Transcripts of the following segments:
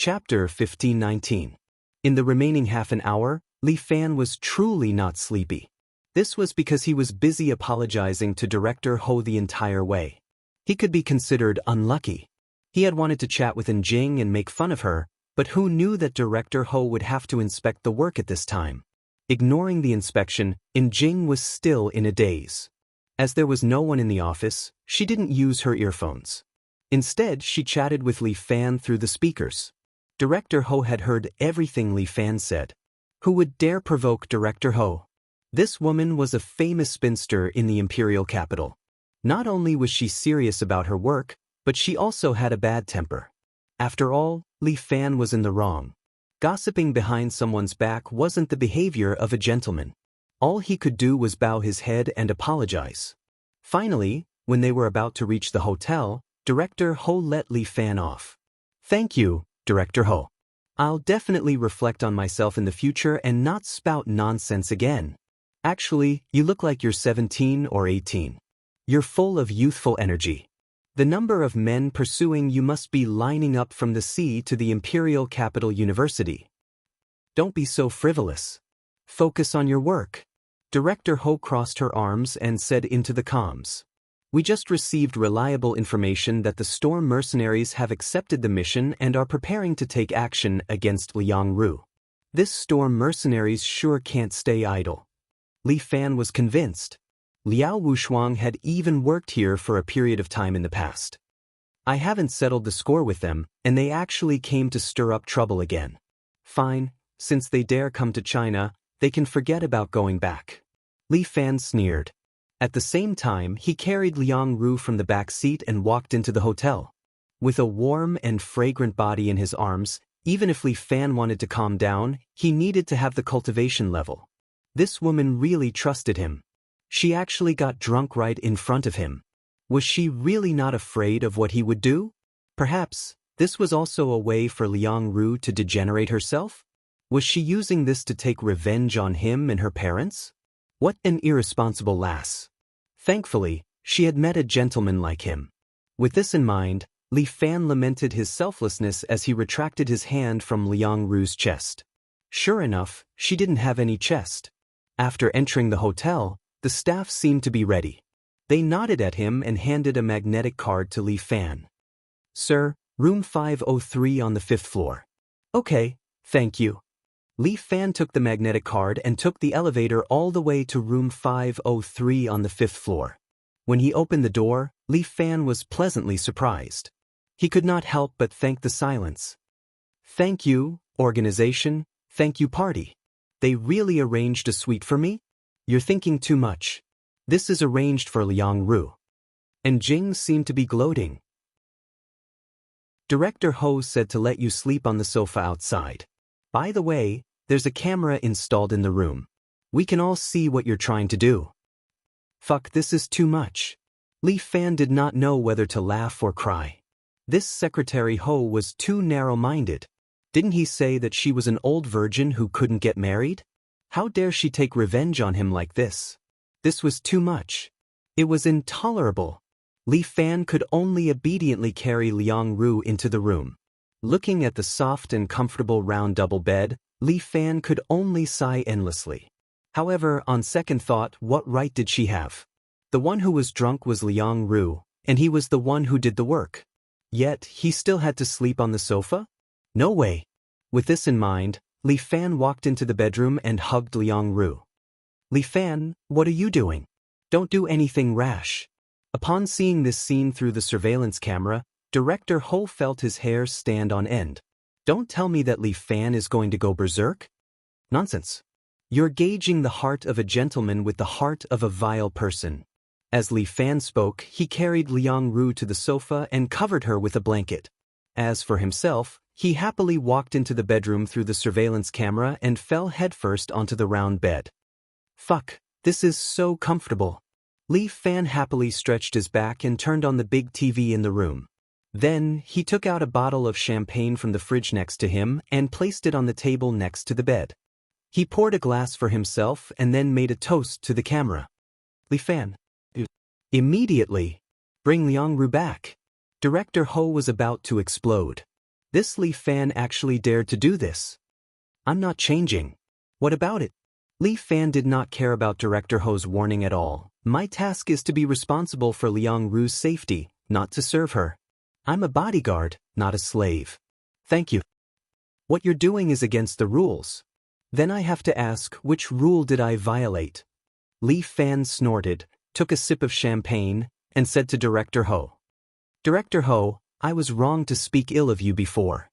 Chapter 1519. In the remaining half an hour, Li Fan was truly not sleepy. This was because he was busy apologizing to Director Ho the entire way. He could be considered unlucky. He had wanted to chat with Jing and make fun of her, but who knew that Director Ho would have to inspect the work at this time? Ignoring the inspection, Jing was still in a daze. As there was no one in the office, she didn't use her earphones. Instead, she chatted with Li Fan through the speakers. Director Ho had heard everything Li Fan said. Who would dare provoke Director Ho? This woman was a famous spinster in the imperial capital. Not only was she serious about her work, but she also had a bad temper. After all, Li Fan was in the wrong. Gossiping behind someone's back wasn't the behavior of a gentleman. All he could do was bow his head and apologize. Finally, when they were about to reach the hotel, Director Ho let Li Fan off. "Thank you, Director Ho. I'll definitely reflect on myself in the future and not spout nonsense again. Actually, you look like you're 17 or 18. You're full of youthful energy. The number of men pursuing you must be lining up from the sea to the Imperial Capital University. Don't be so frivolous. Focus on your work." Director Ho crossed her arms and said into the comms, "We just received reliable information that the Storm mercenaries have accepted the mission and are preparing to take action against Liang Ru. This Storm mercenaries sure can't stay idle." Li Fan was convinced. Liao Wushuang had even worked here for a period of time in the past. "I haven't settled the score with them, and they actually came to stir up trouble again. Fine, since they dare come to China, they can forget about going back." Li Fan sneered. At the same time, he carried Liang Ru from the back seat and walked into the hotel. With a warm and fragrant body in his arms, even if Li Fan wanted to calm down, he needed to have the cultivation level. This woman really trusted him. She actually got drunk right in front of him. Was she really not afraid of what he would do? Perhaps this was also a way for Liang Ru to degenerate herself? Was she using this to take revenge on him and her parents? What an irresponsible lass. Thankfully, she had met a gentleman like him. With this in mind, Li Fan lamented his selflessness as he retracted his hand from Liang Ru's chest. Sure enough, she didn't have any chest. After entering the hotel, the staff seemed to be ready. They nodded at him and handed a magnetic card to Li Fan. "Sir, room 503 on the 5th floor." "Okay, thank you." Li Fan took the magnetic card and took the elevator all the way to room 503 on the 5th floor. When he opened the door, Li Fan was pleasantly surprised. He could not help but thank the silence. "Thank you, organization, thank you party. They really arranged a suite for me? You're thinking too much. This is arranged for Liang Ru." And Jing seemed to be gloating. "Director Ho said to let you sleep on the sofa outside. By the way, there's a camera installed in the room. We can all see what you're trying to do." Fuck, this is too much. Li Fan did not know whether to laugh or cry. This Secretary Ho was too narrow-minded. Didn't he say that she was an old virgin who couldn't get married? How dare she take revenge on him like this? This was too much. It was intolerable. Li Fan could only obediently carry Liang Ru into the room. Looking at the soft and comfortable round double bed, Li Fan could only sigh endlessly. However, on second thought, what right did she have? The one who was drunk was Liang Ru, and he was the one who did the work. Yet, he still had to sleep on the sofa? No way. With this in mind, Li Fan walked into the bedroom and hugged Liang Ru. "Li Fan, what are you doing? Don't do anything rash." Upon seeing this scene through the surveillance camera, Director Ho felt his hair stand on end. Don't tell me that Li Fan is going to go berserk? Nonsense. You're gauging the heart of a gentleman with the heart of a vile person. As Li Fan spoke, he carried Liang Ru to the sofa and covered her with a blanket. As for himself, he happily walked into the bedroom through the surveillance camera and fell headfirst onto the round bed. Fuck, this is so comfortable. Li Fan happily stretched his back and turned on the big TV in the room. Then, he took out a bottle of champagne from the fridge next to him and placed it on the table next to the bed. He poured a glass for himself and then made a toast to the camera. "Li Fan. Immediately. Bring Liang Ru back." Director Ho was about to explode. This Li Fan actually dared to do this. I'm not changing. What about it? Li Fan did not care about Director Ho's warning at all. My task is to be responsible for Liang Ru's safety, not to serve her. I'm a bodyguard, not a slave. Thank you. What you're doing is against the rules. Then I have to ask, which rule did I violate? Li Fan snorted, took a sip of champagne, and said to Director Ho. Director Ho, I was wrong to speak ill of you before.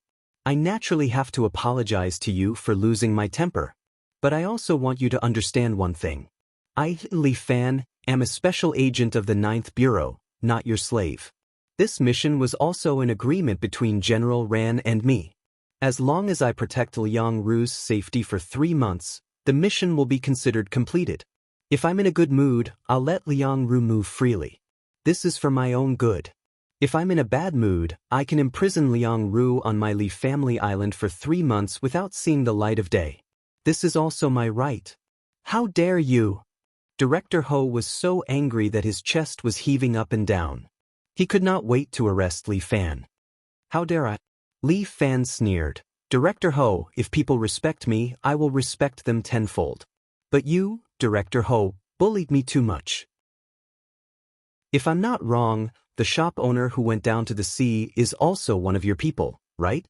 I naturally have to apologize to you for losing my temper. But I also want you to understand one thing. I, Li Fan, am a special agent of the 9th Bureau, not your slave. This mission was also an agreement between General Ran and me. As long as I protect Liang Ru's safety for 3 months, the mission will be considered completed. If I'm in a good mood, I'll let Liang Ru move freely. This is for my own good. If I'm in a bad mood, I can imprison Liang Ru on my Li family island for 3 months without seeing the light of day. This is also my right. How dare you? Director Ho was so angry that his chest was heaving up and down. He could not wait to arrest Li Fan. How dare I? Li Fan sneered. Director Ho, if people respect me, I will respect them tenfold. But you, Director Ho, bullied me too much. If I'm not wrong, the shop owner who went down to the sea is also one of your people, right?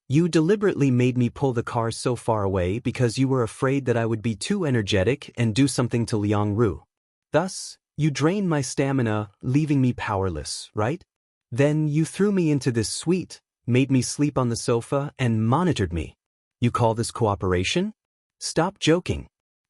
You deliberately made me pull the car so far away because you were afraid that I would be too energetic and do something to Liang Ru. Thus, you drained my stamina, leaving me powerless, right? Then you threw me into this suite, made me sleep on the sofa, and monitored me. You call this cooperation? Stop joking.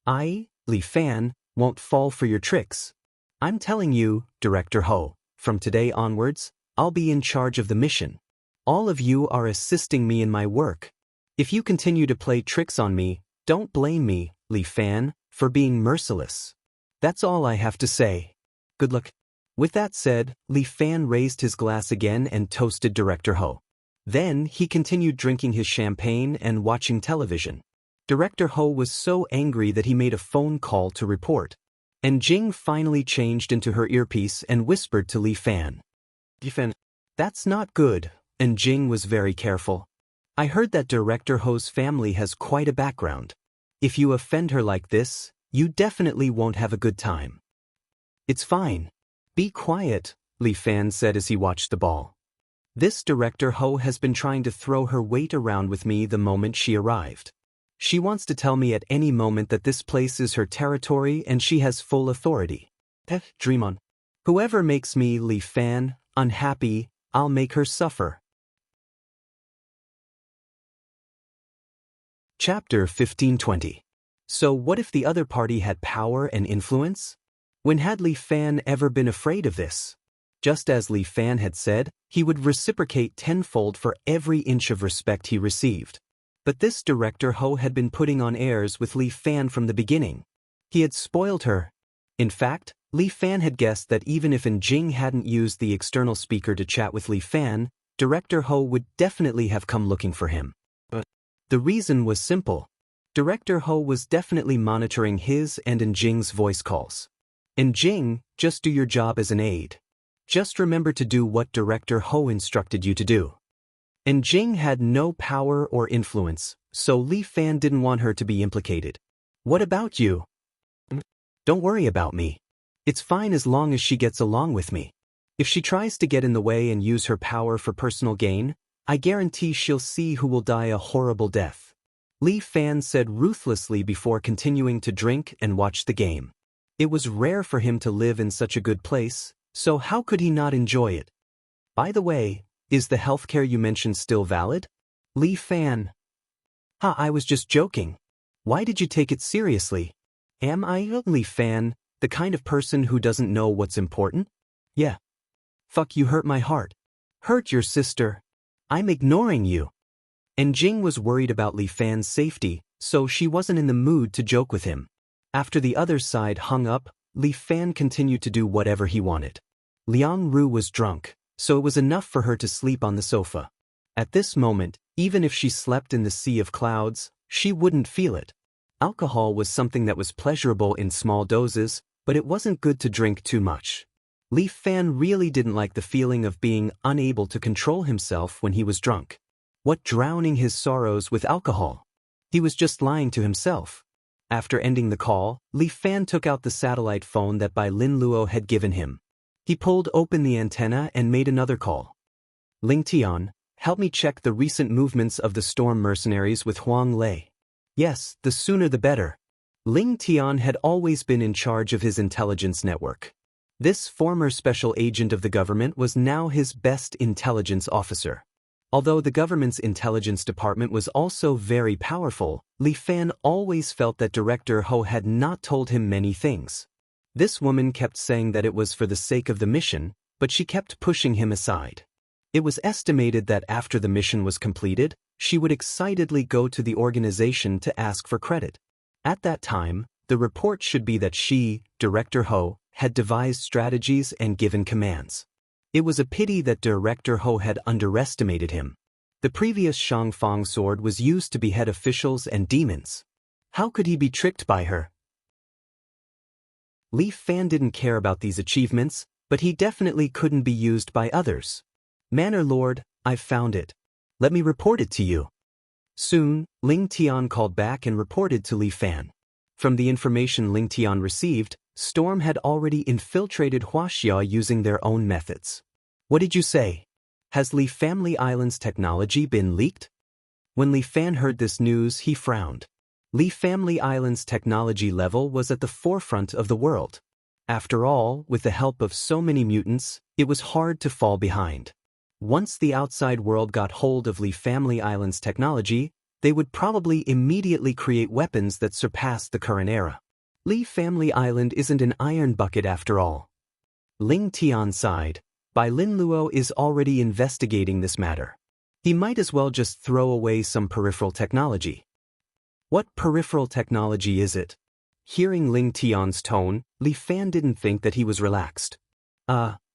I, Li Fan, won't fall for your tricks. I'm telling you, Director Ho, from today onwards, I'll be in charge of the mission. All of you are assisting me in my work. If you continue to play tricks on me, don't blame me, Li Fan, for being merciless. That's all I have to say. Good luck. With that said, Li Fan raised his glass again and toasted Director Ho. Then he continued drinking his champagne and watching television. Director Ho was so angry that he made a phone call to report. And Jing finally changed into her earpiece and whispered to Li Fan. Li Fan, that's not good. And Jing was very careful. I heard that Director Ho's family has quite a background. If you offend her like this, you definitely won't have a good time. It's fine. Be quiet, Li Fan said as he watched the ball. This Director Ho has been trying to throw her weight around with me the moment she arrived. She wants to tell me at any moment that this place is her territory and she has full authority. Dream on. Whoever makes me, Li Fan, unhappy, I'll make her suffer. Chapter 1520. So what if the other party had power and influence? When had Li Fan ever been afraid of this? Just as Li Fan had said, he would reciprocate tenfold for every inch of respect he received. But this Director Ho had been putting on airs with Li Fan from the beginning. He had spoiled her. In fact, Li Fan had guessed that even if Jing hadn't used the external speaker to chat with Li Fan, Director Ho would definitely have come looking for him. The reason was simple. Director Ho was definitely monitoring his and Jing's voice calls. Jing, just do your job as an aide. Just remember to do what Director Ho instructed you to do. Jing had no power or influence, so Li Fan didn't want her to be implicated. What about you? Don't worry about me. It's fine as long as she gets along with me. If she tries to get in the way and use her power for personal gain, I guarantee she'll see who will die a horrible death. Li Fan said ruthlessly before continuing to drink and watch the game. It was rare for him to live in such a good place, so how could he not enjoy it? By the way, is the healthcare you mentioned still valid? Li Fan. I was just joking. Why did you take it seriously? Am I, Li Fan, the kind of person who doesn't know what's important? Yeah. Fuck, you hurt my heart. Hurt your sister. I'm ignoring you. Jing was worried about Li Fan's safety, so she wasn't in the mood to joke with him. After the other side hung up, Li Fan continued to do whatever he wanted. Liang Ru was drunk, so it was enough for her to sleep on the sofa. At this moment, even if she slept in the sea of clouds, she wouldn't feel it. Alcohol was something that was pleasurable in small doses, but it wasn't good to drink too much. Li Fan really didn't like the feeling of being unable to control himself when he was drunk. What drowning his sorrows with alcohol? He was just lying to himself. After ending the call, Li Fan took out the satellite phone that Bai Lin Luo had given him. He pulled open the antenna and made another call. Ling Tian, help me check the recent movements of the storm mercenaries with Huang Lei. Yes, the sooner the better. Ling Tian had always been in charge of his intelligence network. This former special agent of the government was now his best intelligence officer. Although the government's intelligence department was also very powerful, Li Fan always felt that Director Ho had not told him many things. This woman kept saying that it was for the sake of the mission, but she kept pushing him aside. It was estimated that after the mission was completed, she would excitedly go to the organization to ask for credit. At that time, the report should be that she, Director Ho, had devised strategies and given commands. It was a pity that Director Ho had underestimated him. The previous Shangfang sword was used to behead officials and demons. How could he be tricked by her? Li Fan didn't care about these achievements, but he definitely couldn't be used by others. Manor Lord, I've found it. Let me report it to you. Soon, Ling Tian called back and reported to Li Fan. From the information Ling Tian received, Storm had already infiltrated Huaxia using their own methods. What did you say? Has Li Family Island's technology been leaked? When Li Fan heard this news, he frowned. Li Family Island's technology level was at the forefront of the world. After all, with the help of so many mutants, it was hard to fall behind. Once the outside world got hold of Li Family Island's technology, they would probably immediately create weapons that surpassed the current era. Li Family Island isn't an iron bucket after all. Ling Tian sighed. Bai Lin Luo is already investigating this matter. He might as well just throw away some peripheral technology. What peripheral technology is it? Hearing Ling Tian's tone, Li Fan didn't think that he was relaxed.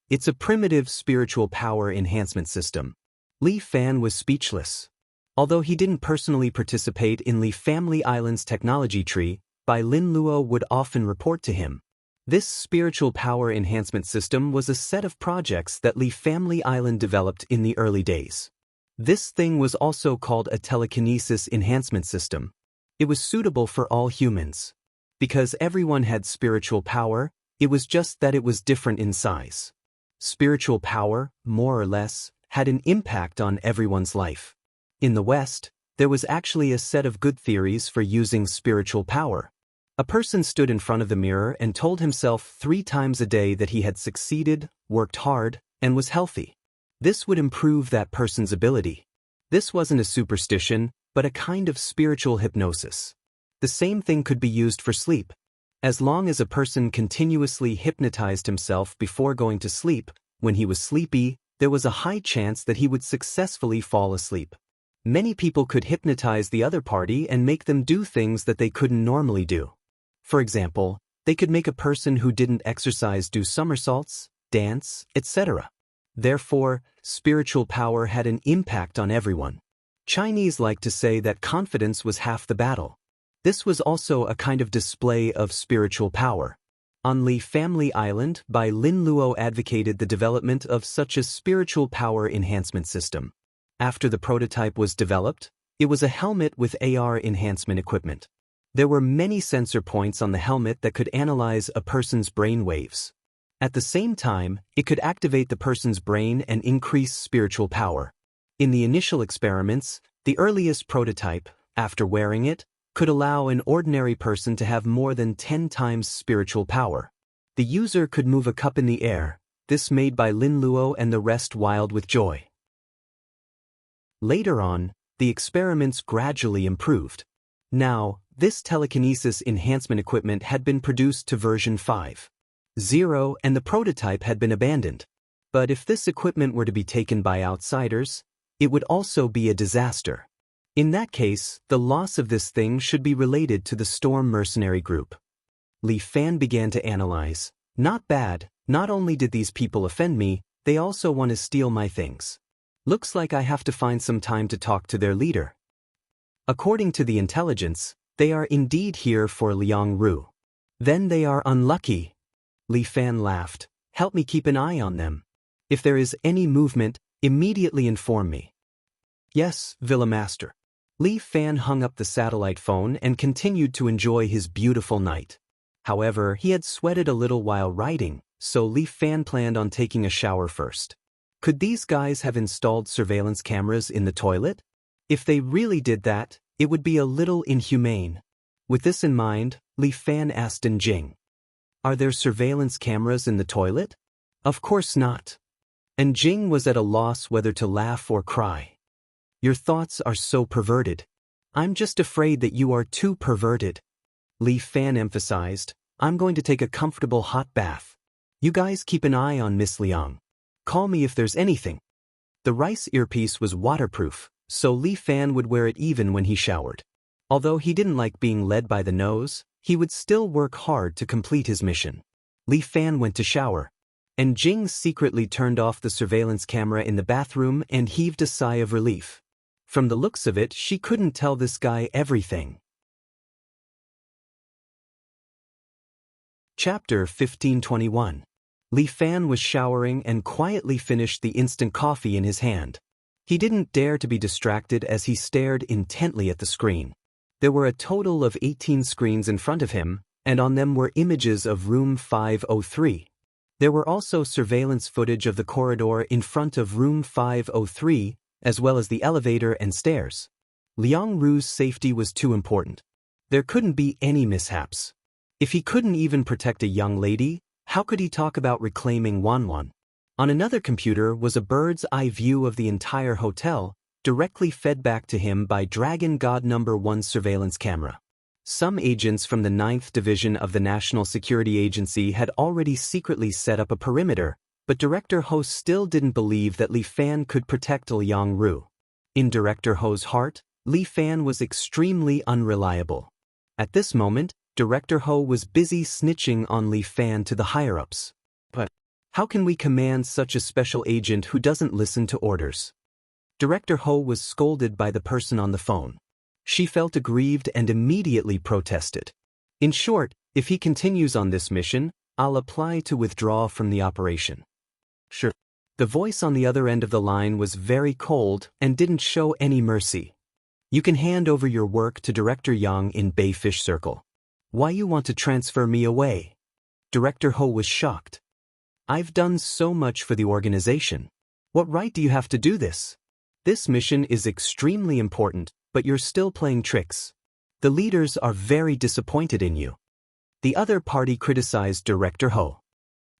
It's a primitive spiritual power enhancement system. Li Fan was speechless. Although he didn't personally participate in Li Family Island's technology tree, Bai Lin Luo would often report to him. This spiritual power enhancement system was a set of projects that Li Family Island developed in the early days. This thing was also called a telekinesis enhancement system. It was suitable for all humans. Because everyone had spiritual power, it was just that it was different in size. Spiritual power, more or less, had an impact on everyone's life. In the West, there was actually a set of good theories for using spiritual power. A person stood in front of the mirror and told himself 3 times a day that he had succeeded, worked hard, and was healthy. This would improve that person's ability. This wasn't a superstition, but a kind of spiritual hypnosis. The same thing could be used for sleep. As long as a person continuously hypnotized himself before going to sleep, when he was sleepy, there was a high chance that he would successfully fall asleep. Many people could hypnotize the other party and make them do things that they couldn't normally do. For example, they could make a person who didn't exercise do somersaults, dance, etc. Therefore, spiritual power had an impact on everyone. Chinese like to say that confidence was half the battle. This was also a kind of display of spiritual power. On Li Family Island, Bai Lin Luo advocated the development of such a spiritual power enhancement system. After the prototype was developed, it was a helmet with AR enhancement equipment. There were many sensor points on the helmet that could analyze a person's brain waves. At the same time, it could activate the person's brain and increase spiritual power. In the initial experiments, the earliest prototype, after wearing it, could allow an ordinary person to have more than 10 times spiritual power. The user could move a cup in the air. This made Bai Lin Luo and the rest wild with joy. Later on, the experiments gradually improved. Now, this telekinesis enhancement equipment had been produced to version 5.0 and the prototype had been abandoned. But if this equipment were to be taken by outsiders, it would also be a disaster. In that case, the loss of this thing should be related to the Storm Mercenary Group. Li Fan began to analyze. Not bad, not only did these people offend me, they also want to steal my things. Looks like I have to find some time to talk to their leader. According to the intelligence, they are indeed here for Liang Ru. Then they are unlucky. Li Fan laughed. Help me keep an eye on them. If there is any movement, immediately inform me. Yes, Villa Master. Li Fan hung up the satellite phone and continued to enjoy his beautiful night. However, he had sweated a little while writing, so Li Fan planned on taking a shower first. Could these guys have installed surveillance cameras in the toilet? If they really did that, it would be a little inhumane. With this in mind, Li Fan asked Jing, "Are there surveillance cameras in the toilet?" "Of course not." And Jing was at a loss whether to laugh or cry. "Your thoughts are so perverted. I'm just afraid that you are too perverted." Li Fan emphasized, "I'm going to take a comfortable hot bath. You guys keep an eye on Miss Liang. Call me if there's anything." The rice earpiece was waterproof, so Li Fan would wear it even when he showered. Although he didn't like being led by the nose, he would still work hard to complete his mission. Li Fan went to shower, and Jing secretly turned off the surveillance camera in the bathroom and heaved a sigh of relief. From the looks of it, she couldn't tell this guy everything. Chapter 1521. Li Fan was showering and quietly finished the instant coffee in his hand. He didn't dare to be distracted as he stared intently at the screen. There were a total of 18 screens in front of him, and on them were images of room 503. There were also surveillance footage of the corridor in front of room 503, as well as the elevator and stairs. Liang Ru's safety was too important. There couldn't be any mishaps. If he couldn't even protect a young lady, how could he talk about reclaiming Wanwan? On another computer was a bird's-eye view of the entire hotel, directly fed back to him by Dragon God No. 1 surveillance camera. Some agents from the 9th Division of the National Security Agency had already secretly set up a perimeter, but Director Ho still didn't believe that Li Fan could protect Liang Ru. In Director Ho's heart, Li Fan was extremely unreliable. At this moment, Director Ho was busy snitching on Li Fan to the higher-ups. But how can we command such a special agent who doesn't listen to orders? Director Ho was scolded by the person on the phone. She felt aggrieved and immediately protested. "In short, if he continues on this mission, I'll apply to withdraw from the operation." "Sure." The voice on the other end of the line was very cold and didn't show any mercy. "You can hand over your work to Director Yang in Bayfish Circle." "Why you want to transfer me away?" Director Ho was shocked. "I've done so much for the organization. What right do you have to do this? This mission is extremely important, but you're still playing tricks. The leaders are very disappointed in you." The other party criticized Director Ho.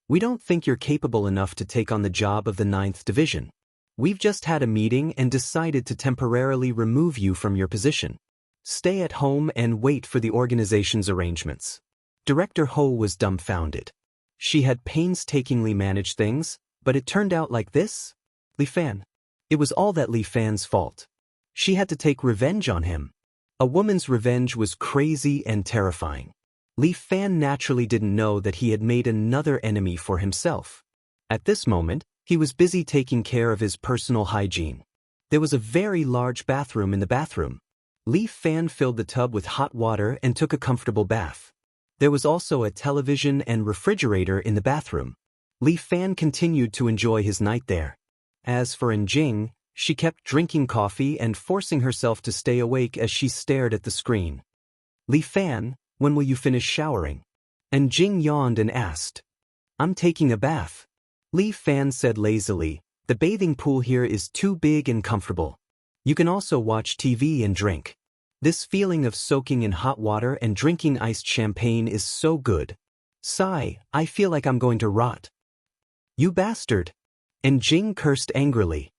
"We don't think you're capable enough to take on the job of the 9th Division. We've just had a meeting and decided to temporarily remove you from your position. Stay at home and wait for the organization's arrangements." Director Ho was dumbfounded. She had painstakingly managed things, but it turned out like this? Li Fan. It was all that Li Fan's fault. She had to take revenge on him. A woman's revenge was crazy and terrifying. Li Fan naturally didn't know that he had made another enemy for himself. At this moment, he was busy taking care of his personal hygiene. There was a very large bathroom in the bathroom. Li Fan filled the tub with hot water and took a comfortable bath. There was also a television and refrigerator in the bathroom. Li Fan continued to enjoy his night there. As for Jing, she kept drinking coffee and forcing herself to stay awake as she stared at the screen. "Li Fan, when will you finish showering?" Jing yawned and asked. "I'm taking a bath." Li Fan said lazily, "The bathing pool here is too big and comfortable. You can also watch TV and drink. This feeling of soaking in hot water and drinking iced champagne is so good. Sigh, I feel like I'm going to rot." "You bastard!" Jing cursed angrily.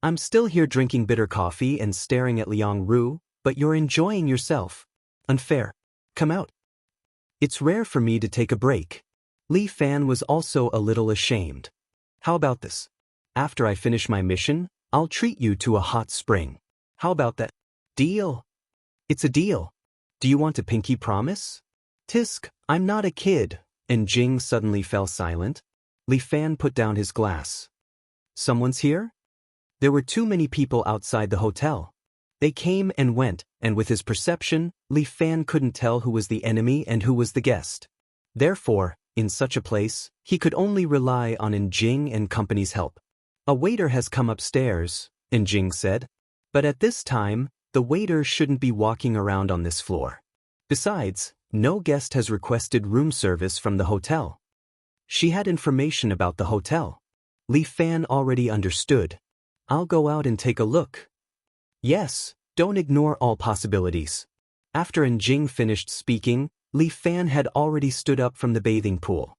"I'm still here drinking bitter coffee and staring at Liang Ru, but you're enjoying yourself. Unfair. Come out." "It's rare for me to take a break." Li Fan was also a little ashamed. "How about this? After I finish my mission, I'll treat you to a hot spring. How about that? Deal?" "It's a deal. Do you want a pinky promise?" "Tisk, I'm not a kid." Jing suddenly fell silent. Li Fan put down his glass. "Someone's here?" There were too many people outside the hotel. They came and went, and with his perception, Li Fan couldn't tell who was the enemy and who was the guest. Therefore, in such a place, he could only rely on Jing and company's help. "A waiter has come upstairs. Jing said. But at this time, the waiter shouldn't be walking around on this floor. Besides, no guest has requested room service from the hotel. She had information about the hotel. Li Fan already understood. I'll go out and take a look. Yes, don't ignore all possibilities. After Jing finished speaking, Li Fan had already stood up from the bathing pool.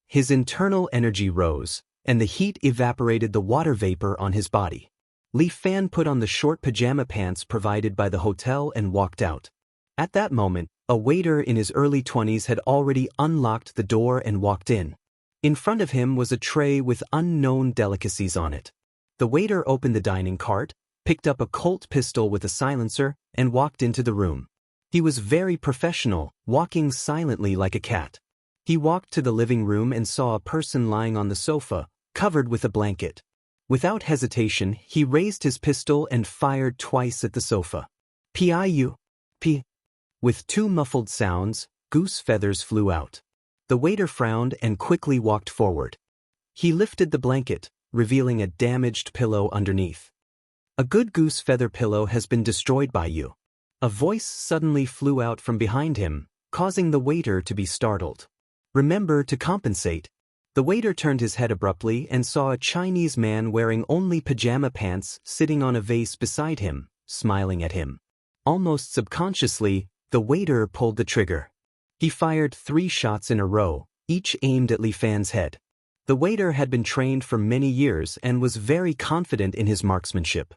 His internal energy rose, and the heat evaporated the water vapor on his body. Li Fan put on the short pajama pants provided by the hotel and walked out. At that moment, a waiter in his early 20s had already unlocked the door and walked in. In front of him was a tray with unknown delicacies on it. The waiter opened the dining cart, picked up a Colt pistol with a silencer, and walked into the room. He was very professional, walking silently like a cat. He walked to the living room and saw a person lying on the sofa, covered with a blanket. Without hesitation, he raised his pistol and fired twice at the sofa. Piu! P. With two muffled sounds, goose feathers flew out. The waiter frowned and quickly walked forward. He lifted the blanket, revealing a damaged pillow underneath. A good goose feather pillow has been destroyed by you. A voice suddenly flew out from behind him, causing the waiter to be startled. Remember to compensate. The waiter turned his head abruptly and saw a Chinese man wearing only pajama pants sitting on a vase beside him, smiling at him. Almost subconsciously, the waiter pulled the trigger. He fired 3 shots in a row, each aimed at Li Fan's head. The waiter had been trained for many years and was very confident in his marksmanship.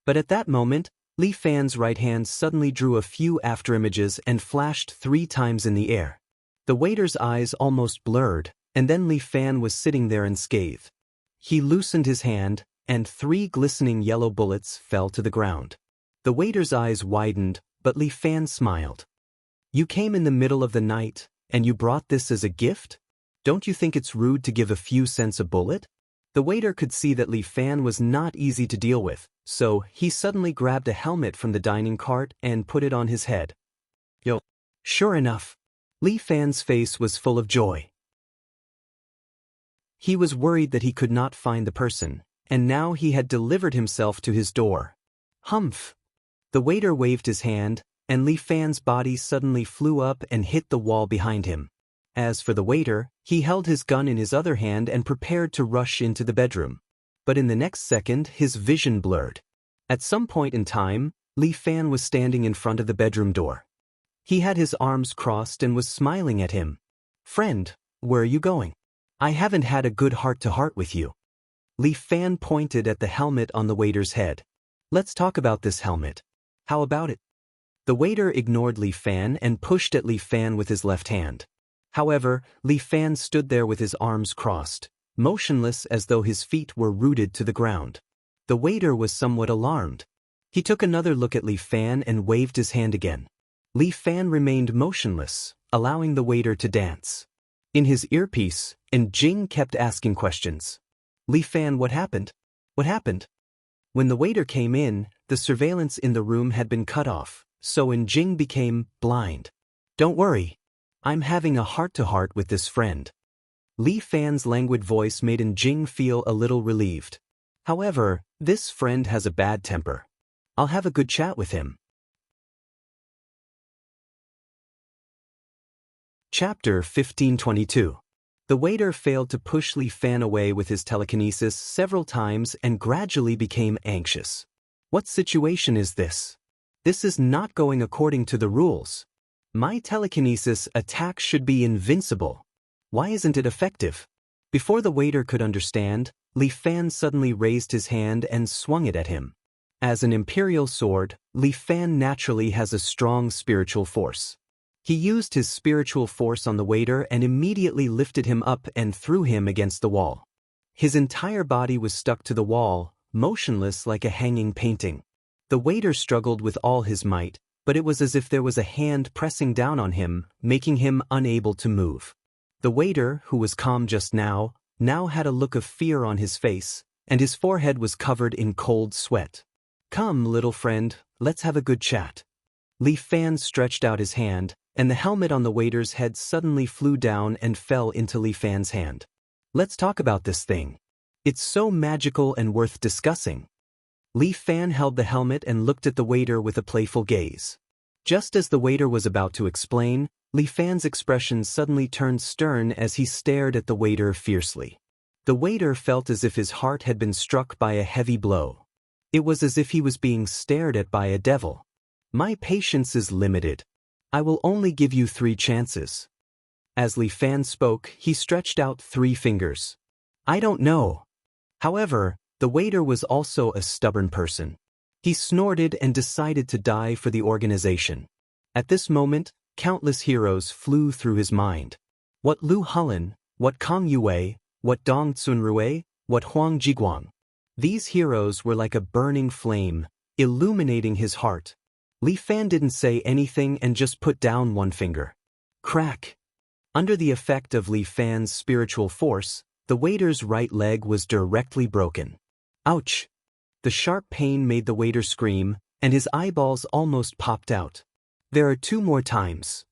But at that moment, Li Fan's right hand suddenly drew a few afterimages and flashed 3 times in the air. The waiter's eyes almost blurred, and then Li Fan was sitting there unscathed. He loosened his hand, and 3 glistening yellow bullets fell to the ground. The waiter's eyes widened, but Li Fan smiled. You came in the middle of the night, and you brought this as a gift? Don't you think it's rude to give a few cents a bullet? The waiter could see that Li Fan was not easy to deal with, so he suddenly grabbed a helmet from the dining cart and put it on his head. Yo. Sure enough, Li Fan's face was full of joy. He was worried that he could not find the person, and now he had delivered himself to his door. Humph! The waiter waved his hand, and Li Fan's body suddenly flew up and hit the wall behind him. As for the waiter, he held his gun in his other hand and prepared to rush into the bedroom. But in the next second, his vision blurred. At some point in time, Li Fan was standing in front of the bedroom door. He had his arms crossed and was smiling at him. Friend, where are you going? I haven't had a good heart-to-heart with you. Li Fan pointed at the helmet on the waiter's head. Let's talk about this helmet. How about it? The waiter ignored Li Fan and pushed at Li Fan with his left hand. However, Li Fan stood there with his arms crossed, motionless as though his feet were rooted to the ground. The waiter was somewhat alarmed. He took another look at Li Fan and waved his hand again. Li Fan remained motionless, allowing the waiter to dance. In his earpiece, Jing kept asking questions. Li Fan, what happened? What happened? When the waiter came in, the surveillance in the room had been cut off, so Jing became blind. Don't worry. I'm having a heart-to-heart with this friend. Li Fan's languid voice made Jing feel a little relieved. However, this friend has a bad temper. I'll have a good chat with him. Chapter 1522. The waiter failed to push Li Fan away with his telekinesis several times and gradually became anxious. What situation is this? This is not going according to the rules. My telekinesis attack should be invincible. Why isn't it effective? Before the waiter could understand, Li Fan suddenly raised his hand and swung it at him. As an imperial sword, Li Fan naturally has a strong spiritual force. He used his spiritual force on the waiter and immediately lifted him up and threw him against the wall. His entire body was stuck to the wall, motionless like a hanging painting. The waiter struggled with all his might, but it was as if there was a hand pressing down on him, making him unable to move. The waiter, who was calm just now had a look of fear on his face, and his forehead was covered in cold sweat. Come, little friend, let's have a good chat. Li Fan stretched out his hand, and the helmet on the waiter's head suddenly flew down and fell into Li Fan's hand. Let's talk about this thing. It's so magical and worth discussing. Li Fan held the helmet and looked at the waiter with a playful gaze. Just as the waiter was about to explain, Li Fan's expression suddenly turned stern as he stared at the waiter fiercely. The waiter felt as if his heart had been struck by a heavy blow. It was as if he was being stared at by a devil. My patience is limited. I will only give you 3 chances. As Li Fan spoke, he stretched out 3 fingers. I don't know. However, the waiter was also a stubborn person. He snorted and decided to die for the organization. At this moment, countless heroes flew through his mind. What Lu Hulin, what Kang Yue, what Dong Tsunrui, what Huang Jiguang. These heroes were like a burning flame, illuminating his heart. Li Fan didn't say anything and just put down 1 finger. Crack! Under the effect of Li Fan's spiritual force, the waiter's right leg was directly broken. Ouch! The sharp pain made the waiter scream, and his eyeballs almost popped out. There are 2 more times.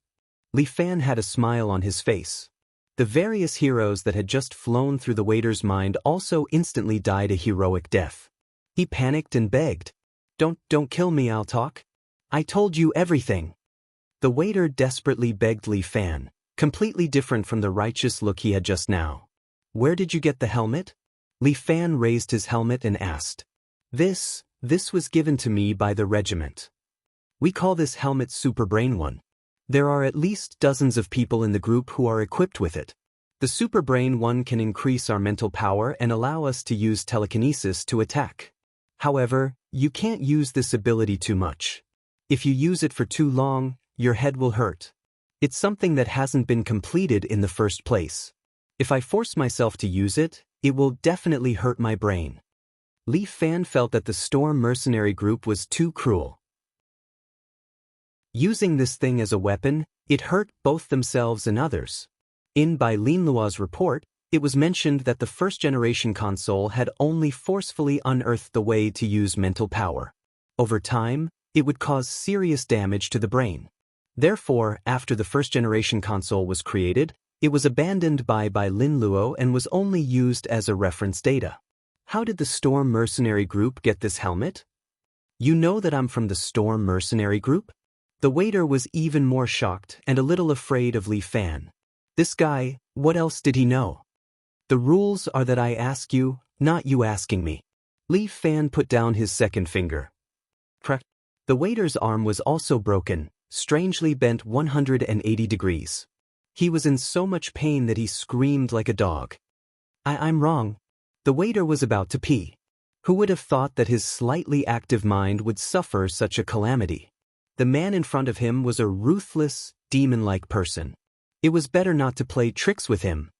Li Fan had a smile on his face. The various heroes that had just flown through the waiter's mind also instantly died a heroic death. He panicked and begged. Don't kill me, I'll talk. I told you everything. The waiter desperately begged Li Fan, completely different from the righteous look he had just now. Where did you get the helmet? Li Fan raised his helmet and asked. This was given to me by the regiment. We call this helmet Super Brain 1. There are at least dozens of people in the group who are equipped with it. The Super Brain 1 can increase our mental power and allow us to use telekinesis to attack. However, you can't use this ability too much. If you use it for too long, your head will hurt. It's something that hasn't been completed in the first place. If I force myself to use it, it will definitely hurt my brain. Li Fan felt that the Storm Mercenary Group was too cruel. Using this thing as a weapon, it hurt both themselves and others. By Lin Luo's report, it was mentioned that the first-generation console had only forcefully unearthed the way to use mental power. Over time, it would cause serious damage to the brain. Therefore, after the first-generation console was created, it was abandoned by Lin Luo and was only used as a reference data. How did the Storm Mercenary Group get this helmet? You know that I'm from the Storm Mercenary Group? The waiter was even more shocked and a little afraid of Li Fan. This guy, what else did he know? The rules are that I ask you, not you asking me. Li Fan put down his 2nd finger. Crack. The waiter's arm was also broken, strangely bent 180 degrees. He was in so much pain that he screamed like a dog. I'm wrong. The waiter was about to pee. Who would have thought that his slightly active mind would suffer such a calamity? The man in front of him was a ruthless, demon-like person. It was better not to play tricks with him.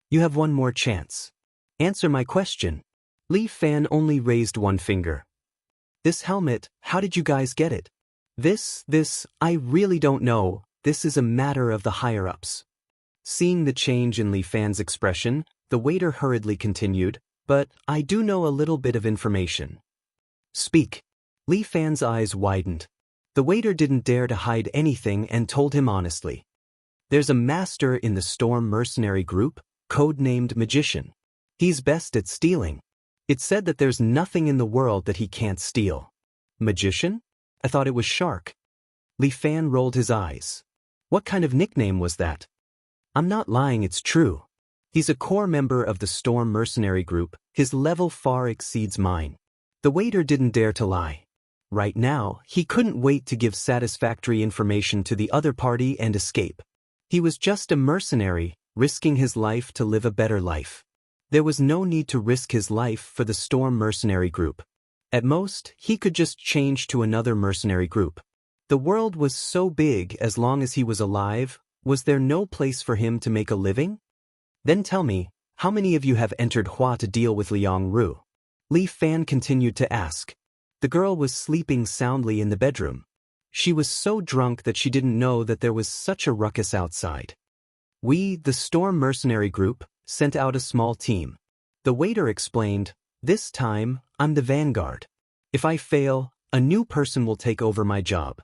You have 1 more chance. Answer my question. Li Fan only raised 1 finger. This helmet, how did you guys get it? I really don't know. This is a matter of the higher-ups. Seeing the change in Li Fan's expression, the waiter hurriedly continued, but I do know a little bit of information. Speak. Li Fan's eyes widened. The waiter didn't dare to hide anything and told him honestly. There's a master in the Storm Mercenary Group, codenamed Magician. He's best at stealing. It's said that there's nothing in the world that he can't steal. Magician? I thought it was Shark. Li Fan rolled his eyes. What kind of nickname was that? I'm not lying, it's true. He's a core member of the Storm Mercenary Group. His level far exceeds mine. The waiter didn't dare to lie. Right now, he couldn't wait to give satisfactory information to the other party and escape. He was just a mercenary, risking his life to live a better life. There was no need to risk his life for the Storm Mercenary Group. At most, he could just change to another mercenary group. The world was so big. As long as he was alive, was there no place for him to make a living? Then tell me, how many of you have entered Hua to deal with Liang Ru? Li Fan continued to ask. The girl was sleeping soundly in the bedroom. She was so drunk that she didn't know that there was such a ruckus outside. We, the Storm Mercenary Group, sent out a small team. The waiter explained, this time, I'm the vanguard. If I fail, a new person will take over my job.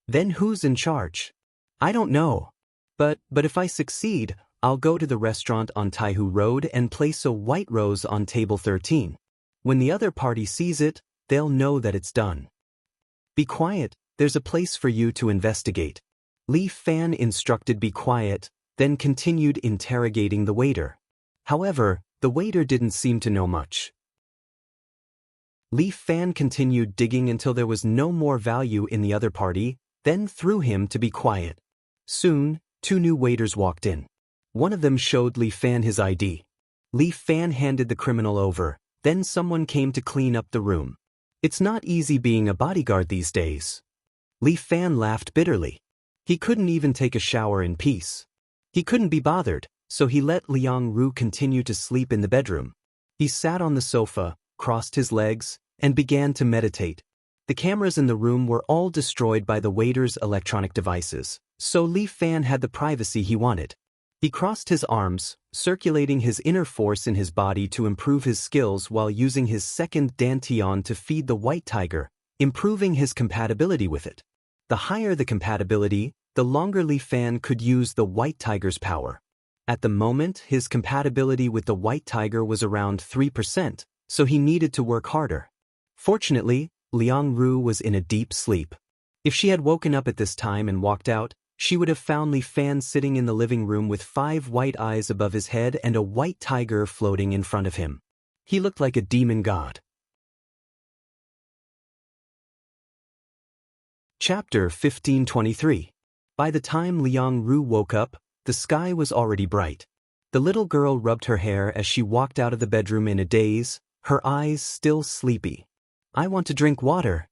Then who's in charge? I don't know. But if I succeed, I'll go to the restaurant on Taihu Road and place a white rose on table 13. When the other party sees it, they'll know that it's done. Be quiet, there's a place for you to investigate. Li Fan instructed be quiet, then continued interrogating the waiter. However, the waiter didn't seem to know much. Li Fan continued digging until there was no more value in the other party, then threw him to be quiet. Soon, 2 new waiters walked in. One of them showed Li Fan his ID. Li Fan handed the criminal over, then someone came to clean up the room. It's not easy being a bodyguard these days. Li Fan laughed bitterly. He couldn't even take a shower in peace. He couldn't be bothered, so he let Liang Ru continue to sleep in the bedroom. He sat on the sofa, crossed his legs, and began to meditate. The cameras in the room were all destroyed by the waiter's electronic devices, so Li Fan had the privacy he wanted. He crossed his arms, circulating his inner force in his body to improve his skills while using his second dantian to feed the white tiger, improving his compatibility with it. The higher the compatibility, the longer Li Fan could use the white tiger's power. At the moment, his compatibility with the white tiger was around 3%, so he needed to work harder. Fortunately, Liang Ru was in a deep sleep. If she had woken up at this time and walked out, she would have found Li Fan sitting in the living room with 5 white eyes above his head and a white tiger floating in front of him. He looked like a demon god. Chapter 1523. By the time Liang Ru woke up, the sky was already bright. The little girl rubbed her hair as she walked out of the bedroom in a daze, her eyes still sleepy. "I want to drink water,"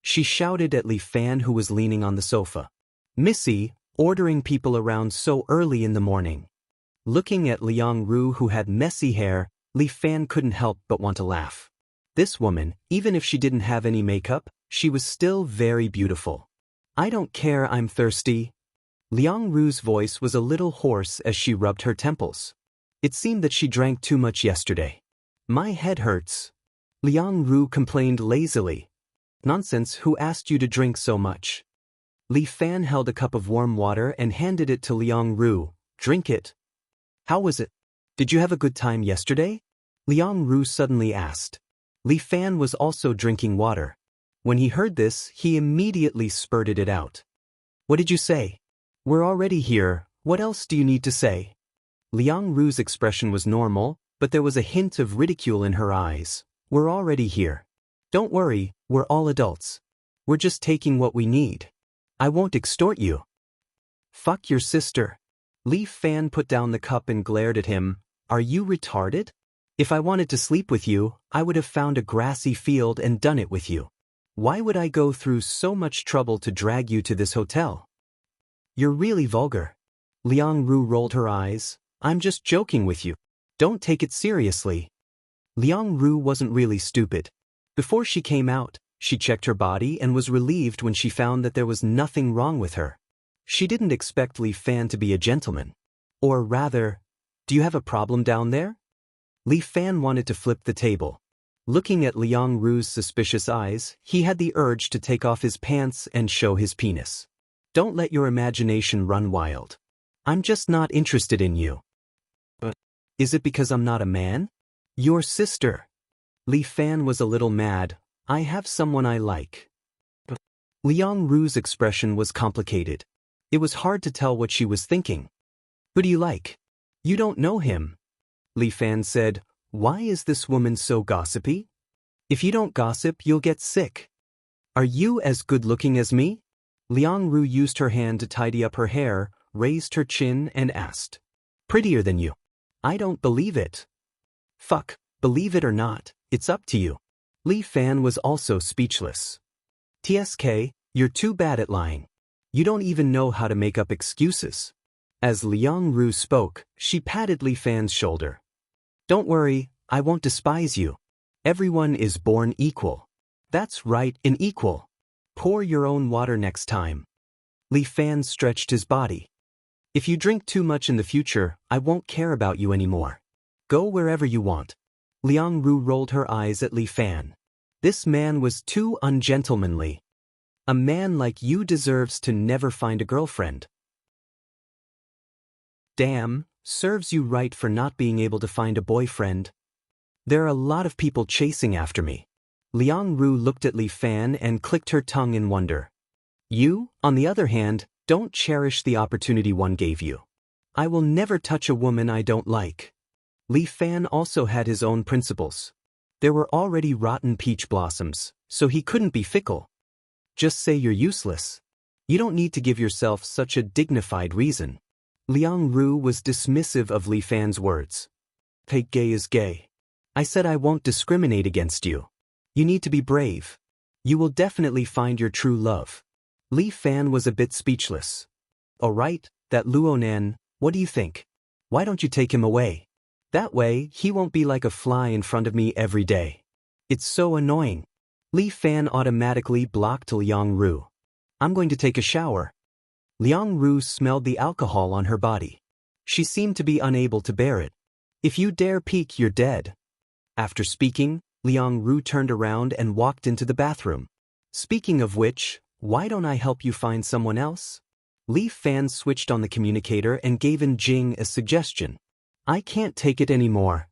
she shouted at Li Fan, who was leaning on the sofa. "Missy, ordering people around so early in the morning." Looking at Liang Ru, who had messy hair, Li Fan couldn't help but want to laugh. This woman, even if she didn't have any makeup, she was still very beautiful. "I don't care, I'm thirsty." Liang Ru's voice was a little hoarse as she rubbed her temples. It seemed that she drank too much yesterday. "My head hurts." Liang Ru complained lazily. "Nonsense, who asked you to drink so much?" Li Fan held a cup of warm water and handed it to Liang Ru. "Drink it." "How was it? Did you have a good time yesterday?" Liang Ru suddenly asked. Li Fan was also drinking water. When he heard this, he immediately spurted it out. "What did you say?" "We're already here, what else do you need to say?" Liang Ru's expression was normal, but there was a hint of ridicule in her eyes. "We're already here. Don't worry, we're all adults. We're just taking what we need. I won't extort you." "Fuck your sister." Li Fan put down the cup and glared at him. "Are you retarded? If I wanted to sleep with you, I would have found a grassy field and done it with you. Why would I go through so much trouble to drag you to this hotel?" "You're really vulgar." Liang Ru rolled her eyes. "I'm just joking with you. Don't take it seriously." Liang Ru wasn't really stupid. Before she came out, she checked her body and was relieved when she found that there was nothing wrong with her. She didn't expect Li Fan to be a gentleman. Or rather, "Do you have a problem down there?" Li Fan wanted to flip the table. Looking at Liang Ru's suspicious eyes, he had the urge to take off his pants and show his penis. "Don't let your imagination run wild. I'm just not interested in you." "But is it because I'm not a man?" "Your sister." Li Fan was a little mad. "I have someone I like." But Liang Ru's expression was complicated. It was hard to tell what she was thinking. "Who do you like?" "You don't know him." Li Fan said. "Why is this woman so gossipy? If you don't gossip, you'll get sick." "Are you as good-looking as me?" Liang Ru used her hand to tidy up her hair, raised her chin, and asked. "Prettier than you." "I don't believe it." "Fuck, believe it or not, it's up to you." Li Fan was also speechless. "TSK, you're too bad at lying. You don't even know how to make up excuses." As Liang Ru spoke, she patted Li Fan's shoulder. "Don't worry, I won't despise you. Everyone is born equal." "That's right, an equal. Pour your own water next time." Li Fan stretched his body. "If you drink too much in the future, I won't care about you anymore. Go wherever you want." Liang Ru rolled her eyes at Li Fan. This man was too ungentlemanly. "A man like you deserves to never find a girlfriend." "Damn, serves you right for not being able to find a boyfriend. There are a lot of people chasing after me." Liang Ru looked at Li Fan and clicked her tongue in wonder. You, on the other hand, don't cherish the opportunity one gave you. I will never touch a woman I don't like. Li Fan also had his own principles. There were already rotten peach blossoms, so he couldn't be fickle. Just say you're useless. You don't need to give yourself such a dignified reason. Liang Ru was dismissive of Li Fan's words. Hey, gay is gay. I said I won't discriminate against you. You need to be brave. You will definitely find your true love. Li Fan was a bit speechless. All right, that Luonan, what do you think? Why don't you take him away? That way, he won't be like a fly in front of me every day. It's so annoying. Li Fan automatically blocked Liang Ru. I'm going to take a shower. Liang Ru smelled the alcohol on her body. She seemed to be unable to bear it. If you dare peek, you're dead. After speaking, Liang Ru turned around and walked into the bathroom. Speaking of which, why don't I help you find someone else? Li Fan switched on the communicator and gave in Jing a suggestion. I can't take it anymore.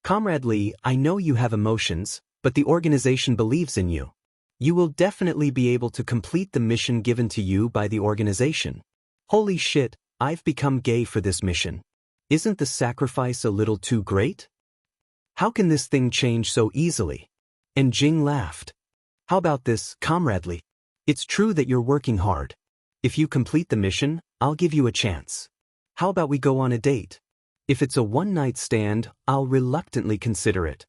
Comrade Li, I know you have emotions, but the organization believes in you. You will definitely be able to complete the mission given to you by the organization. Holy shit, I've become gay for this mission. Isn't the sacrifice a little too great? How can this thing change so easily? And Jing laughed. How about this, Comrade Li? It's true that you're working hard. If you complete the mission, I'll give you a chance. How about we go on a date? If it's a one-night stand, I'll reluctantly consider it.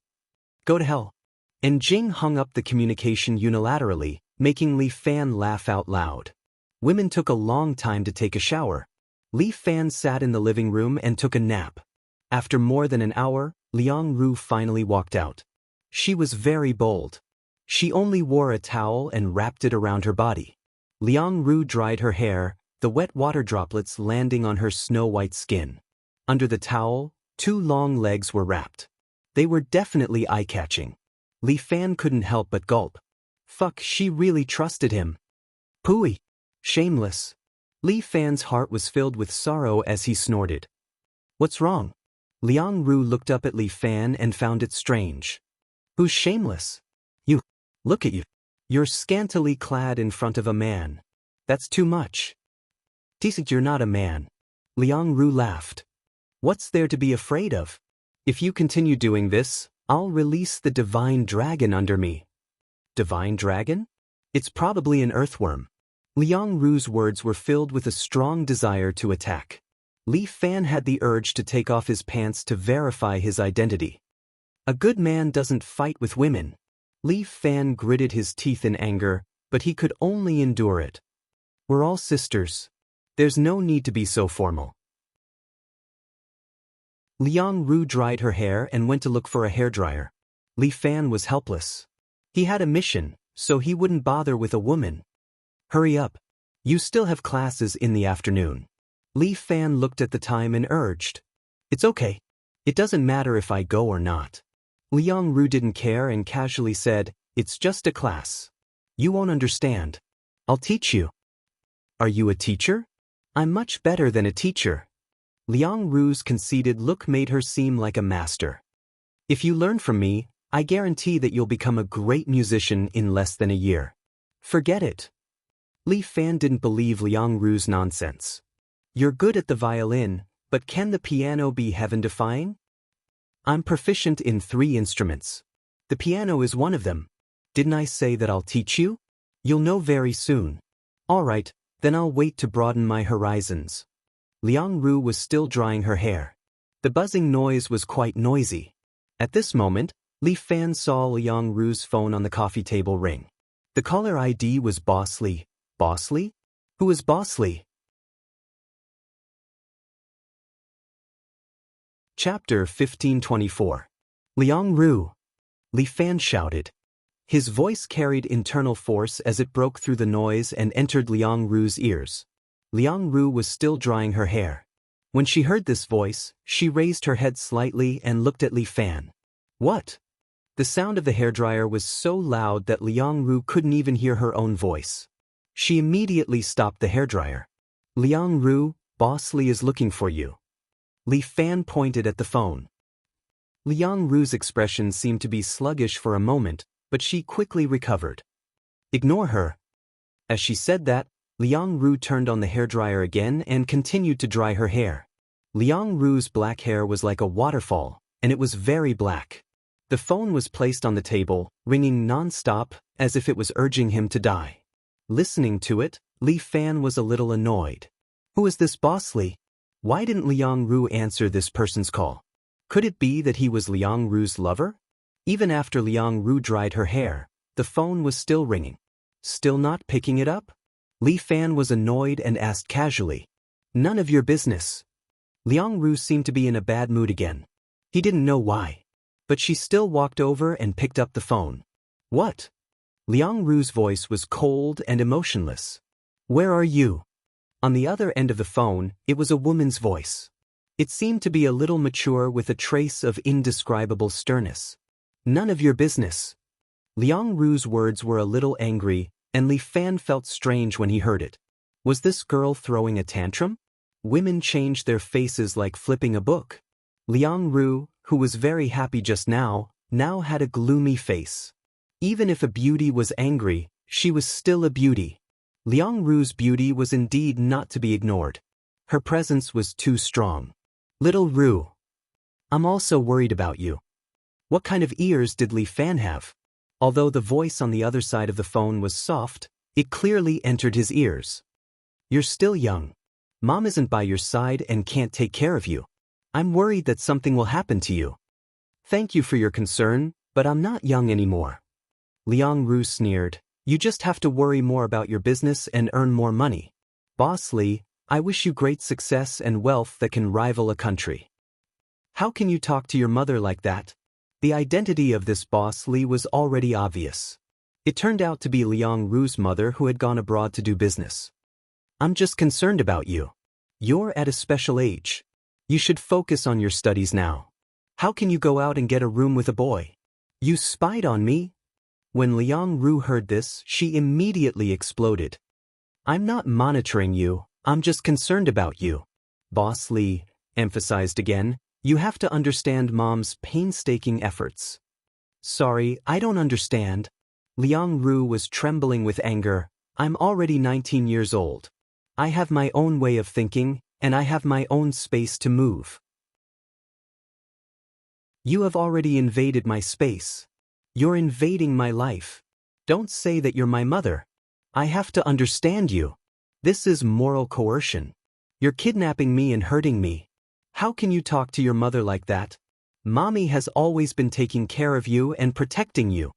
Go to hell. And Jing hung up the communication unilaterally, making Li Fan laugh out loud. Women took a long time to take a shower. Li Fan sat in the living room and took a nap. After more than an hour, Liang Ru finally walked out. She was very bold. She only wore a towel and wrapped it around her body. Liang Ru dried her hair, the wet water droplets landing on her snow-white skin. Under the towel, 2 long legs were wrapped. They were definitely eye-catching. Li Fan couldn't help but gulp. Fuck, she really trusted him. Pooey. Shameless. Li Fan's heart was filled with sorrow as he snorted. What's wrong? Liang Ru looked up at Li Fan and found it strange. Who's shameless? You. Look at you. You're scantily clad in front of a man. That's too much. Decent, you're not a man. Liang Ru laughed. What's there to be afraid of? If you continue doing this, I'll release the divine dragon under me. Divine dragon? It's probably an earthworm. Liang Ru's words were filled with a strong desire to attack. Li Fan had the urge to take off his pants to verify his identity. A good man doesn't fight with women. Li Fan gritted his teeth in anger, but he could only endure it. We're all sisters. There's no need to be so formal. Liang Ru dried her hair and went to look for a hairdryer. Li Fan was helpless. He had a mission, so he wouldn't bother with a woman. Hurry up. You still have classes in the afternoon. Li Fan looked at the time and urged. It's okay. It doesn't matter if I go or not. Liang Ru didn't care and casually said, It's just a class. You won't understand. I'll teach you. Are you a teacher? I'm much better than a teacher. Liang Ru's conceited look made her seem like a master. If you learn from me, I guarantee that you'll become a great musician in less than a year. Forget it. Li Fan didn't believe Liang Ru's nonsense. You're good at the violin, but can the piano be heaven-defying? I'm proficient in 3 instruments. The piano is one of them. Didn't I say that I'll teach you? You'll know very soon. All right, then I'll wait to broaden my horizons. Liang Ru was still drying her hair. The buzzing noise was quite noisy. At this moment, Li Fan saw Liang Ru's phone on the coffee table ring. The caller ID was Boss Li. Boss Li? Who is Boss Li? Chapter 1524. Liang Ru. Li Fan shouted. His voice carried internal force as it broke through the noise and entered Liang Ru's ears. Liang Ru was still drying her hair. When she heard this voice, she raised her head slightly and looked at Li Fan. What? The sound of the hairdryer was so loud that Liang Ru couldn't even hear her own voice. She immediately stopped the hairdryer. Liang Ru, Boss Li is looking for you. Li Fan pointed at the phone. Liang Ru's expression seemed to be sluggish for a moment, but she quickly recovered. Ignore her. As she said that, Liang Ru turned on the hairdryer again and continued to dry her hair. Liang Ru's black hair was like a waterfall, and it was very black. The phone was placed on the table, ringing non-stop, as if it was urging him to die. Listening to it, Li Fan was a little annoyed. Who is this boss Li? Why didn't Liang Ru answer this person's call? Could it be that he was Liang Ru's lover? Even after Liang Ru dried her hair, the phone was still ringing. Still not picking it up? Li Fan was annoyed and asked casually. None of your business. Liang Ru seemed to be in a bad mood again. He didn't know why. But she still walked over and picked up the phone. What? Liang Ru's voice was cold and emotionless. Where are you? On the other end of the phone, it was a woman's voice. It seemed to be a little mature with a trace of indescribable sternness. None of your business. Liang Ru's words were a little angry, and Li Fan felt strange when he heard it. Was this girl throwing a tantrum? Women changed their faces like flipping a book. Liang Ru, who was very happy just now had a gloomy face. Even if a beauty was angry, she was still a beauty. Liang Ru's beauty was indeed not to be ignored. Her presence was too strong. Little Ru. I'm also worried about you. What kind of ears did Li Fan have? Although the voice on the other side of the phone was soft, it clearly entered his ears. You're still young. Mom isn't by your side and can't take care of you. I'm worried that something will happen to you. Thank you for your concern, but I'm not young anymore. Liang Ru sneered. You just have to worry more about your business and earn more money. Boss Li, I wish you great success and wealth that can rival a country. How can you talk to your mother like that? The identity of this boss Li was already obvious. It turned out to be Liang Ru's mother who had gone abroad to do business. I'm just concerned about you. You're at a special age. You should focus on your studies now. How can you go out and get a room with a boy? You spied on me? When Liang Ru heard this, she immediately exploded. I'm not monitoring you, I'm just concerned about you. Boss Li emphasized again, you have to understand Mom's painstaking efforts. Sorry, I don't understand. Liang Ru was trembling with anger. I'm already 19 years old. I have my own way of thinking, and I have my own space to move. You have already invaded my space. You're invading my life. Don't say that you're my mother. I have to understand you. This is moral coercion. You're kidnapping me and hurting me. How can you talk to your mother like that? Mommy has always been taking care of you and protecting you.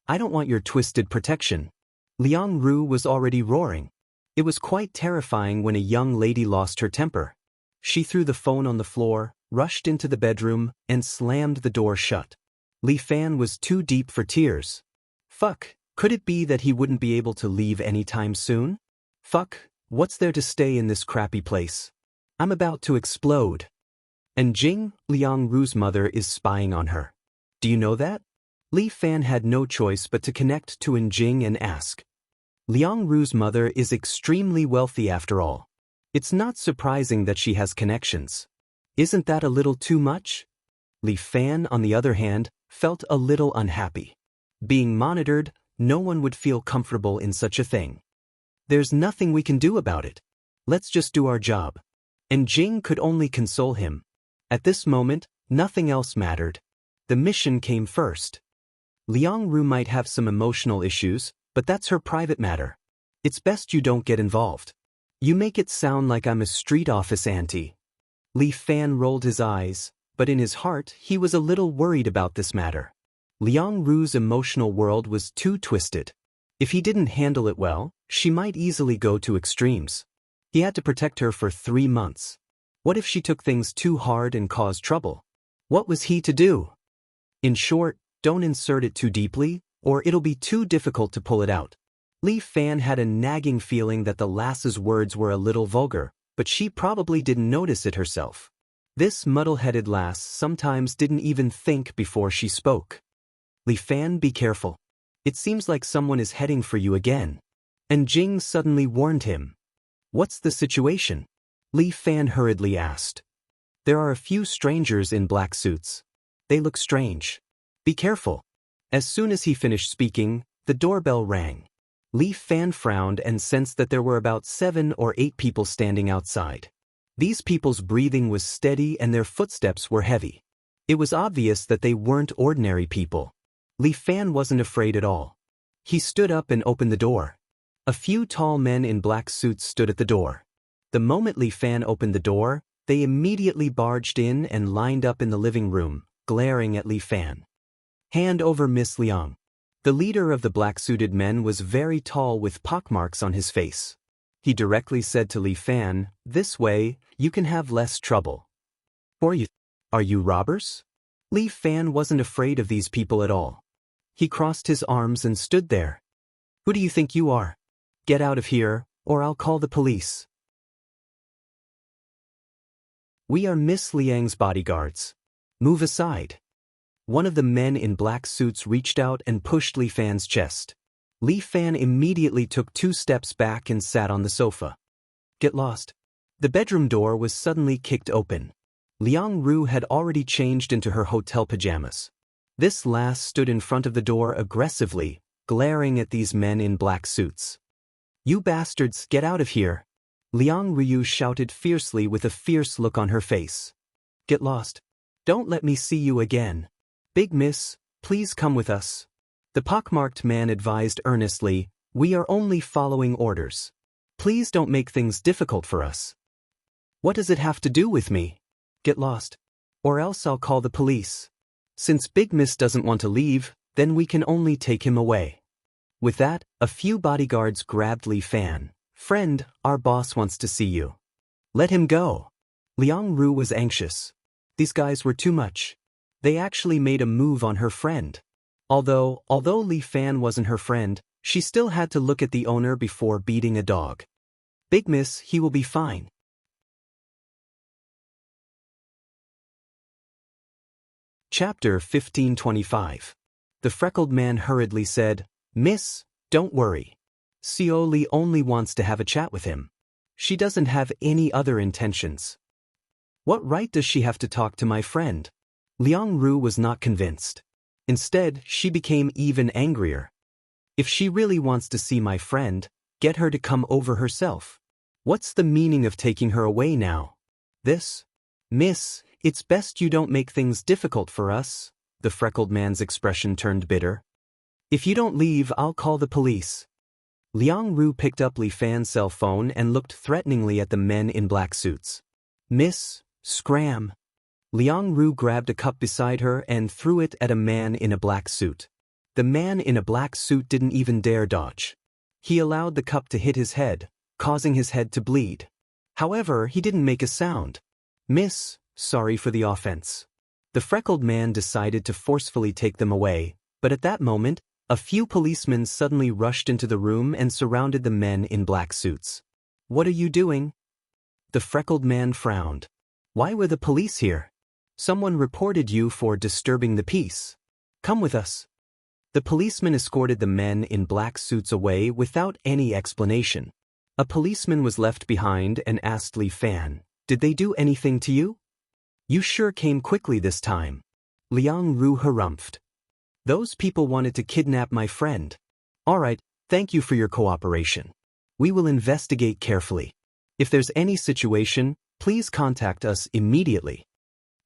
I don't want your twisted protection. Liang Ru was already roaring. It was quite terrifying when a young lady lost her temper. She threw the phone on the floor, rushed into the bedroom, and slammed the door shut. Li Fan was too deep for tears. Fuck, could it be that he wouldn't be able to leave anytime soon? Fuck, what's there to stay in this crappy place? I'm about to explode. And Jing, Liang Ru's mother, is spying on her. Do you know that? Li Fan had no choice but to connect to Jing and ask. Liang Ru's mother is extremely wealthy after all. It's not surprising that she has connections. Isn't that a little too much? Li Fan, on the other hand, felt a little unhappy. Being monitored, no one would feel comfortable in such a thing. There's nothing we can do about it. Let's just do our job. And Jing could only console him. At this moment, nothing else mattered. The mission came first. Liang Ru might have some emotional issues, but that's her private matter. It's best you don't get involved. You make it sound like I'm a street office auntie. Li Fan rolled his eyes, but in his heart he was a little worried about this matter. Liang Ru's emotional world was too twisted. If he didn't handle it well, she might easily go to extremes. He had to protect her for 3 months. What if she took things too hard and caused trouble? What was he to do? In short, don't insert it too deeply, or it'll be too difficult to pull it out. Li Fan had a nagging feeling that the lass's words were a little vulgar, but she probably didn't notice it herself. This muddle-headed lass sometimes didn't even think before she spoke. Li Fan, be careful. It seems like someone is heading for you again. And Jing suddenly warned him. What's the situation? Li Fan hurriedly asked. There are a few strangers in black suits. They look strange. Be careful. As soon as he finished speaking, the doorbell rang. Li Fan frowned and sensed that there were about 7 or 8 people standing outside. These people's breathing was steady and their footsteps were heavy. It was obvious that they weren't ordinary people. Li Fan wasn't afraid at all. He stood up and opened the door. A few tall men in black suits stood at the door. The moment Li Fan opened the door, they immediately barged in and lined up in the living room, glaring at Li Fan. "Hand over Miss Liang." The leader of the black-suited men was very tall with pockmarks on his face. He directly said to Li Fan, "This way, you can have less trouble." Are you robbers?" Li Fan wasn't afraid of these people at all. He crossed his arms and stood there. "Who do you think you are? Get out of here, or I'll call the police." "We are Miss Liang's bodyguards. Move aside." One of the men in black suits reached out and pushed Li Fan's chest. Li Fan immediately took 2 steps back and sat on the sofa. "Get lost." The bedroom door was suddenly kicked open. Liang Ru had already changed into her hotel pajamas. This last stood in front of the door aggressively, glaring at these men in black suits. "You bastards, get out of here!" Liang Ryu shouted fiercely with a fierce look on her face. "Get lost. Don't let me see you again. Big miss, please come with us." The pockmarked man advised earnestly, "We are only following orders. Please don't make things difficult for us." "What does it have to do with me? Get lost. Or else I'll call the police. Since Big Miss doesn't want to leave, then we can only take him away." With that, a few bodyguards grabbed Li Fan. "Friend, our boss wants to see you. Let him go." Liang Ru was anxious. These guys were too much. They actually made a move on her friend. Although Li Fan wasn't her friend, she still had to look at the owner before beating a dog. "Big Miss, he will be fine." Chapter 1525. The freckled man hurriedly said, "Miss, don't worry. Xiao Li only wants to have a chat with him. She doesn't have any other intentions." "What right does she have to talk to my friend?" Liang Ru was not convinced. Instead, she became even angrier. "If she really wants to see my friend, get her to come over herself. What's the meaning of taking her away now?" "Miss, it's best you don't make things difficult for us." The freckled man's expression turned bitter. "If you don't leave, I'll call the police." Liang Ru picked up Li Fan's cell phone and looked threateningly at the men in black suits. "Miss, scram." Liang Ru grabbed a cup beside her and threw it at a man in a black suit. The man in a black suit didn't even dare dodge. He allowed the cup to hit his head, causing his head to bleed. However, he didn't make a sound. "Miss, sorry for the offense." The freckled man decided to forcefully take them away, but at that moment, a few policemen suddenly rushed into the room and surrounded the men in black suits. "What are you doing?" The freckled man frowned. "Why were the police here?" "Someone reported you for disturbing the peace. Come with us." The policeman escorted the men in black suits away without any explanation. A policeman was left behind and asked Li Fan, "Did they do anything to you?" "You sure came quickly this time." Liang Ru harumphed. "Those people wanted to kidnap my friend." "All right, thank you for your cooperation. We will investigate carefully. If there's any situation, please contact us immediately."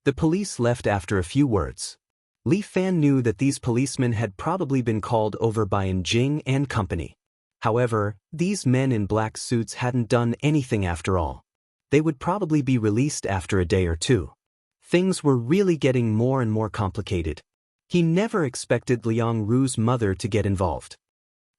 The police left after a few words. Li Fan knew that these policemen had probably been called over by Jing and company. However, these men in black suits hadn't done anything after all. They would probably be released after a day or two. Things were really getting more and more complicated. He never expected Liang Ru's mother to get involved.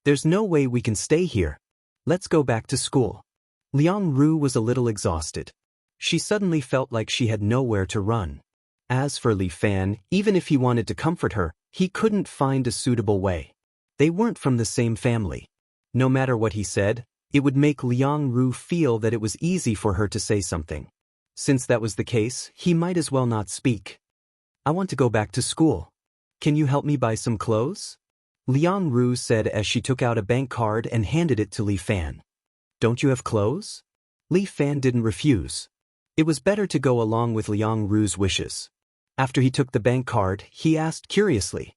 "There's no way we can stay here. Let's go back to school." Liang Ru was a little exhausted. She suddenly felt like she had nowhere to run. As for Li Fan, even if he wanted to comfort her, he couldn't find a suitable way. They weren't from the same family. No matter what he said, it would make Liang Ru feel that it was easy for her to say something. Since that was the case, he might as well not speak. "I want to go back to school. Can you help me buy some clothes?" Liang Ru said as she took out a bank card and handed it to Li Fan. "Don't you have clothes?" Li Fan didn't refuse. It was better to go along with Liang Ru's wishes. After he took the bank card, he asked curiously,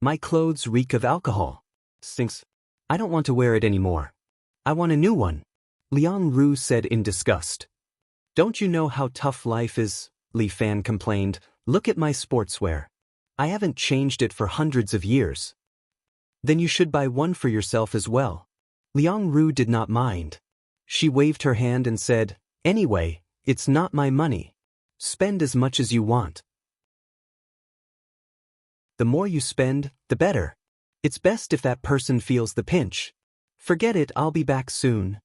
My clothes reek of alcohol. Stinks. I don't want to wear it anymore. I want a new one. Liang Ru said in disgust. Don't you know how tough life is? Li Fan complained. Look at my sportswear. I haven't changed it for hundreds of years. Then you should buy one for yourself as well. Liang Ru did not mind. She waved her hand and said, Anyway, it's not my money. Spend as much as you want. The more you spend, the better. It's best if that person feels the pinch. Forget it, I'll be back soon.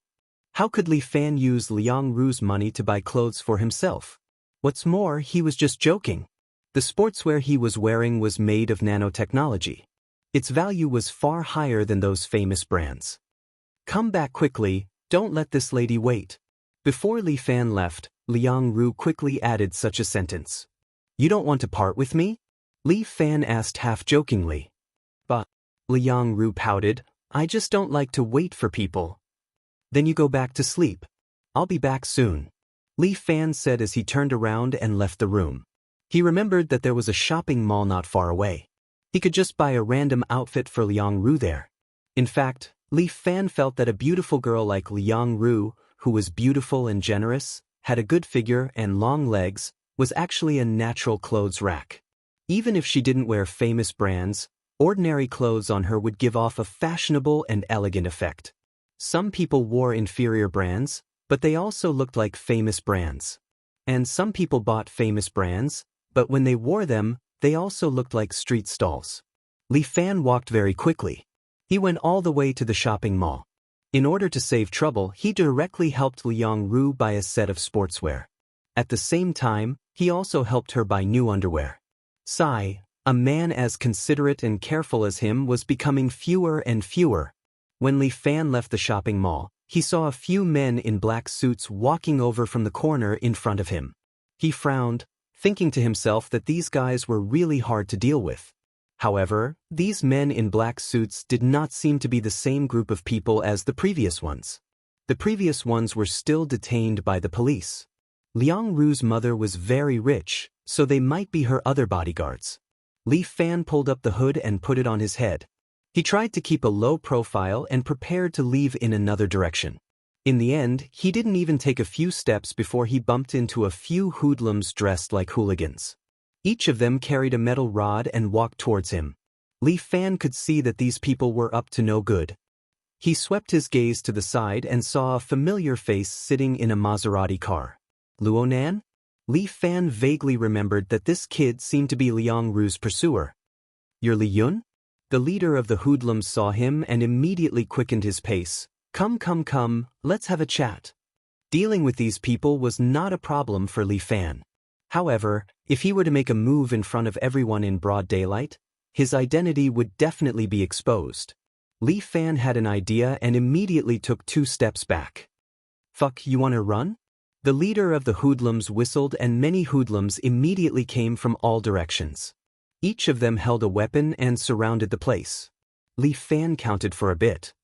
How could Li Fan use Liang Ru's money to buy clothes for himself? What's more, he was just joking. The sportswear he was wearing was made of nanotechnology. Its value was far higher than those famous brands. Come back quickly, don't let this lady wait. Before Li Fan left, Liang Ru quickly added such a sentence. You don't want to part with me? Li Fan asked half-jokingly. But, Liang Ru pouted, I just don't like to wait for people. Then you go back to sleep. I'll be back soon. Li Fan said as he turned around and left the room. He remembered that there was a shopping mall not far away. He could just buy a random outfit for Liang Ru there. In fact, Li Fan felt that a beautiful girl like Liang Ru, who was beautiful and generous, had a good figure and long legs, was actually a natural clothes rack. Even if she didn't wear famous brands, ordinary clothes on her would give off a fashionable and elegant effect. Some people wore inferior brands, but they also looked like famous brands. And some people bought famous brands, but when they wore them, they also looked like street stalls. Li Fan walked very quickly. He went all the way to the shopping mall. In order to save trouble, he directly helped Liang Ru buy a set of sportswear. At the same time, he also helped her buy new underwear. Sai, a man as considerate and careful as him, was becoming fewer and fewer. When Li Fan left the shopping mall, he saw a few men in black suits walking over from the corner in front of him. He frowned, thinking to himself that these guys were really hard to deal with. However, these men in black suits did not seem to be the same group of people as the previous ones. The previous ones were still detained by the police. Liang Ru's mother was very rich, so they might be her other bodyguards. Li Fan pulled up the hood and put it on his head. He tried to keep a low profile and prepared to leave in another direction. In the end, he didn't even take a few steps before he bumped into a few hoodlums dressed like hooligans. Each of them carried a metal rod and walked towards him. Li Fan could see that these people were up to no good. He swept his gaze to the side and saw a familiar face sitting in a Maserati car. Luonan? Li Fan vaguely remembered that this kid seemed to be Liang Ru's pursuer. You're Li Yun? The leader of the hoodlums saw him and immediately quickened his pace. Come, let's have a chat. Dealing with these people was not a problem for Li Fan. However, if he were to make a move in front of everyone in broad daylight, his identity would definitely be exposed. Li Fan had an idea and immediately took 2 steps back. Fuck, you wanna run? The leader of the hoodlums whistled and many hoodlums immediately came from all directions. Each of them held a weapon and surrounded the place. Li Fan counted for a bit.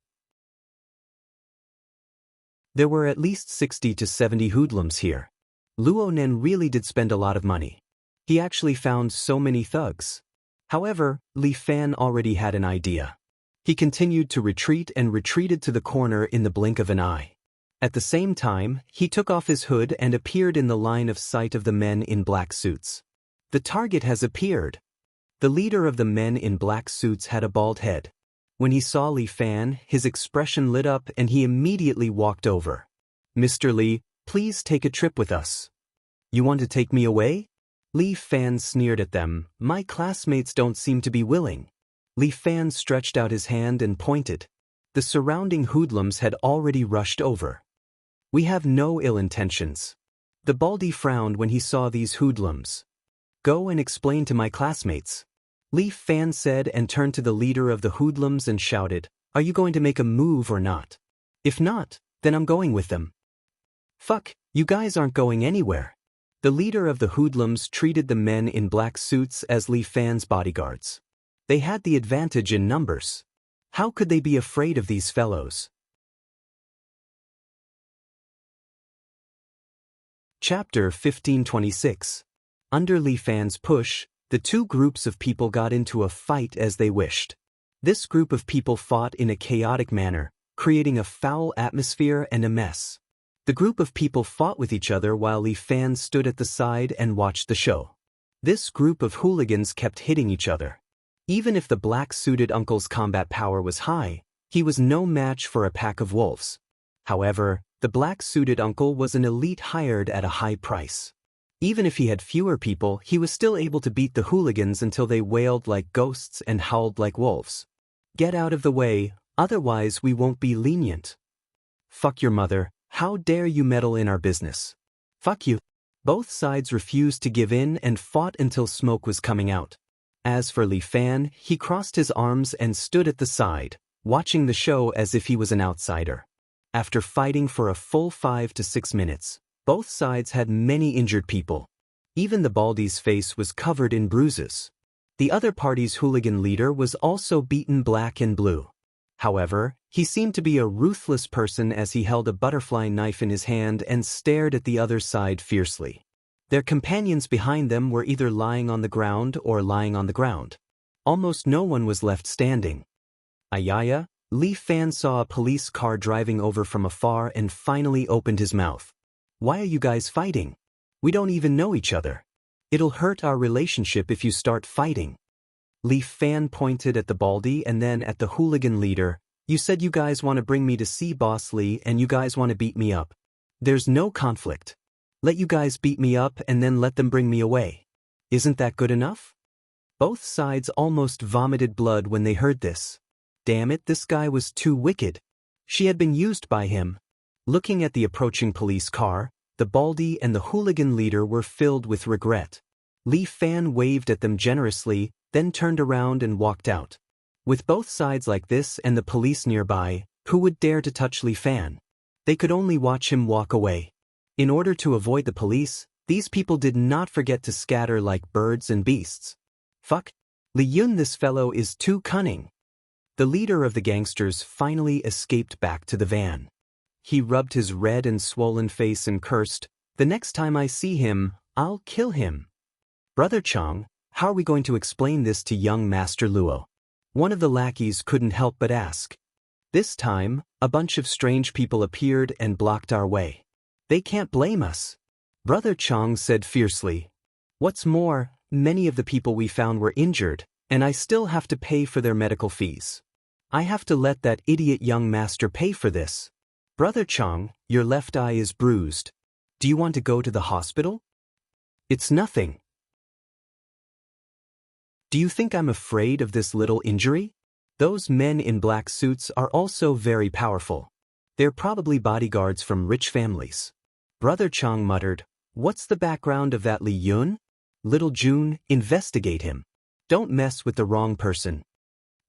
There were at least 60 to 70 hoodlums here. Luo Nen really did spend a lot of money. He actually found so many thugs. However, Li Fan already had an idea. He continued to retreat and retreated to the corner in the blink of an eye. At the same time, he took off his hood and appeared in the line of sight of the men in black suits. The target has appeared. The leader of the men in black suits had a bald head. When he saw Li Fan, his expression lit up and he immediately walked over. Mr. Li, please take a trip with us. You want to take me away? Li Fan sneered at them. My classmates don't seem to be willing. Li Fan stretched out his hand and pointed. The surrounding hoodlums had already rushed over. We have no ill intentions. The baldy frowned when he saw these hoodlums. Go and explain to my classmates. Li Fan said and turned to the leader of the hoodlums and shouted, Are you going to make a move or not? If not, then I'm going with them. Fuck, you guys aren't going anywhere. The leader of the hoodlums treated the men in black suits as Li Fan's bodyguards. They had the advantage in numbers. How could they be afraid of these fellows? Chapter 1526. Under Li Fan's push, The two groups of people got into a fight as they wished. This group of people fought in a chaotic manner, creating a foul atmosphere and a mess. The group of people fought with each other while Li Fan stood at the side and watched the show. This group of hooligans kept hitting each other. Even if the black-suited uncle's combat power was high, he was no match for a pack of wolves. However, the black-suited uncle was an elite hired at a high price. Even if he had fewer people, he was still able to beat the hooligans until they wailed like ghosts and howled like wolves. Get out of the way, otherwise we won't be lenient. Fuck your mother, how dare you meddle in our business? Fuck you. Both sides refused to give in and fought until smoke was coming out. As for Li Fan, he crossed his arms and stood at the side, watching the show as if he was an outsider. After fighting for a full 5 to 6 minutes, both sides had many injured people. Even the Baldy's face was covered in bruises. The other party's hooligan leader was also beaten black and blue. However, he seemed to be a ruthless person as he held a butterfly knife in his hand and stared at the other side fiercely. Their companions behind them were either lying on the ground or lying on the ground. Almost no one was left standing. Ayaya, Li Fan saw a police car driving over from afar and finally opened his mouth. Why are you guys fighting? We don't even know each other. It'll hurt our relationship if you start fighting. Li Fan pointed at the Baldy and then at the hooligan leader. You said you guys want to bring me to see Boss Lee and you guys want to beat me up. There's no conflict. Let you guys beat me up and then let them bring me away. Isn't that good enough? Both sides almost vomited blood when they heard this. Damn it, this guy was too wicked. She had been used by him. Looking at the approaching police car, the Baldy and the hooligan leader were filled with regret. Li Fan waved at them generously, then turned around and walked out. With both sides like this and the police nearby, who would dare to touch Li Fan? They could only watch him walk away. In order to avoid the police, these people did not forget to scatter like birds and beasts. Fuck. Li Yun, this fellow is too cunning. The leader of the gangsters finally escaped back to the van. He rubbed his red and swollen face and cursed, "The next time I see him, I'll kill him." Brother Chang, how are we going to explain this to young Master Luo? One of the lackeys couldn't help but ask. This time, a bunch of strange people appeared and blocked our way. They can't blame us. Brother Chang said fiercely. What's more, many of the people we found were injured, and I still have to pay for their medical fees. I have to let that idiot young master pay for this. Brother Chang, your left eye is bruised. Do you want to go to the hospital? It's nothing. Do you think I'm afraid of this little injury? Those men in black suits are also very powerful. They're probably bodyguards from rich families. Brother Chang muttered, "What's the background of that Li Yun? Little June, investigate him. Don't mess with the wrong person."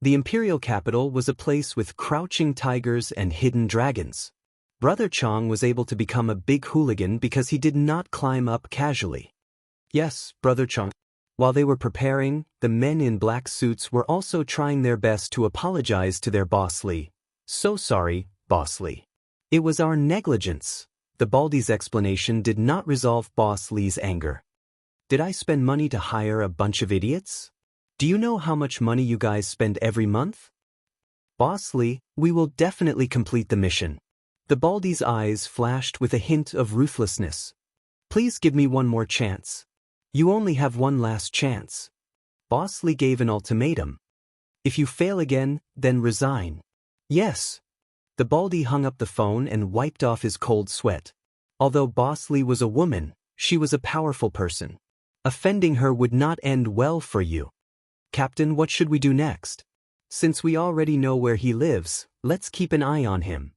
The imperial capital was a place with crouching tigers and hidden dragons. Brother Chang was able to become a big hooligan because he did not climb up casually. Yes, Brother Chang. While they were preparing, the men in black suits were also trying their best to apologize to their Boss Lee. So sorry, Boss Lee. It was our negligence. The Baldy's explanation did not resolve Boss Lee's anger. Did I spend money to hire a bunch of idiots? Do you know how much money you guys spend every month? Boss Lee, we will definitely complete the mission. The Baldy's eyes flashed with a hint of ruthlessness. Please give me one more chance. You only have one last chance. Boss Lee gave an ultimatum. If you fail again, then resign. Yes. The Baldy hung up the phone and wiped off his cold sweat. Although Boss Lee was a woman, she was a powerful person. Offending her would not end well for you. Captain, what should we do next? Since we already know where he lives, let's keep an eye on him.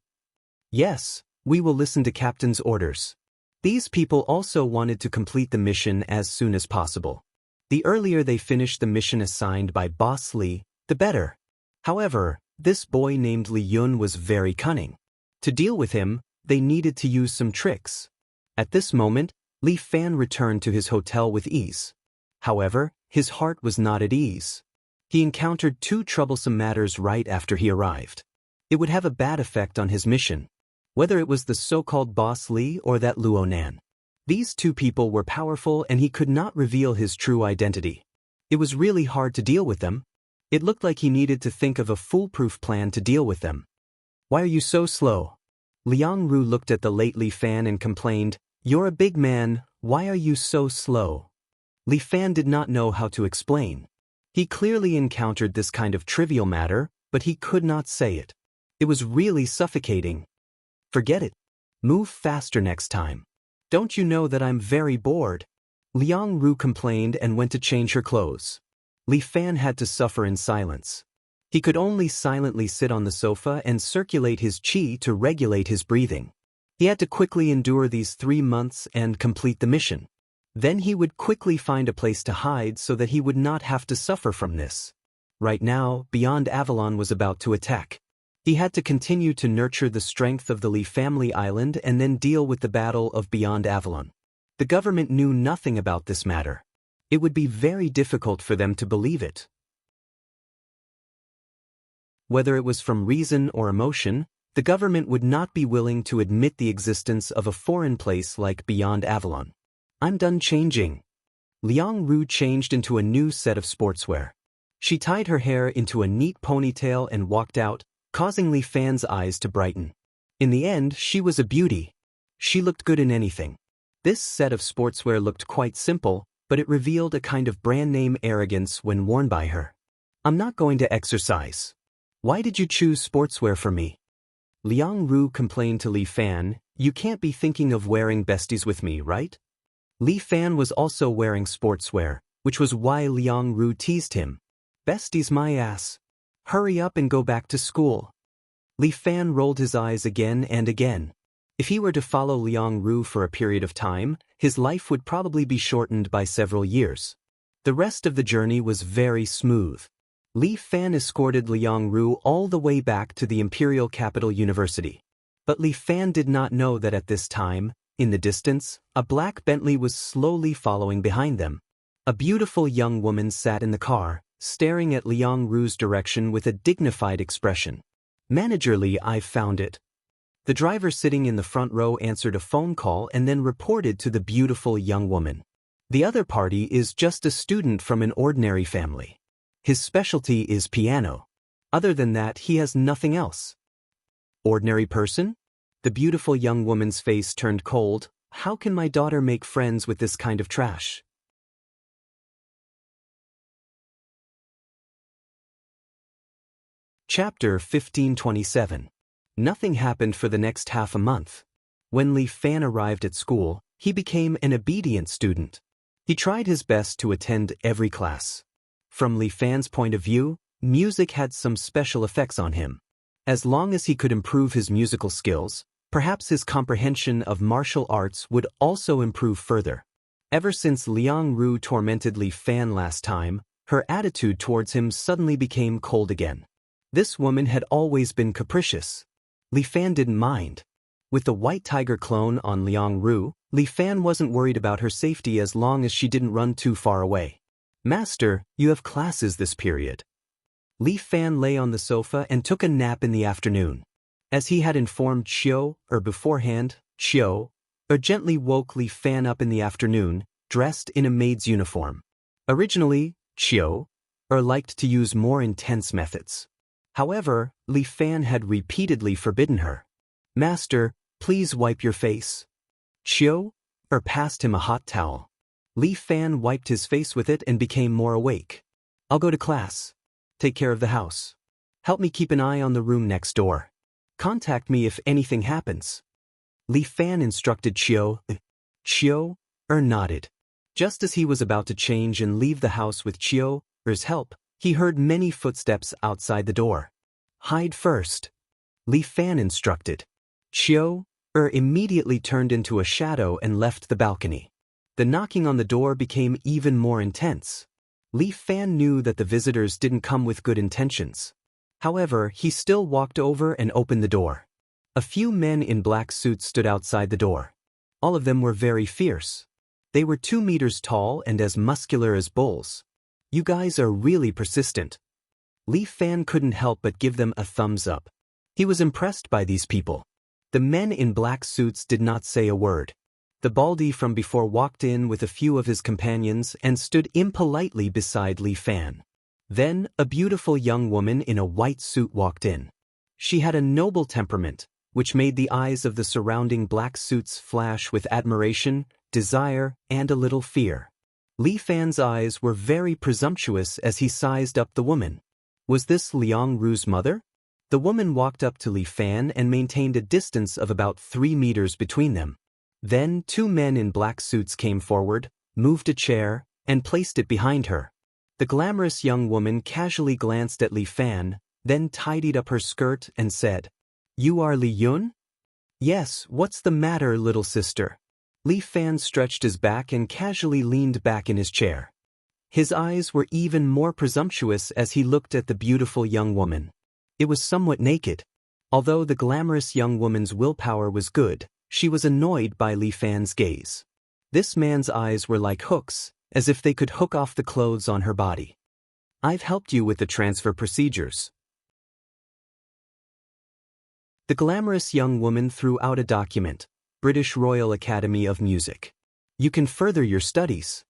Yes, we will listen to Captain's orders. These people also wanted to complete the mission as soon as possible. The earlier they finished the mission assigned by Boss Lee, the better. However, this boy named Li Yun was very cunning. To deal with him, they needed to use some tricks. At this moment, Li Fan returned to his hotel with ease. However, his heart was not at ease. He encountered two troublesome matters right after he arrived. It would have a bad effect on his mission. Whether it was the so-called Boss Lee or that Luo Nan. These two people were powerful and he could not reveal his true identity. It was really hard to deal with them. It looked like he needed to think of a foolproof plan to deal with them. Why are you so slow? Liang Ru looked at the late Li Fan and complained, "You're a big man, why are you so slow?" Li Fan did not know how to explain. He clearly encountered this kind of trivial matter, but he could not say it. It was really suffocating. Forget it. Move faster next time. Don't you know that I'm very bored? Liang Ru complained and went to change her clothes. Li Fan had to suffer in silence. He could only silently sit on the sofa and circulate his qi to regulate his breathing. He had to quickly endure these 3 months and complete the mission. Then he would quickly find a place to hide so that he would not have to suffer from this. Right now, Beyond Avalon was about to attack. He had to continue to nurture the strength of the Li family island and then deal with the battle of Beyond Avalon. The government knew nothing about this matter. It would be very difficult for them to believe it. Whether it was from reason or emotion, the government would not be willing to admit the existence of a foreign place like Beyond Avalon. I'm done changing. Liang Ru changed into a new set of sportswear. She tied her hair into a neat ponytail and walked out, causing Li Fan's eyes to brighten. In the end, she was a beauty. She looked good in anything. This set of sportswear looked quite simple, but it revealed a kind of brand-name arrogance when worn by her. I'm not going to exercise. Why did you choose sportswear for me? Liang Ru complained to Li Fan, you can't be thinking of wearing besties with me, right? Li Fan was also wearing sportswear, which was why Liang Ru teased him. Besties my ass. Hurry up and go back to school. Li Fan rolled his eyes again and again. If he were to follow Liang Ru for a period of time, his life would probably be shortened by several years. The rest of the journey was very smooth. Li Fan escorted Liang Ru all the way back to the Imperial Capital University. But Li Fan did not know that at this time, in the distance, a black Bentley was slowly following behind them. A beautiful young woman sat in the car, staring at Liang Ru's direction with a dignified expression. Manager Li, I've found it. The driver sitting in the front row answered a phone call and then reported to the beautiful young woman. The other party is just a student from an ordinary family. His specialty is piano. Other than that, he has nothing else. Ordinary person? The beautiful young woman's face turned cold. How can my daughter make friends with this kind of trash? Chapter 1527. Nothing happened for the next half a month. When Li Fan arrived at school, he became an obedient student. He tried his best to attend every class. From Li Fan's point of view, music had some special effects on him. As long as he could improve his musical skills, perhaps his comprehension of martial arts would also improve further. Ever since Liang Ru tormented Li Fan last time, her attitude towards him suddenly became cold again. This woman had always been capricious. Li Fan didn't mind. With the white tiger clone on Liang Ru, Li Fan wasn't worried about her safety as long as she didn't run too far away. Master, you have classes this period. Li Fan lay on the sofa and took a nap in the afternoon. As he had informed beforehand, gently woke Li Fan up in the afternoon, dressed in a maid's uniform. Originally, liked to use more intense methods. However, Li Fan had repeatedly forbidden her. Master, please wipe your face. Passed him a hot towel. Li Fan wiped his face with it and became more awake. I'll go to class. Take care of the house. Help me keep an eye on the room next door. Contact me if anything happens. Li Fan instructed nodded. Just as he was about to change and leave the house with Chio's help, he heard many footsteps outside the door. Hide first. Li Fan instructed. Immediately turned into a shadow and left the balcony. The knocking on the door became even more intense. Li Fan knew that the visitors didn't come with good intentions. However, he still walked over and opened the door. A few men in black suits stood outside the door. All of them were very fierce. They were 2 meters tall and as muscular as bulls. You guys are really persistent. Li Fan couldn't help but give them a thumbs up. He was impressed by these people. The men in black suits did not say a word. The baldy from before walked in with a few of his companions and stood impolitely beside Li Fan. Then, a beautiful young woman in a white suit walked in. She had a noble temperament, which made the eyes of the surrounding black suits flash with admiration, desire, and a little fear. Li Fan's eyes were very presumptuous as he sized up the woman. Was this Liang Ru's mother? The woman walked up to Li Fan and maintained a distance of about 3 meters between them. Then 2 men in black suits came forward, moved a chair, and placed it behind her. The glamorous young woman casually glanced at Li Fan, then tidied up her skirt and said, "You are Li Yun?" "Yes, what's the matter, little sister?" Li Fan stretched his back and casually leaned back in his chair. His eyes were even more presumptuous as he looked at the beautiful young woman. It was somewhat naked. Although the glamorous young woman's willpower was good, she was annoyed by Li Fan's gaze. This man's eyes were like hooks, as if they could hook off the clothes on her body. "I've helped you with the transfer procedures." The glamorous young woman threw out a document, British Royal Academy of Music. "You can further your studies."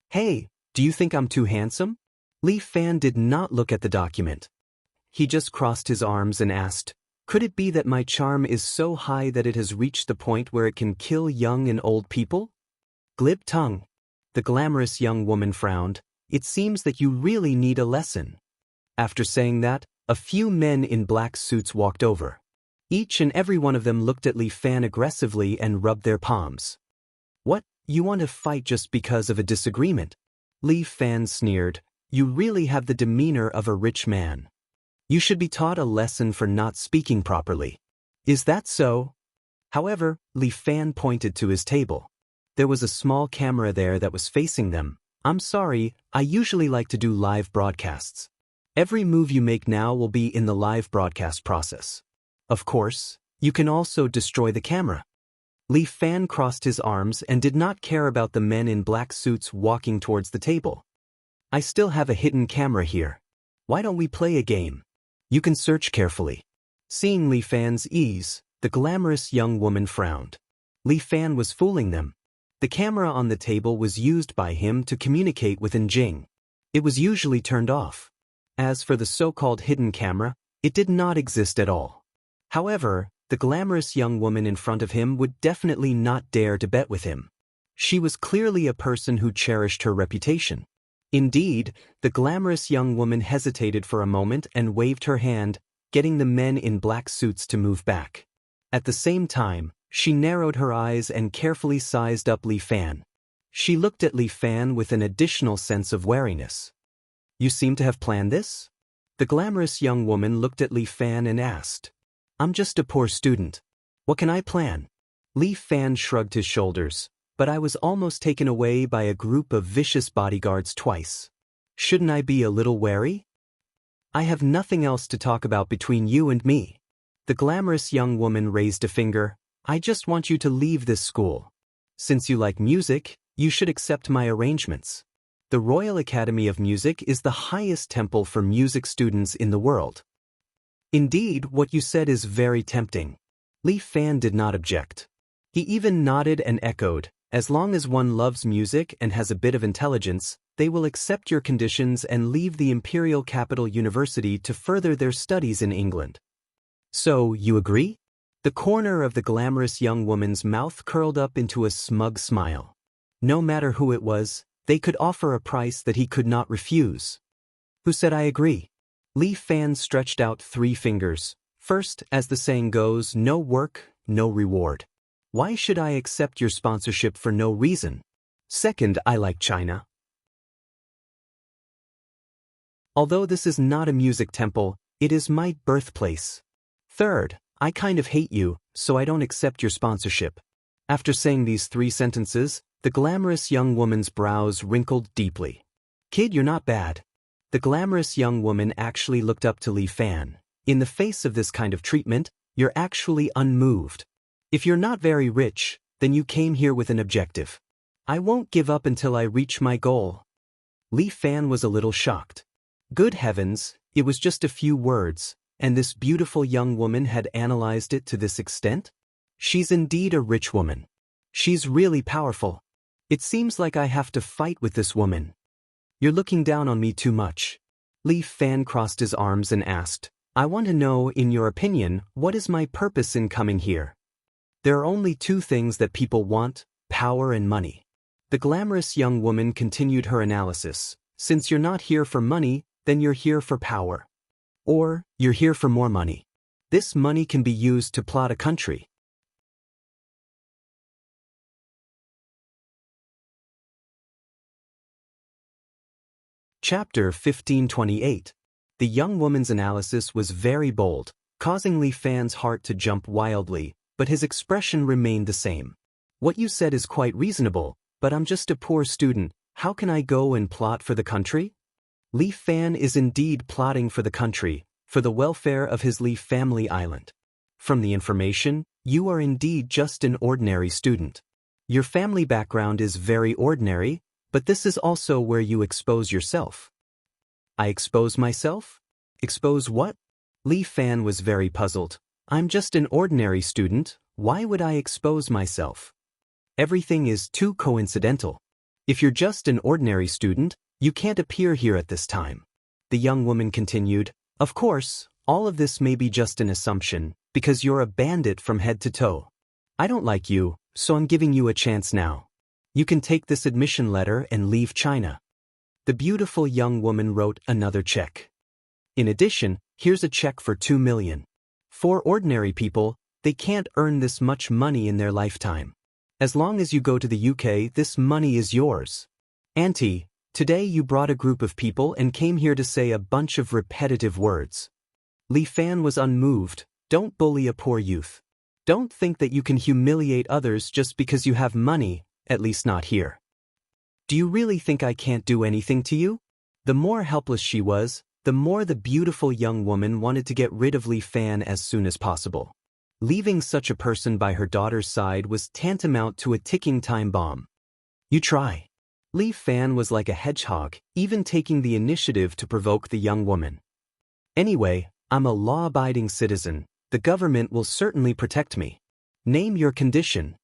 "Hey, do you think I'm too handsome?" Li Fan did not look at the document. He just crossed his arms and asked, "Could it be that my charm is so high that it has reached the point where it can kill young and old people?" "Glib tongue." The glamorous young woman frowned. "It seems that you really need a lesson." After saying that, a few men in black suits walked over. Each and every one of them looked at Li Fan aggressively and rubbed their palms. "What, you want to fight just because of a disagreement?" Li Fan sneered. "You really have the demeanor of a rich man. You should be taught a lesson for not speaking properly." "Is that so?" However, Li Fan pointed to his table. There was a small camera there that was facing them. "I'm sorry, I usually like to do live broadcasts. Every move you make now will be in the live broadcast process. Of course, you can also destroy the camera." Li Fan crossed his arms and did not care about the men in black suits walking towards the table. "I still have a hidden camera here. Why don't we play a game? You can search carefully." Seeing Li Fan's ease, the glamorous young woman frowned. Li Fan was fooling them. The camera on the table was used by him to communicate with Njing. It was usually turned off. As for the so-called hidden camera, it did not exist at all. However, the glamorous young woman in front of him would definitely not dare to bet with him. She was clearly a person who cherished her reputation. Indeed, the glamorous young woman hesitated for a moment and waved her hand, getting the men in black suits to move back. At the same time, she narrowed her eyes and carefully sized up Li Fan. She looked at Li Fan with an additional sense of wariness. "You seem to have planned this?" The glamorous young woman looked at Li Fan and asked, "I'm just a poor student. What can I plan?" Li Fan shrugged his shoulders. "But I was almost taken away by a group of vicious bodyguards twice. Shouldn't I be a little wary?" "I have nothing else to talk about between you and me." The glamorous young woman raised a finger. "I just want you to leave this school. Since you like music, you should accept my arrangements. The Royal Academy of Music is the highest temple for music students in the world." "Indeed, what you said is very tempting." Li Fan did not object. He even nodded and echoed, "As long as one loves music and has a bit of intelligence, they will accept your conditions and leave the Imperial Capital University to further their studies in England." "So, you agree?" The corner of the glamorous young woman's mouth curled up into a smug smile. No matter who it was, they could offer a price that he could not refuse. "Who said I agree?" Li Fan stretched out 3 fingers. "First, as the saying goes, no work, no reward. Why should I accept your sponsorship for no reason? Second, I like China. Although this is not a music temple, it is my birthplace. Third, I kind of hate you, so I don't accept your sponsorship." After saying these 3 sentences, the glamorous young woman's brows wrinkled deeply. "Kid, you're not bad." The glamorous young woman actually looked up to Li Fan. "In the face of this kind of treatment, you're actually unmoved. If you're not very rich, then you came here with an objective." "I won't give up until I reach my goal." Li Fan was a little shocked. Good heavens, it was just a few words, and this beautiful young woman had analyzed it to this extent? She's indeed a rich woman. She's really powerful. It seems like I have to fight with this woman. You're looking down on me too much. Li Fan crossed his arms and asked, I want to know, in your opinion, what is my purpose in coming here? There are only two things that people want, power and money. The glamorous young woman continued her analysis. Since you're not here for money, then you're here for power. Or, you're here for more money. This money can be used to plot a country. Chapter 1528. The young woman's analysis was very bold, causing Li Fan's heart to jump wildly, but his expression remained the same. What you said is quite reasonable, but I'm just a poor student. How can I go and plot for the country? Li Fan is indeed plotting for the country, for the welfare of his Li family island. From the information, you are indeed just an ordinary student. Your family background is very ordinary, but this is also where you expose yourself. I expose myself? Expose what? Li Fan was very puzzled. I'm just an ordinary student, why would I expose myself? Everything is too coincidental. If you're just an ordinary student, you can't appear here at this time. The young woman continued, Of course, all of this may be just an assumption, because you're a bandit from head to toe. I don't like you, so I'm giving you a chance now. You can take this admission letter and leave China. The beautiful young woman wrote another check. In addition, here's a check for 2 million. For ordinary people, they can't earn this much money in their lifetime. As long as you go to the UK, this money is yours. Auntie, today you brought a group of people and came here to say a bunch of repetitive words. Li Fan was unmoved. Don't bully a poor youth. Don't think that you can humiliate others just because you have money, at least not here. Do you really think I can't do anything to you? The more helpless she was, the more the beautiful young woman wanted to get rid of Li Fan as soon as possible. Leaving such a person by her daughter's side was tantamount to a ticking time bomb. You try. Li Fan was like a hedgehog, even taking the initiative to provoke the young woman. Anyway, I'm a law-abiding citizen. The government will certainly protect me. Name your condition.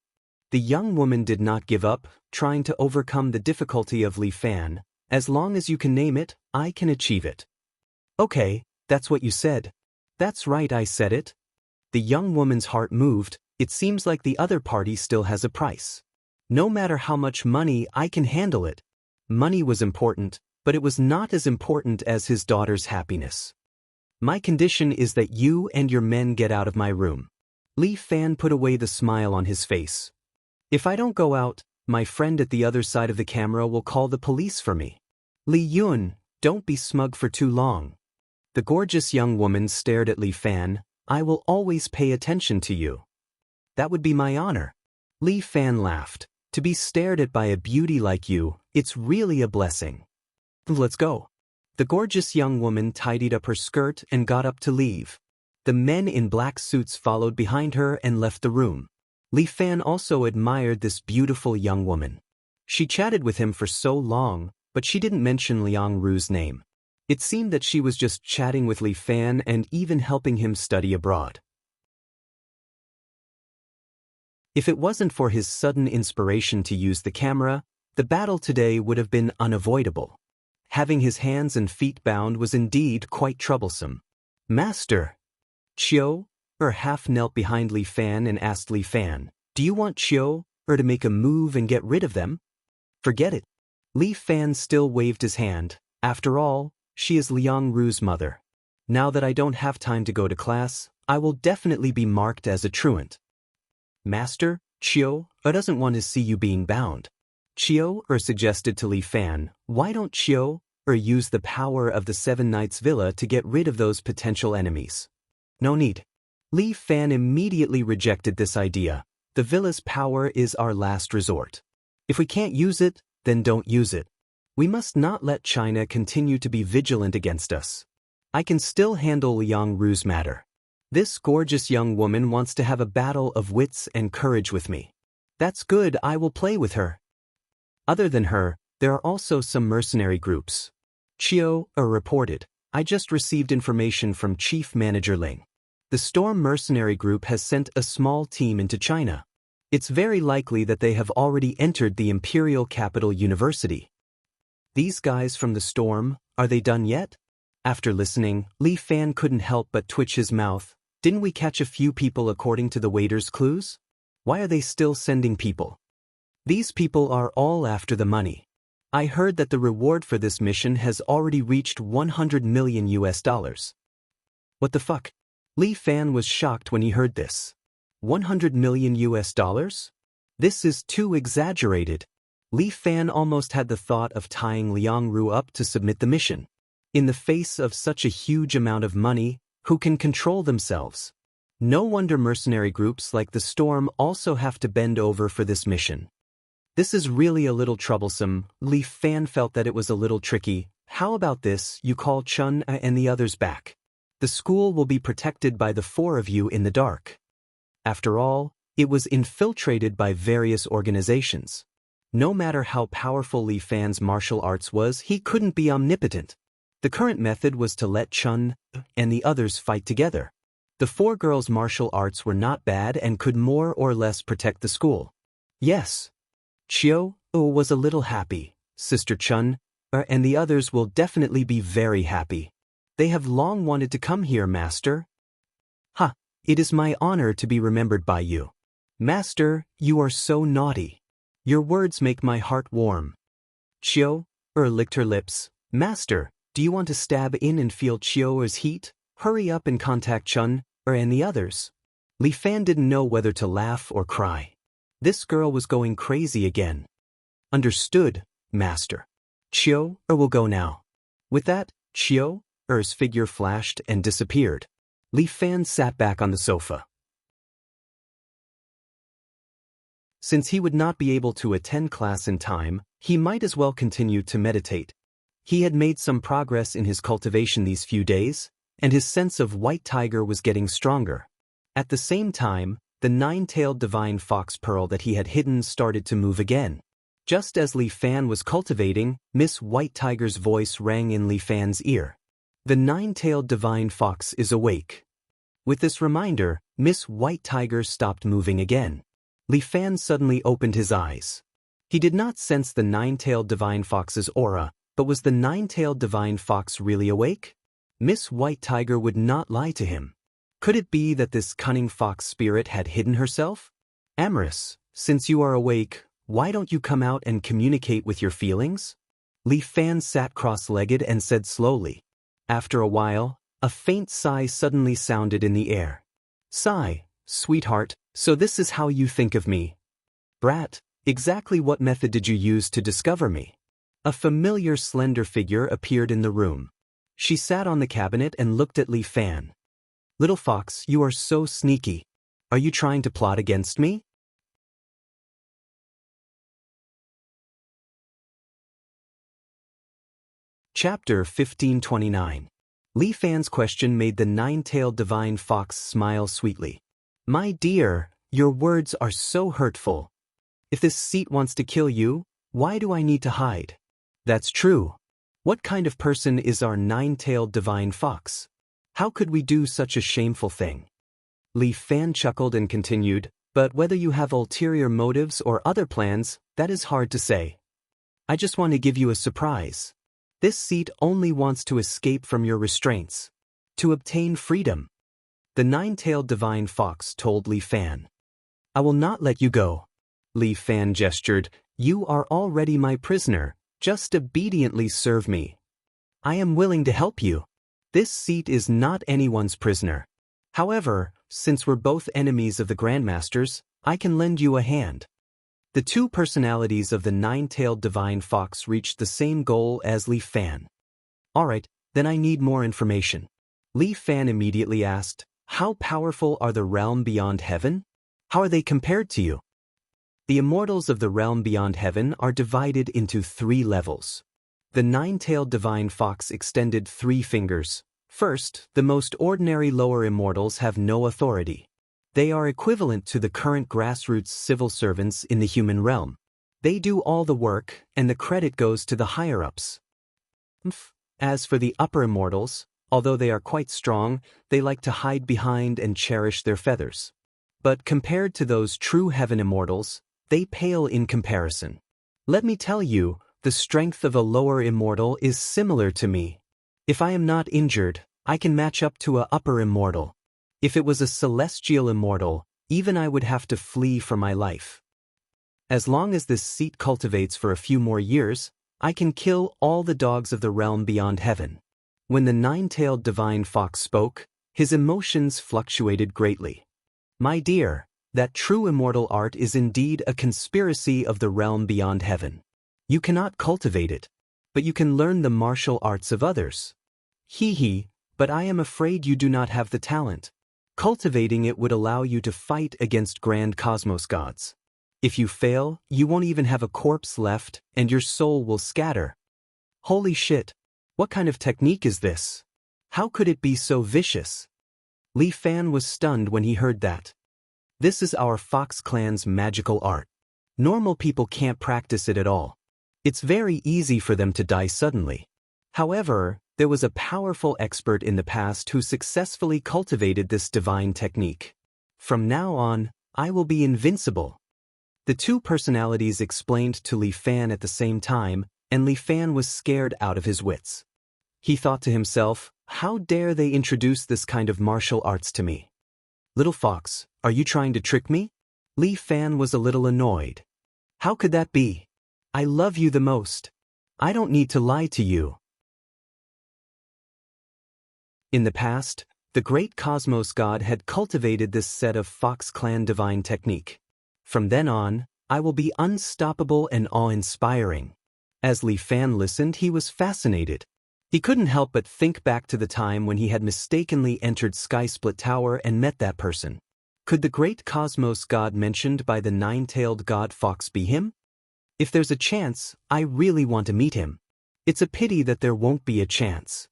The young woman did not give up, trying to overcome the difficulty of Li Fan. As long as you can name it, I can achieve it. Okay, that's what you said. That's right, I said it. The young woman's heart moved. It seems like the other party still has a price. No matter how much money, I can handle it. Money was important, but it was not as important as his daughter's happiness. My condition is that you and your men get out of my room. Li Fan put away the smile on his face. If I don't go out, my friend at the other side of the camera will call the police for me. Li Yun, don't be smug for too long. The gorgeous young woman stared at Li Fan. I will always pay attention to you. That would be my honor. Li Fan laughed. To be stared at by a beauty like you, it's really a blessing. Let's go. The gorgeous young woman tidied up her skirt and got up to leave. The men in black suits followed behind her and left the room. Li Fan also admired this beautiful young woman. She chatted with him for so long, but she didn't mention Liang Ru's name. It seemed that she was just chatting with Li Fan and even helping him study abroad. If it wasn't for his sudden inspiration to use the camera, the battle today would have been unavoidable. Having his hands and feet bound was indeed quite troublesome. Master! Chiu half knelt behind Li Fan and asked Li Fan, do you want Chiu to make a move and get rid of them? Forget it. Li Fan still waved his hand. After all, she is Liang Ru's mother. Now that I don't have time to go to class, I will definitely be marked as a truant. Master, Chiu doesn't want to see you being bound. Chiu suggested to Li Fan, why don't Chiu use the power of the Seven Knights Villa to get rid of those potential enemies? No need. Li Fan immediately rejected this idea. The villa's power is our last resort. If we can't use it, then don't use it. We must not let China continue to be vigilant against us. I can still handle Liang Ru's matter. This gorgeous young woman wants to have a battle of wits and courage with me. That's good, I will play with her. Other than her, there are also some mercenary groups. Chiu reported, I just received information from Chief Manager Ling. The Storm Mercenary Group has sent a small team into China. It's very likely that they have already entered the Imperial Capital University. These guys from the storm, are they done yet? After listening, Li Fan couldn't help but twitch his mouth. Didn't we catch a few people according to the waiter's clues? Why are they still sending people? These people are all after the money. I heard that the reward for this mission has already reached 100 million US dollars. What the fuck? Li Fan was shocked when he heard this. 100 million US dollars? This is too exaggerated. Li Fan almost had the thought of tying Liang Ru up to submit the mission. In the face of such a huge amount of money, who can control themselves? No wonder mercenary groups like the Storm also have to bend over for this mission. This is really a little troublesome. Li Fan felt that it was a little tricky. How about this, you call Chun and the others back? The school will be protected by the four of you in the dark. After all, it was infiltrated by various organizations. No matter how powerful Li Fan's martial arts was, he couldn't be omnipotent. The current method was to let Chun and the others fight together. The four girls' martial arts were not bad and could more or less protect the school. Yes. Chiu was a little happy. Sister Chun and the others will definitely be very happy. They have long wanted to come here, Master. Ha! It is my honor to be remembered by you. Master, you are so naughty. Your words make my heart warm. Chiu licked her lips. Master, do you want to stab in and feel Chiu's heat? Hurry up and contact Chun and the others. Li Fan didn't know whether to laugh or cry. This girl was going crazy again. Understood, Master. Chiu will go now. With that, Chiu's figure flashed and disappeared. Li Fan sat back on the sofa. Since he would not be able to attend class in time, he might as well continue to meditate. He had made some progress in his cultivation these few days, and his sense of white tiger was getting stronger. At the same time, the nine-tailed divine fox pearl that he had hidden started to move again. Just as Li Fan was cultivating, Miss White Tiger's voice rang in Li Fan's ear. The nine-tailed divine fox is awake. With this reminder, Miss White Tiger stopped moving again. Li Fan suddenly opened his eyes. He did not sense the nine-tailed divine fox's aura, but was the nine-tailed divine fox really awake? Miss White Tiger would not lie to him. Could it be that this cunning fox spirit had hidden herself? Amorous, since you are awake, why don't you come out and communicate with your feelings? Li Fan sat cross-legged and said slowly. After a while, a faint sigh suddenly sounded in the air. Sigh, sweetheart, so this is how you think of me. Brat, exactly what method did you use to discover me? A familiar slender figure appeared in the room. She sat on the cabinet and looked at Li Fan. Little fox, you are so sneaky. Are you trying to plot against me? Chapter 1529. Li Fan's question made the nine-tailed divine fox smile sweetly. My dear, your words are so hurtful. If this seat wants to kill you, why do I need to hide? That's true. What kind of person is our nine-tailed divine fox? How could we do such a shameful thing? Li Fan chuckled and continued, but whether you have ulterior motives or other plans, that is hard to say. I just want to give you a surprise. This seat only wants to escape from your restraints. To obtain freedom. The nine-tailed divine fox told Li Fan. I will not let you go. Li Fan gestured. You are already my prisoner. Just obediently serve me. I am willing to help you. This seat is not anyone's prisoner. However, since we're both enemies of the Grandmasters, I can lend you a hand. The two personalities of the nine-tailed divine fox reached the same goal as Li Fan. Alright, then I need more information. Li Fan immediately asked, how powerful are the realm beyond heaven? How are they compared to you? The immortals of the realm beyond heaven are divided into 3 levels. The nine-tailed divine fox extended 3 fingers. First, the most ordinary lower immortals have no authority. They are equivalent to the current grassroots civil servants in the human realm. They do all the work, and the credit goes to the higher-ups. As for the upper immortals, although they are quite strong, they like to hide behind and cherish their feathers. But compared to those true heaven immortals, they pale in comparison. Let me tell you, the strength of a lower immortal is similar to me. If I am not injured, I can match up to a upper immortal. If it was a celestial immortal, even I would have to flee for my life. As long as this seat cultivates for a few more years, I can kill all the dogs of the realm beyond heaven. When the nine-tailed divine fox spoke, his emotions fluctuated greatly. My dear, that true immortal art is indeed a conspiracy of the realm beyond heaven. You cannot cultivate it, but you can learn the martial arts of others. Hee, but I am afraid you do not have the talent. Cultivating it would allow you to fight against grand cosmos gods. If you fail, you won't even have a corpse left, and your soul will scatter. Holy shit! What kind of technique is this? How could it be so vicious? Li Fan was stunned when he heard that. This is our Fox clan's magical art. Normal people can't practice it at all. It's very easy for them to die suddenly. However, there was a powerful expert in the past who successfully cultivated this divine technique. From now on, I will be invincible. The two personalities explained to Li Fan at the same time, and Li Fan was scared out of his wits. He thought to himself, how dare they introduce this kind of martial arts to me? Little fox, are you trying to trick me? Li Fan was a little annoyed. How could that be? I love you the most. I don't need to lie to you. In the past, the great cosmos god had cultivated this set of Fox clan divine technique. From then on, I will be unstoppable and awe-inspiring. As Li Fan listened, he was fascinated. He couldn't help but think back to the time when he had mistakenly entered Sky Split Tower and met that person. Could the great cosmos god mentioned by the nine-tailed god Fox be him? If there's a chance, I really want to meet him. It's a pity that there won't be a chance.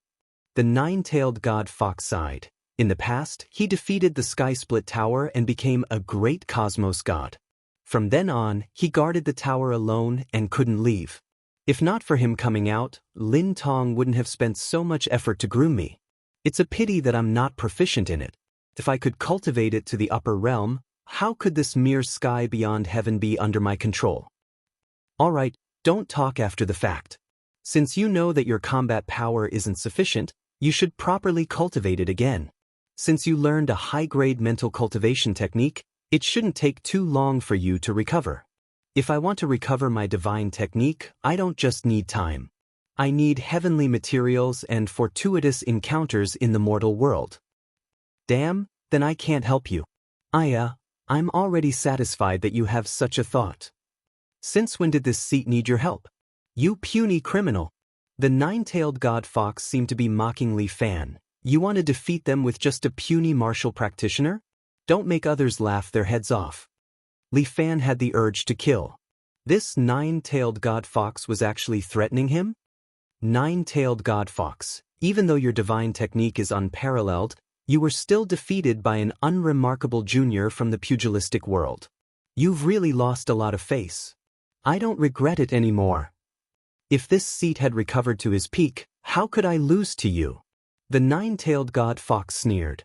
The nine-tailed god Fox sighed. In the past, he defeated the Sky Split Tower and became a great cosmos god. From then on, he guarded the tower alone and couldn't leave. If not for him coming out, Lin Tong wouldn't have spent so much effort to groom me. It's a pity that I'm not proficient in it. If I could cultivate it to the upper realm, how could this mere sky beyond heaven be under my control? All right, don't talk after the fact. Since you know that your combat power isn't sufficient, you should properly cultivate it again. Since you learned a high-grade mental cultivation technique, it shouldn't take too long for you to recover. If I want to recover my divine technique, I don't just need time. I need heavenly materials and fortuitous encounters in the mortal world. Damn, then I can't help you. I'm already satisfied that you have such a thought. Since when did this seat need your help? You puny criminal. The nine-tailed god Fox seemed to be mocking Li Fan. You want to defeat them with just a puny martial practitioner? Don't make others laugh their heads off. Li Fan had the urge to kill. This nine-tailed god Fox was actually threatening him? Nine-tailed god Fox, even though your divine technique is unparalleled, you were still defeated by an unremarkable junior from the pugilistic world. You've really lost a lot of face. I don't regret it anymore. If this seat had recovered to his peak, how could I lose to you? The nine-tailed god Fox sneered.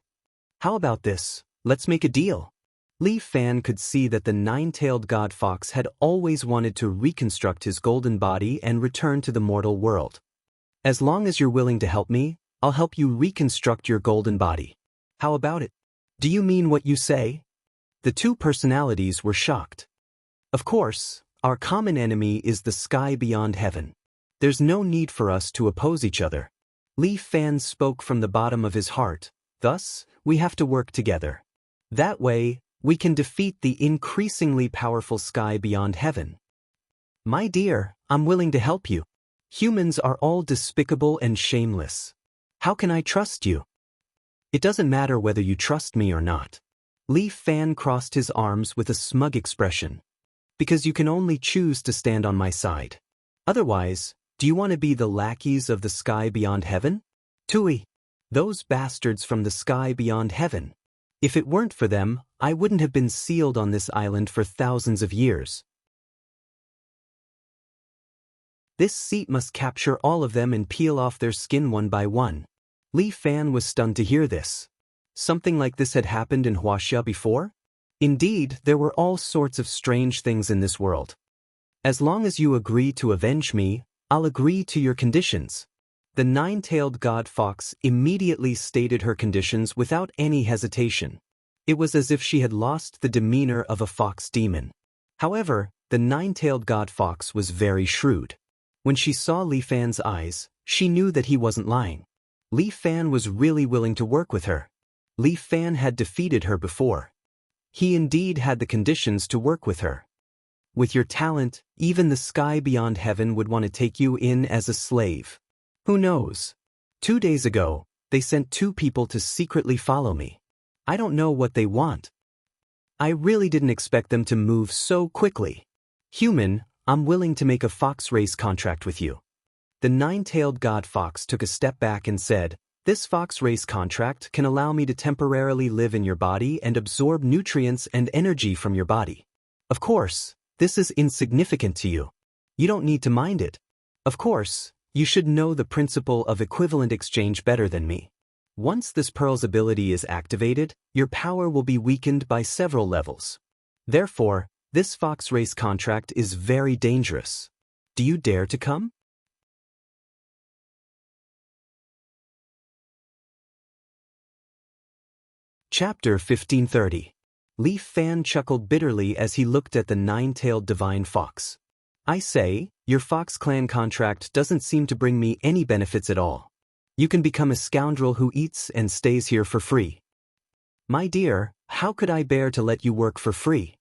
How about this? Let's make a deal. Li Fan could see that the nine-tailed god Fox had always wanted to reconstruct his golden body and return to the mortal world. As long as you're willing to help me, I'll help you reconstruct your golden body. How about it? Do you mean what you say? The two personalities were shocked. Of course, our common enemy is the sky beyond heaven. There's no need for us to oppose each other. Li Fan spoke from the bottom of his heart. Thus, we have to work together. That way, we can defeat the increasingly powerful sky beyond heaven. My dear, I'm willing to help you. Humans are all despicable and shameless. How can I trust you? It doesn't matter whether you trust me or not. Li Fan crossed his arms with a smug expression. Because you can only choose to stand on my side. Otherwise, do you want to be the lackeys of the sky beyond heaven? Tui. Those bastards from the sky beyond heaven. If it weren't for them, I wouldn't have been sealed on this island for thousands of years. This seat must capture all of them and peel off their skin one by one. Li Fan was stunned to hear this. Something like this had happened in Huaxia before? Indeed, there were all sorts of strange things in this world. As long as you agree to avenge me, I'll agree to your conditions. The nine-tailed god fox immediately stated her conditions without any hesitation. It was as if she had lost the demeanor of a fox demon. However, the nine-tailed god fox was very shrewd. When she saw Li Fan's eyes, she knew that he wasn't lying. Li Fan was really willing to work with her. Li Fan had defeated her before. He indeed had the conditions to work with her. With your talent, even the sky beyond heaven would want to take you in as a slave. Who knows? 2 days ago, they sent 2 people to secretly follow me. I don't know what they want. I really didn't expect them to move so quickly. Human, I'm willing to make a fox race contract with you. The nine-tailed god fox took a step back and said, "This fox race contract can allow me to temporarily live in your body and absorb nutrients and energy from your body. Of course, this is insignificant to you. You don't need to mind it. Of course, you should know the principle of equivalent exchange better than me. Once this pearl's ability is activated, your power will be weakened by several levels. Therefore, this fox race contract is very dangerous. Do you dare to come?" Chapter 1530. Li Fan chuckled bitterly as he looked at the nine-tailed divine fox. "I say, your Fox Clan contract doesn't seem to bring me any benefits at all. You can become a scoundrel who eats and stays here for free." "My dear, how could I bear to let you work for free?"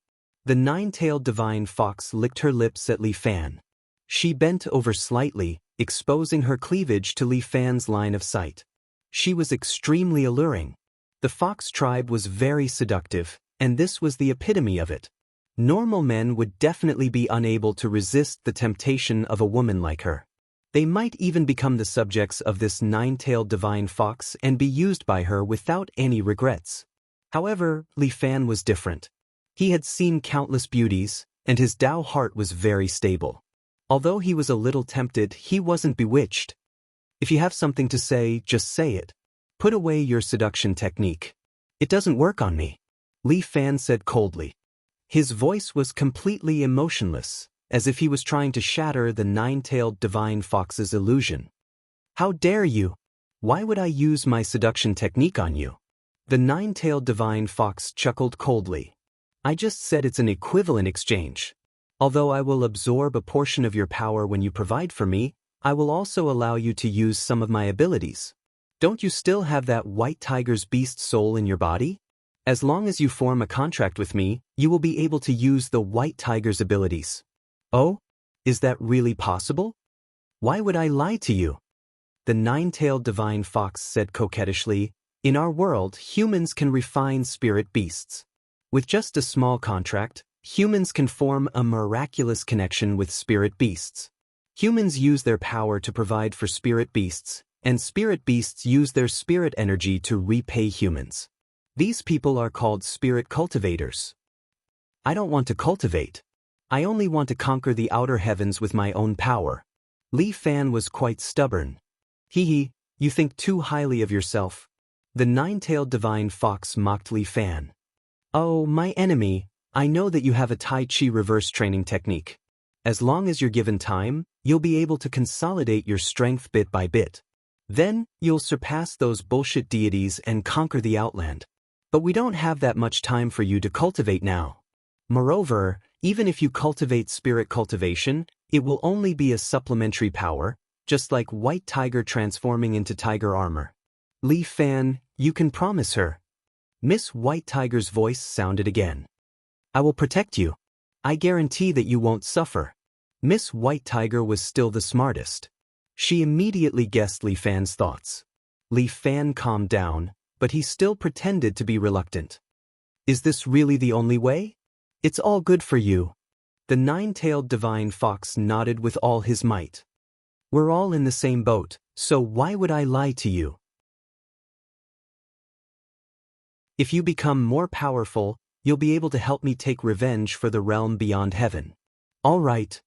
The nine-tailed divine fox licked her lips at Li Fan. She bent over slightly, exposing her cleavage to Li Fan's line of sight. She was extremely alluring. The fox tribe was very seductive, and this was the epitome of it. Normal men would definitely be unable to resist the temptation of a woman like her. They might even become the subjects of this nine-tailed divine fox and be used by her without any regrets. However, Li Fan was different. He had seen countless beauties, and his Tao heart was very stable. Although he was a little tempted, he wasn't bewitched. If you have something to say, just say it. Put away your seduction technique. It doesn't work on me, Li Fan said coldly. His voice was completely emotionless, as if he was trying to shatter the nine-tailed divine fox's illusion. How dare you? Why would I use my seduction technique on you? The nine-tailed divine fox chuckled coldly. I just said it's an equivalent exchange. Although I will absorb a portion of your power when you provide for me, I will also allow you to use some of my abilities. Don't you still have that white tiger's beast soul in your body? As long as you form a contract with me, you will be able to use the white tiger's abilities. Oh? Is that really possible? Why would I lie to you? The nine-tailed divine fox said coquettishly, "In our world, humans can refine spirit beasts. With just a small contract, humans can form a miraculous connection with spirit beasts. Humans use their power to provide for spirit beasts, and spirit beasts use their spirit energy to repay humans. These people are called spirit cultivators. I don't want to cultivate. I only want to conquer the outer heavens with my own power." Li Fan was quite stubborn. "Hee, you think too highly of yourself." The nine-tailed divine fox mocked Li Fan. "Oh, my enemy, I know that you have a Tai Chi reverse training technique. As long as you're given time, you'll be able to consolidate your strength bit by bit. Then, you'll surpass those bullshit deities and conquer the Outland. But we don't have that much time for you to cultivate now. Moreover, even if you cultivate spirit cultivation, it will only be a supplementary power, just like White Tiger transforming into tiger armor. Li Fan, you can promise her." Miss White Tiger's voice sounded again. "I will protect you. I guarantee that you won't suffer." Miss White Tiger was still the smartest. She immediately guessed Li Fan's thoughts. Li Fan calmed down, but he still pretended to be reluctant. "Is this really the only way? It's all good for you." The nine-tailed divine fox nodded with all his might. "We're all in the same boat, so why would I lie to you? If you become more powerful, you'll be able to help me take revenge for the realm beyond heaven." "All right."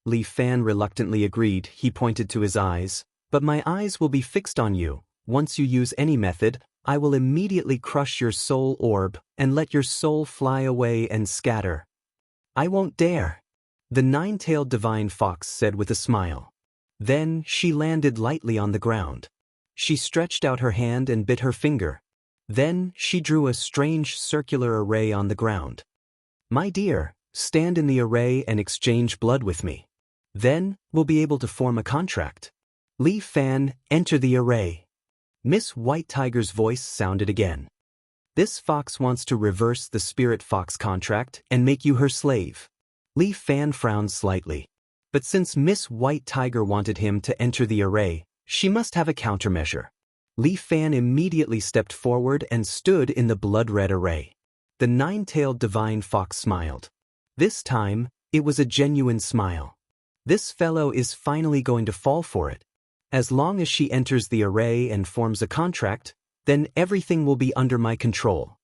Li Fan reluctantly agreed. He pointed to his eyes. "But my eyes will be fixed on you. Once you use any method, I will immediately crush your soul orb and let your soul fly away and scatter. I won't dare, the nine-tailed divine fox said with a smile. Then she landed lightly on the ground. She stretched out her hand and bit her finger. Then she drew a strange circular array on the ground. My dear, stand in the array and exchange blood with me. Then we'll be able to form a contract. Li Fan, enter the array. Miss White Tiger's voice sounded again. This fox wants to reverse the spirit fox contract and make you her slave. Li Fan frowned slightly. But since Miss White Tiger wanted him to enter the array, she must have a countermeasure. Li Fan immediately stepped forward and stood in the blood-red array. The nine-tailed divine fox smiled. This time, it was a genuine smile. This fellow is finally going to fall for it. As long as she enters the array and forms a contract, then everything will be under my control.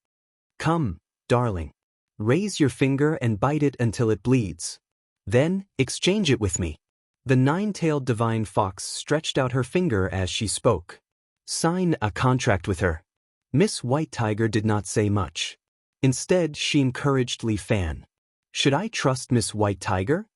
Come, darling. Raise your finger and bite it until it bleeds. Then, exchange it with me. The nine-tailed divine fox stretched out her finger as she spoke. Sign a contract with her. Miss White Tiger did not say much. Instead, she encouraged Li Fan. Should I trust Miss White Tiger?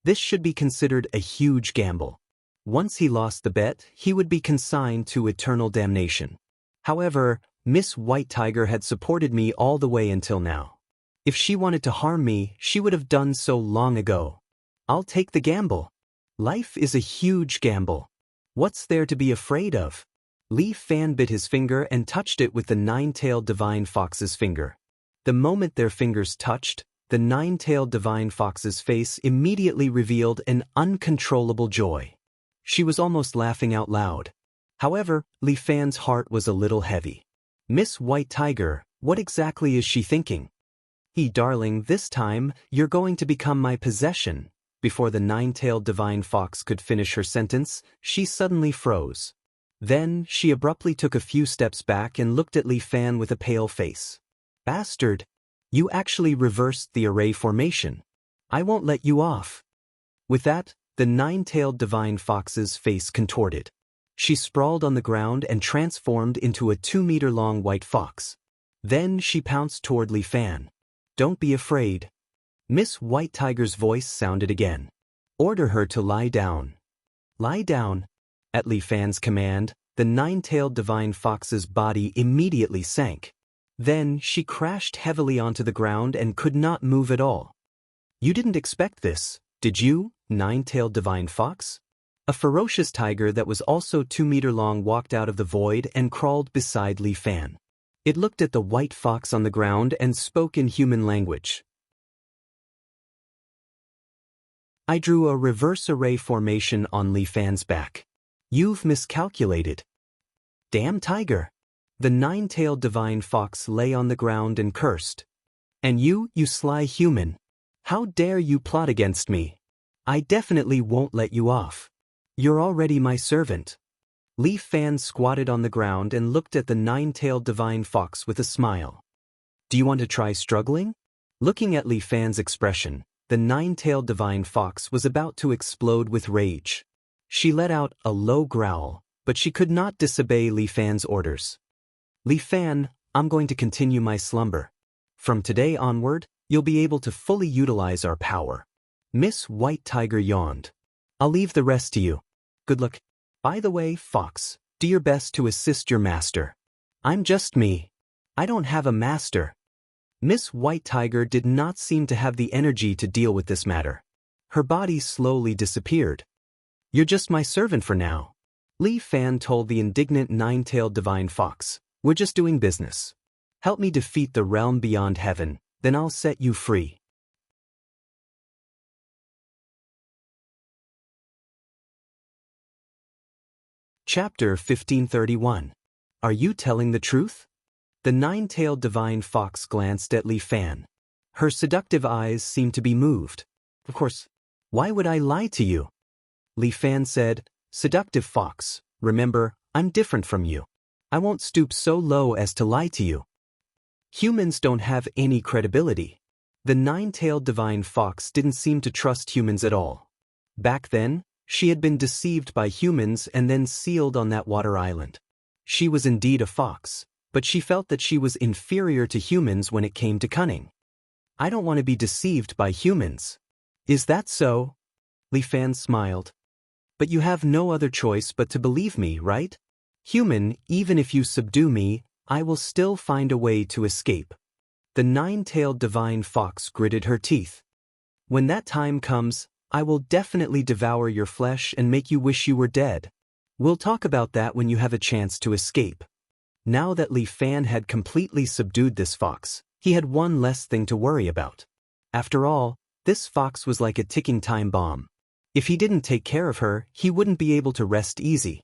This should be considered a huge gamble. Once he lost the bet, he would be consigned to eternal damnation. However, Miss White Tiger had supported me all the way until now. If she wanted to harm me, she would have done so long ago. I'll take the gamble. Life is a huge gamble. What's there to be afraid of? Li Fan bit his finger and touched it with the nine-tailed divine fox's finger. The moment their fingers touched, the nine-tailed divine fox's face immediately revealed an uncontrollable joy. She was almost laughing out loud. However, Li Fan's heart was a little heavy. Miss White Tiger, what exactly is she thinking? Darling, this time, you're going to become my possession. Before the nine-tailed divine fox could finish her sentence, she suddenly froze. Then, she abruptly took a few steps back and looked at Li Fan with a pale face. Bastard! You actually reversed the array formation. I won't let you off. With that, the nine-tailed divine fox's face contorted. She sprawled on the ground and transformed into a 2-meter-long white fox. Then she pounced toward Li Fan. Don't be afraid. Miss White Tiger's voice sounded again. Order her to lie down. Lie down. At Li Fan's command, the nine-tailed divine fox's body immediately sank. Then she crashed heavily onto the ground and could not move at all. You didn't expect this, did you, nine-tailed divine fox? A ferocious tiger that was also 2-meter long walked out of the void and crawled beside Li Fan. It looked at the white fox on the ground and spoke in human language. I drew a reverse array formation on Li Fan's back. You've miscalculated. Damn tiger! The nine-tailed divine fox lay on the ground and cursed. And you sly human. How dare you plot against me? I definitely won't let you off. You're already my servant. Li Fan squatted on the ground and looked at the nine-tailed divine fox with a smile. Do you want to try struggling? Looking at Li Fan's expression, the nine-tailed divine fox was about to explode with rage. She let out a low growl, but she could not disobey Li Fan's orders. Li Fan, I'm going to continue my slumber. From today onward, you'll be able to fully utilize our power. Miss White Tiger yawned. I'll leave the rest to you. Good luck. By the way, Fox, do your best to assist your master. I'm just me. I don't have a master. Miss White Tiger did not seem to have the energy to deal with this matter. Her body slowly disappeared. You're just my servant for now. Li Fan told the indignant nine-tailed divine fox. We're just doing business. Help me defeat the realm beyond heaven, then I'll set you free. Chapter 1531. Are you telling the truth? The nine-tailed divine fox glanced at Li Fan. Her seductive eyes seemed to be moved. Of course, why would I lie to you? Li Fan said, Seductive fox, remember, I'm different from you. I won't stoop so low as to lie to you. Humans don't have any credibility. The nine-tailed divine fox didn't seem to trust humans at all. Back then, she had been deceived by humans and then sealed on that water island. She was indeed a fox, but she felt that she was inferior to humans when it came to cunning. I don't want to be deceived by humans. Is that so? Li Fan smiled. But you have no other choice but to believe me, right? Human, even if you subdue me, I will still find a way to escape. The nine-tailed divine fox gritted her teeth. When that time comes, I will definitely devour your flesh and make you wish you were dead. We'll talk about that when you have a chance to escape. Now that Li Fan had completely subdued this fox, he had one less thing to worry about. After all, this fox was like a ticking time bomb. If he didn't take care of her, he wouldn't be able to rest easy.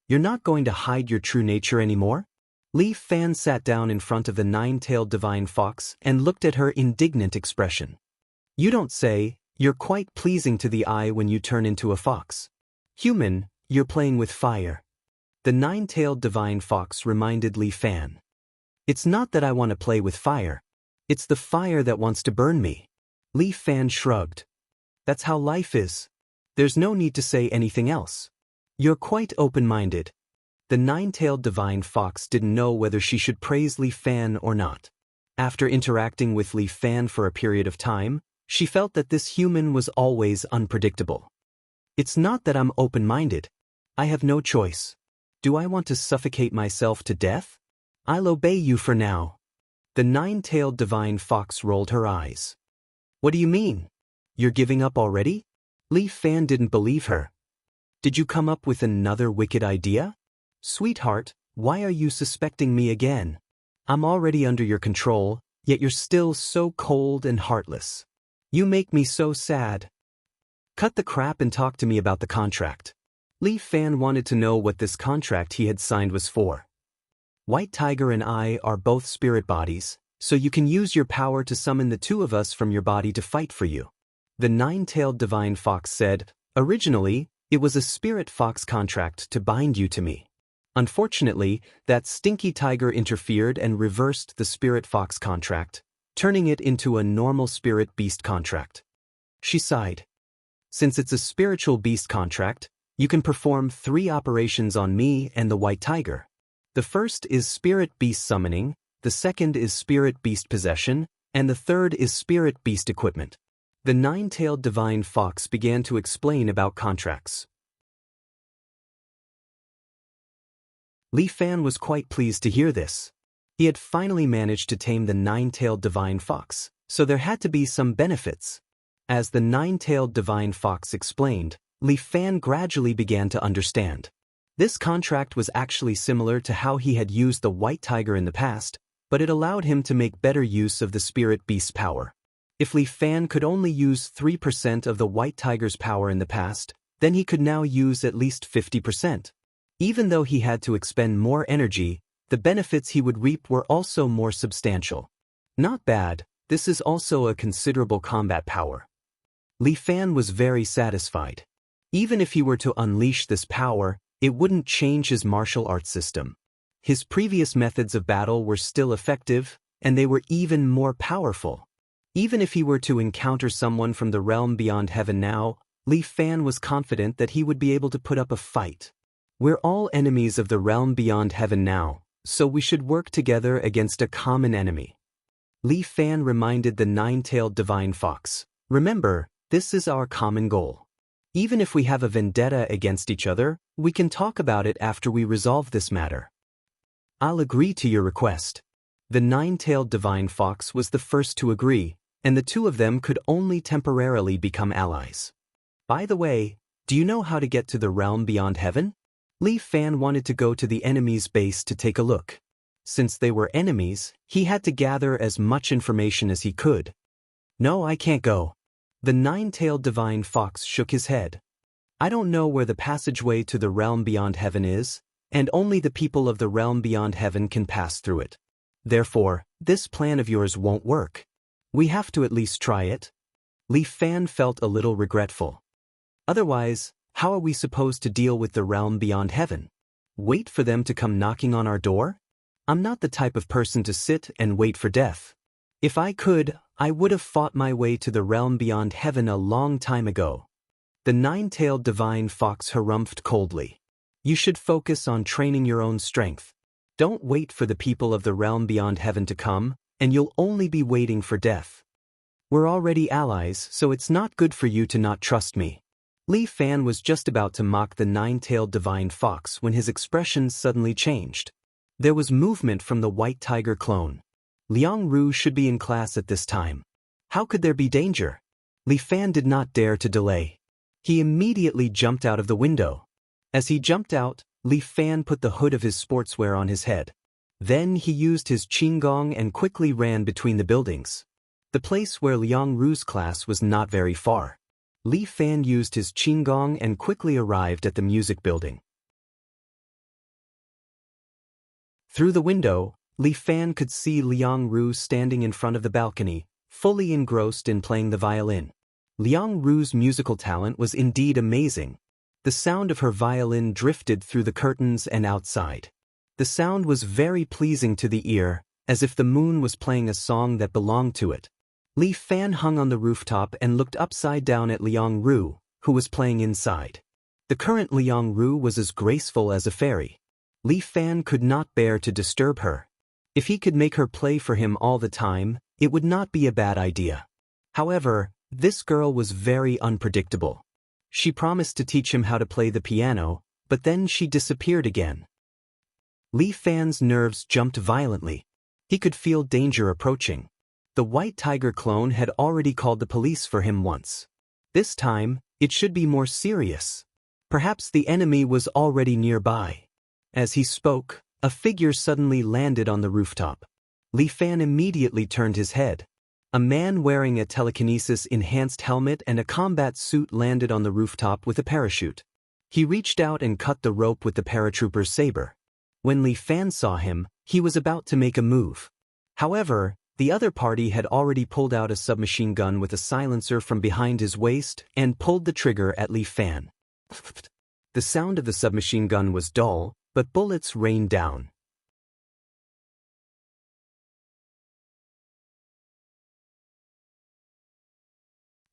You're not going to hide your true nature anymore? Li Fan sat down in front of the nine-tailed divine fox and looked at her indignant expression. You don't say. You're quite pleasing to the eye when you turn into a fox. Human, you're playing with fire. The nine-tailed divine fox reminded Li Fan. It's not that I want to play with fire. It's the fire that wants to burn me. Li Fan shrugged. That's how life is. There's no need to say anything else. You're quite open-minded. The nine-tailed divine fox didn't know whether she should praise Li Fan or not. After interacting with Li Fan for a period of time, she felt that this human was always unpredictable. It's not that I'm open-minded. I have no choice. Do I want to suffocate myself to death? I'll obey you for now. The nine-tailed divine fox rolled her eyes. What do you mean? You're giving up already? Li Fan didn't believe her. Did you come up with another wicked idea? Sweetheart, why are you suspecting me again? I'm already under your control, yet you're still so cold and heartless. You make me so sad. Cut the crap and talk to me about the contract. Li Fan wanted to know what this contract he had signed was for. White Tiger and I are both spirit bodies, so you can use your power to summon the two of us from your body to fight for you. The nine-tailed divine fox said, originally, it was a spirit fox contract to bind you to me. Unfortunately, that stinky tiger interfered and reversed the spirit fox contract, turning it into a normal spirit beast contract. She sighed. Since it's a spiritual beast contract, you can perform 3 operations on me and the white tiger. The first is spirit beast summoning, the second is spirit beast possession, and the third is spirit beast equipment. The nine-tailed divine fox began to explain about contracts. Li Fan was quite pleased to hear this. He had finally managed to tame the nine-tailed divine fox, so there had to be some benefits. As the nine-tailed divine fox explained, Li Fan gradually began to understand. This contract was actually similar to how he had used the white tiger in the past, but it allowed him to make better use of the spirit beast's power. If Li Fan could only use 3% of the white tiger's power in the past, then he could now use at least 50%. Even though he had to expend more energy, the benefits he would reap were also more substantial. Not bad, this is also a considerable combat power. Li Fan was very satisfied. Even if he were to unleash this power, it wouldn't change his martial arts system. His previous methods of battle were still effective, and they were even more powerful. Even if he were to encounter someone from the realm beyond heaven now, Li Fan was confident that he would be able to put up a fight. We're all enemies of the realm beyond heaven now, so we should work together against a common enemy. Li Fan reminded the nine-tailed divine fox, remember, this is our common goal. Even if we have a vendetta against each other, we can talk about it after we resolve this matter. I'll agree to your request. The nine-tailed divine fox was the first to agree, and the two of them could only temporarily become allies. By the way, do you know how to get to the realm beyond heaven? Li Fan wanted to go to the enemy's base to take a look. Since they were enemies, he had to gather as much information as he could. No, I can't go. The nine-tailed divine fox shook his head. I don't know where the passageway to the realm beyond heaven is, and only the people of the realm beyond heaven can pass through it. Therefore, this plan of yours won't work. We have to at least try it. Li Fan felt a little regretful. Otherwise, how are we supposed to deal with the realm beyond heaven? Wait for them to come knocking on our door? I'm not the type of person to sit and wait for death. If I could, I would have fought my way to the realm beyond heaven a long time ago. The nine-tailed divine fox harumphed coldly. You should focus on training your own strength. Don't wait for the people of the realm beyond heaven to come, and you'll only be waiting for death. We're already allies, so it's not good for you to not trust me. Li Fan was just about to mock the nine-tailed divine fox when his expression suddenly changed. There was movement from the white tiger clone. Liang Ru should be in class at this time. How could there be danger? Li Fan did not dare to delay. He immediately jumped out of the window. As he jumped out, Li Fan put the hood of his sportswear on his head. Then he used his qinggong and quickly ran between the buildings. The place where Liang Ru's class was not very far. Li Fan used his qinggong and quickly arrived at the music building. Through the window, Li Fan could see Liang Ru standing in front of the balcony, fully engrossed in playing the violin. Liang Ru's musical talent was indeed amazing. The sound of her violin drifted through the curtains and outside. The sound was very pleasing to the ear, as if the moon was playing a song that belonged to it. Li Fan hung on the rooftop and looked upside down at Liang Ru, who was playing inside. The current Liang Ru was as graceful as a fairy. Li Fan could not bear to disturb her. If he could make her play for him all the time, it would not be a bad idea. However, this girl was very unpredictable. She promised to teach him how to play the piano, but then she disappeared again. Li Fan's nerves jumped violently. He could feel danger approaching. The white tiger clone had already called the police for him once. This time, it should be more serious. Perhaps the enemy was already nearby. As he spoke, a figure suddenly landed on the rooftop. Li Fan immediately turned his head. A man wearing a telekinesis-enhanced helmet and a combat suit landed on the rooftop with a parachute. He reached out and cut the rope with the paratrooper's saber. When Li Fan saw him, he was about to make a move. However, the other party had already pulled out a submachine gun with a silencer from behind his waist and pulled the trigger at Li Fan. The sound of the submachine gun was dull, but bullets rained down.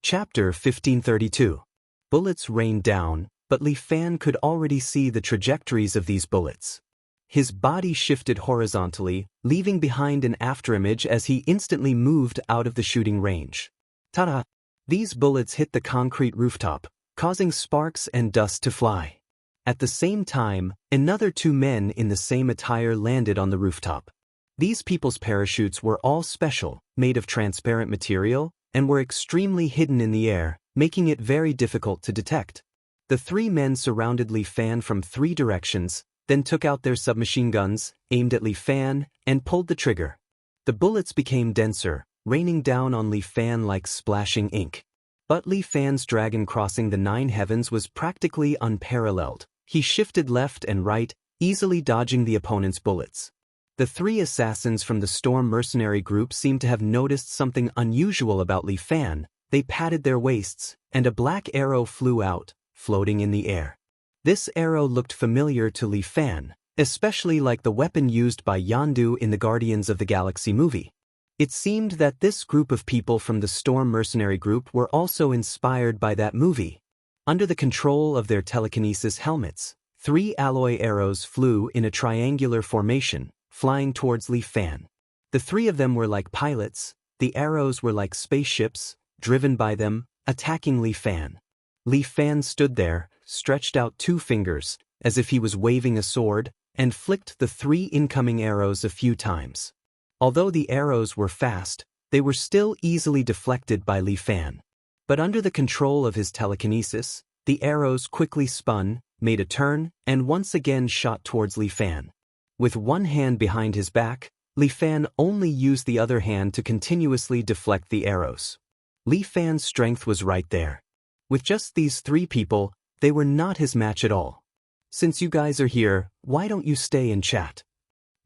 Chapter 1532. Bullets rained down, but Li Fan could already see the trajectories of these bullets. His body shifted horizontally, leaving behind an afterimage as he instantly moved out of the shooting range. Ta-da! These bullets hit the concrete rooftop, causing sparks and dust to fly. At the same time, another two men in the same attire landed on the rooftop. These people's parachutes were all special, made of transparent material, and were extremely hidden in the air, making it very difficult to detect. The three men surrounded Li Fan from three directions, then took out their submachine guns, aimed at Li Fan, and pulled the trigger. The bullets became denser, raining down on Li Fan like splashing ink. But Li Fan's dragon crossing the nine heavens was practically unparalleled. He shifted left and right, easily dodging the opponent's bullets. The three assassins from the Storm mercenary group seemed to have noticed something unusual about Li Fan. They patted their waists, and a black arrow flew out, floating in the air. This arrow looked familiar to Li Fan, especially like the weapon used by Yandu in the Guardians of the Galaxy movie. It seemed that this group of people from the Storm mercenary group were also inspired by that movie. Under the control of their telekinesis helmets, three alloy arrows flew in a triangular formation, flying towards Li Fan. The three of them were like pilots, the arrows were like spaceships, driven by them, attacking Li Fan. Li Fan stood there, stretched out two fingers, as if he was waving a sword, and flicked the three incoming arrows a few times. Although the arrows were fast, they were still easily deflected by Li Fan. But under the control of his telekinesis, the arrows quickly spun, made a turn, and once again shot towards Li Fan. With one hand behind his back, Li Fan only used the other hand to continuously deflect the arrows. Li Fan's strength was right there. With just these three people, they were not his match at all. Since you guys are here, why don't you stay and chat?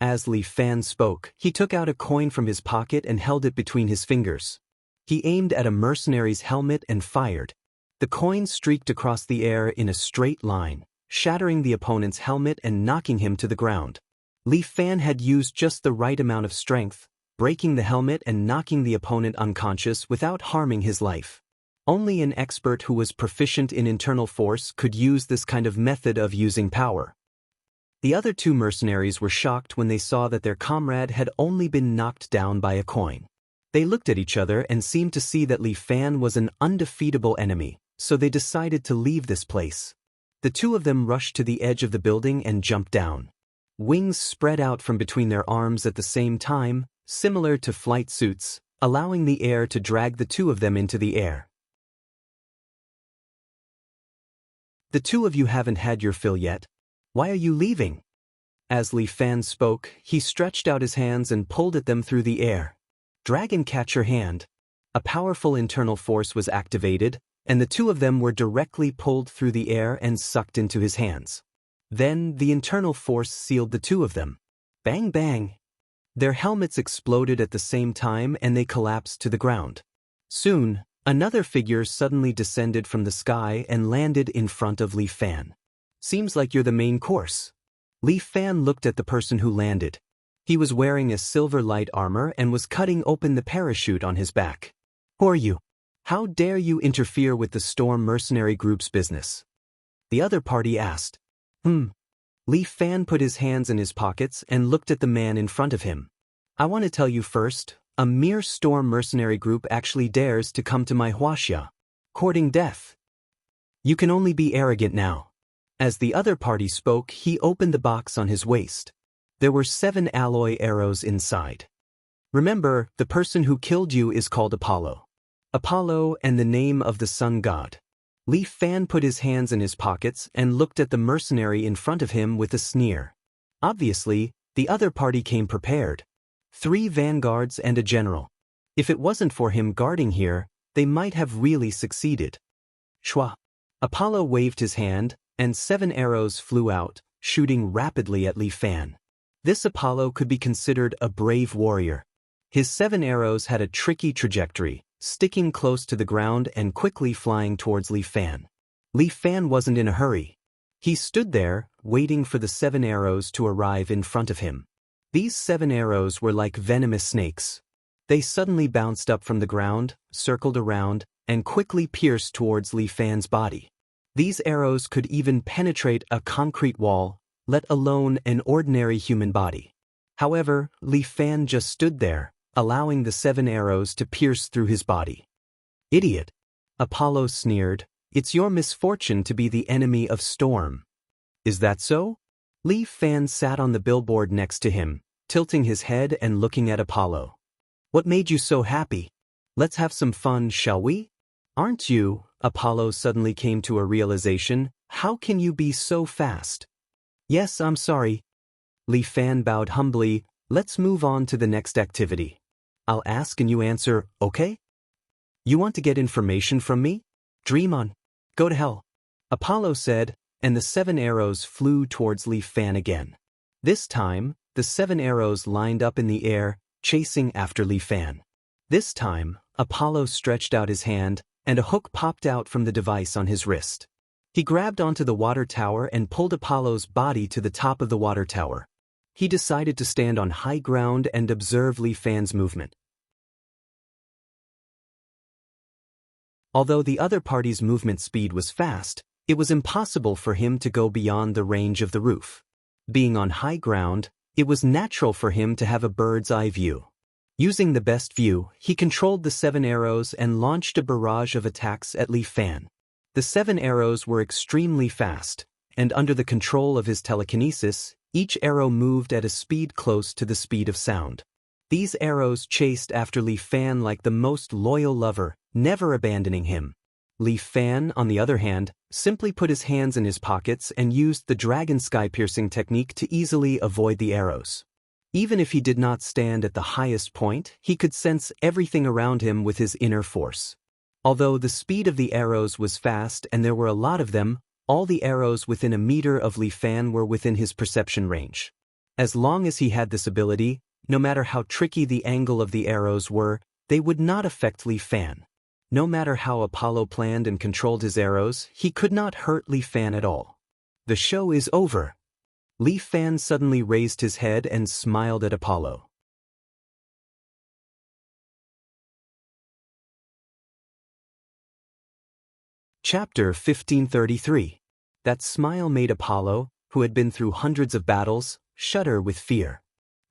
As Li Fan spoke, he took out a coin from his pocket and held it between his fingers. He aimed at a mercenary's helmet and fired. The coin streaked across the air in a straight line, shattering the opponent's helmet and knocking him to the ground. Li Fan had used just the right amount of strength, breaking the helmet and knocking the opponent unconscious without harming his life. Only an expert who was proficient in internal force could use this kind of method of using power. The other two mercenaries were shocked when they saw that their comrade had only been knocked down by a coin. They looked at each other and seemed to see that Li Fan was an undefeatable enemy, so they decided to leave this place. The two of them rushed to the edge of the building and jumped down. Wings spread out from between their arms at the same time, similar to flight suits, allowing the air to drag the two of them into the air. The two of you haven't had your fill yet. Why are you leaving? As Li Fan spoke, he stretched out his hands and pulled at them through the air. Dragon catch your hand. A powerful internal force was activated, and the two of them were directly pulled through the air and sucked into his hands. Then the internal force sealed the two of them. Bang bang! Their helmets exploded at the same time and they collapsed to the ground. Soon, another figure suddenly descended from the sky and landed in front of Li Fan. Seems like you're the main course. Li Fan looked at the person who landed. He was wearing a silver light armor and was cutting open the parachute on his back. Who are you? How dare you interfere with the Storm Mercenary Group's business? The other party asked. Li Fan put his hands in his pockets and looked at the man in front of him. I want to tell you first, a mere Storm Mercenary Group actually dares to come to my huaxia, courting death. You can only be arrogant now. As the other party spoke, he opened the box on his waist. There were 7 alloy arrows inside. Remember, the person who killed you is called Apollo. Apollo and the name of the sun god. Li Fan put his hands in his pockets and looked at the mercenary in front of him with a sneer. Obviously, the other party came prepared. 3 vanguards and a general. If it wasn't for him guarding here, they might have really succeeded. Shwa. Apollo waved his hand, and 7 arrows flew out, shooting rapidly at Li Fan. This Apollo could be considered a brave warrior. His 7 arrows had a tricky trajectory, sticking close to the ground and quickly flying towards Li Fan. Li Fan wasn't in a hurry. He stood there, waiting for the 7 arrows to arrive in front of him. These 7 arrows were like venomous snakes. They suddenly bounced up from the ground, circled around, and quickly pierced towards Li Fan's body. These arrows could even penetrate a concrete wall, let alone an ordinary human body. However, Li Fan just stood there, allowing the 7 arrows to pierce through his body. Idiot! Apollo sneered, it's your misfortune to be the enemy of Storm. Is that so? Li Fan sat on the billboard next to him, tilting his head and looking at Apollo. What made you so happy? Let's have some fun, shall we? Aren't you? Apollo suddenly came to a realization. How can you be so fast? Yes, I'm sorry. Li Fan bowed humbly. Let's move on to the next activity. I'll ask and you answer, okay? You want to get information from me? Dream on. Go to hell. Apollo said, and the 7 arrows flew towards Li Fan again. This time, the 7 arrows lined up in the air, chasing after Li Fan. This time, Apollo stretched out his hand, and a hook popped out from the device on his wrist. He grabbed onto the water tower and pulled Apollo's body to the top of the water tower. He decided to stand on high ground and observe Li Fan's movement. Although the other party's movement speed was fast, it was impossible for him to go beyond the range of the roof. Being on high ground, it was natural for him to have a bird's eye view. Using the best view, he controlled the 7 arrows and launched a barrage of attacks at Li Fan. The 7 arrows were extremely fast, and under the control of his telekinesis, each arrow moved at a speed close to the speed of sound. These arrows chased after Li Fan like the most loyal lover, never abandoning him. Li Fan, on the other hand, simply put his hands in his pockets and used the dragon sky-piercing technique to easily avoid the arrows. Even if he did not stand at the highest point, he could sense everything around him with his inner force. Although the speed of the arrows was fast and there were a lot of them, all the arrows within a meter of Li Fan were within his perception range. As long as he had this ability, no matter how tricky the angle of the arrows were, they would not affect Li Fan. No matter how Apollo planned and controlled his arrows, he could not hurt Li Fan at all. The show is over. Li Fan suddenly raised his head and smiled at Apollo. Chapter 1533. That smile made Apollo, who had been through hundreds of battles, shudder with fear.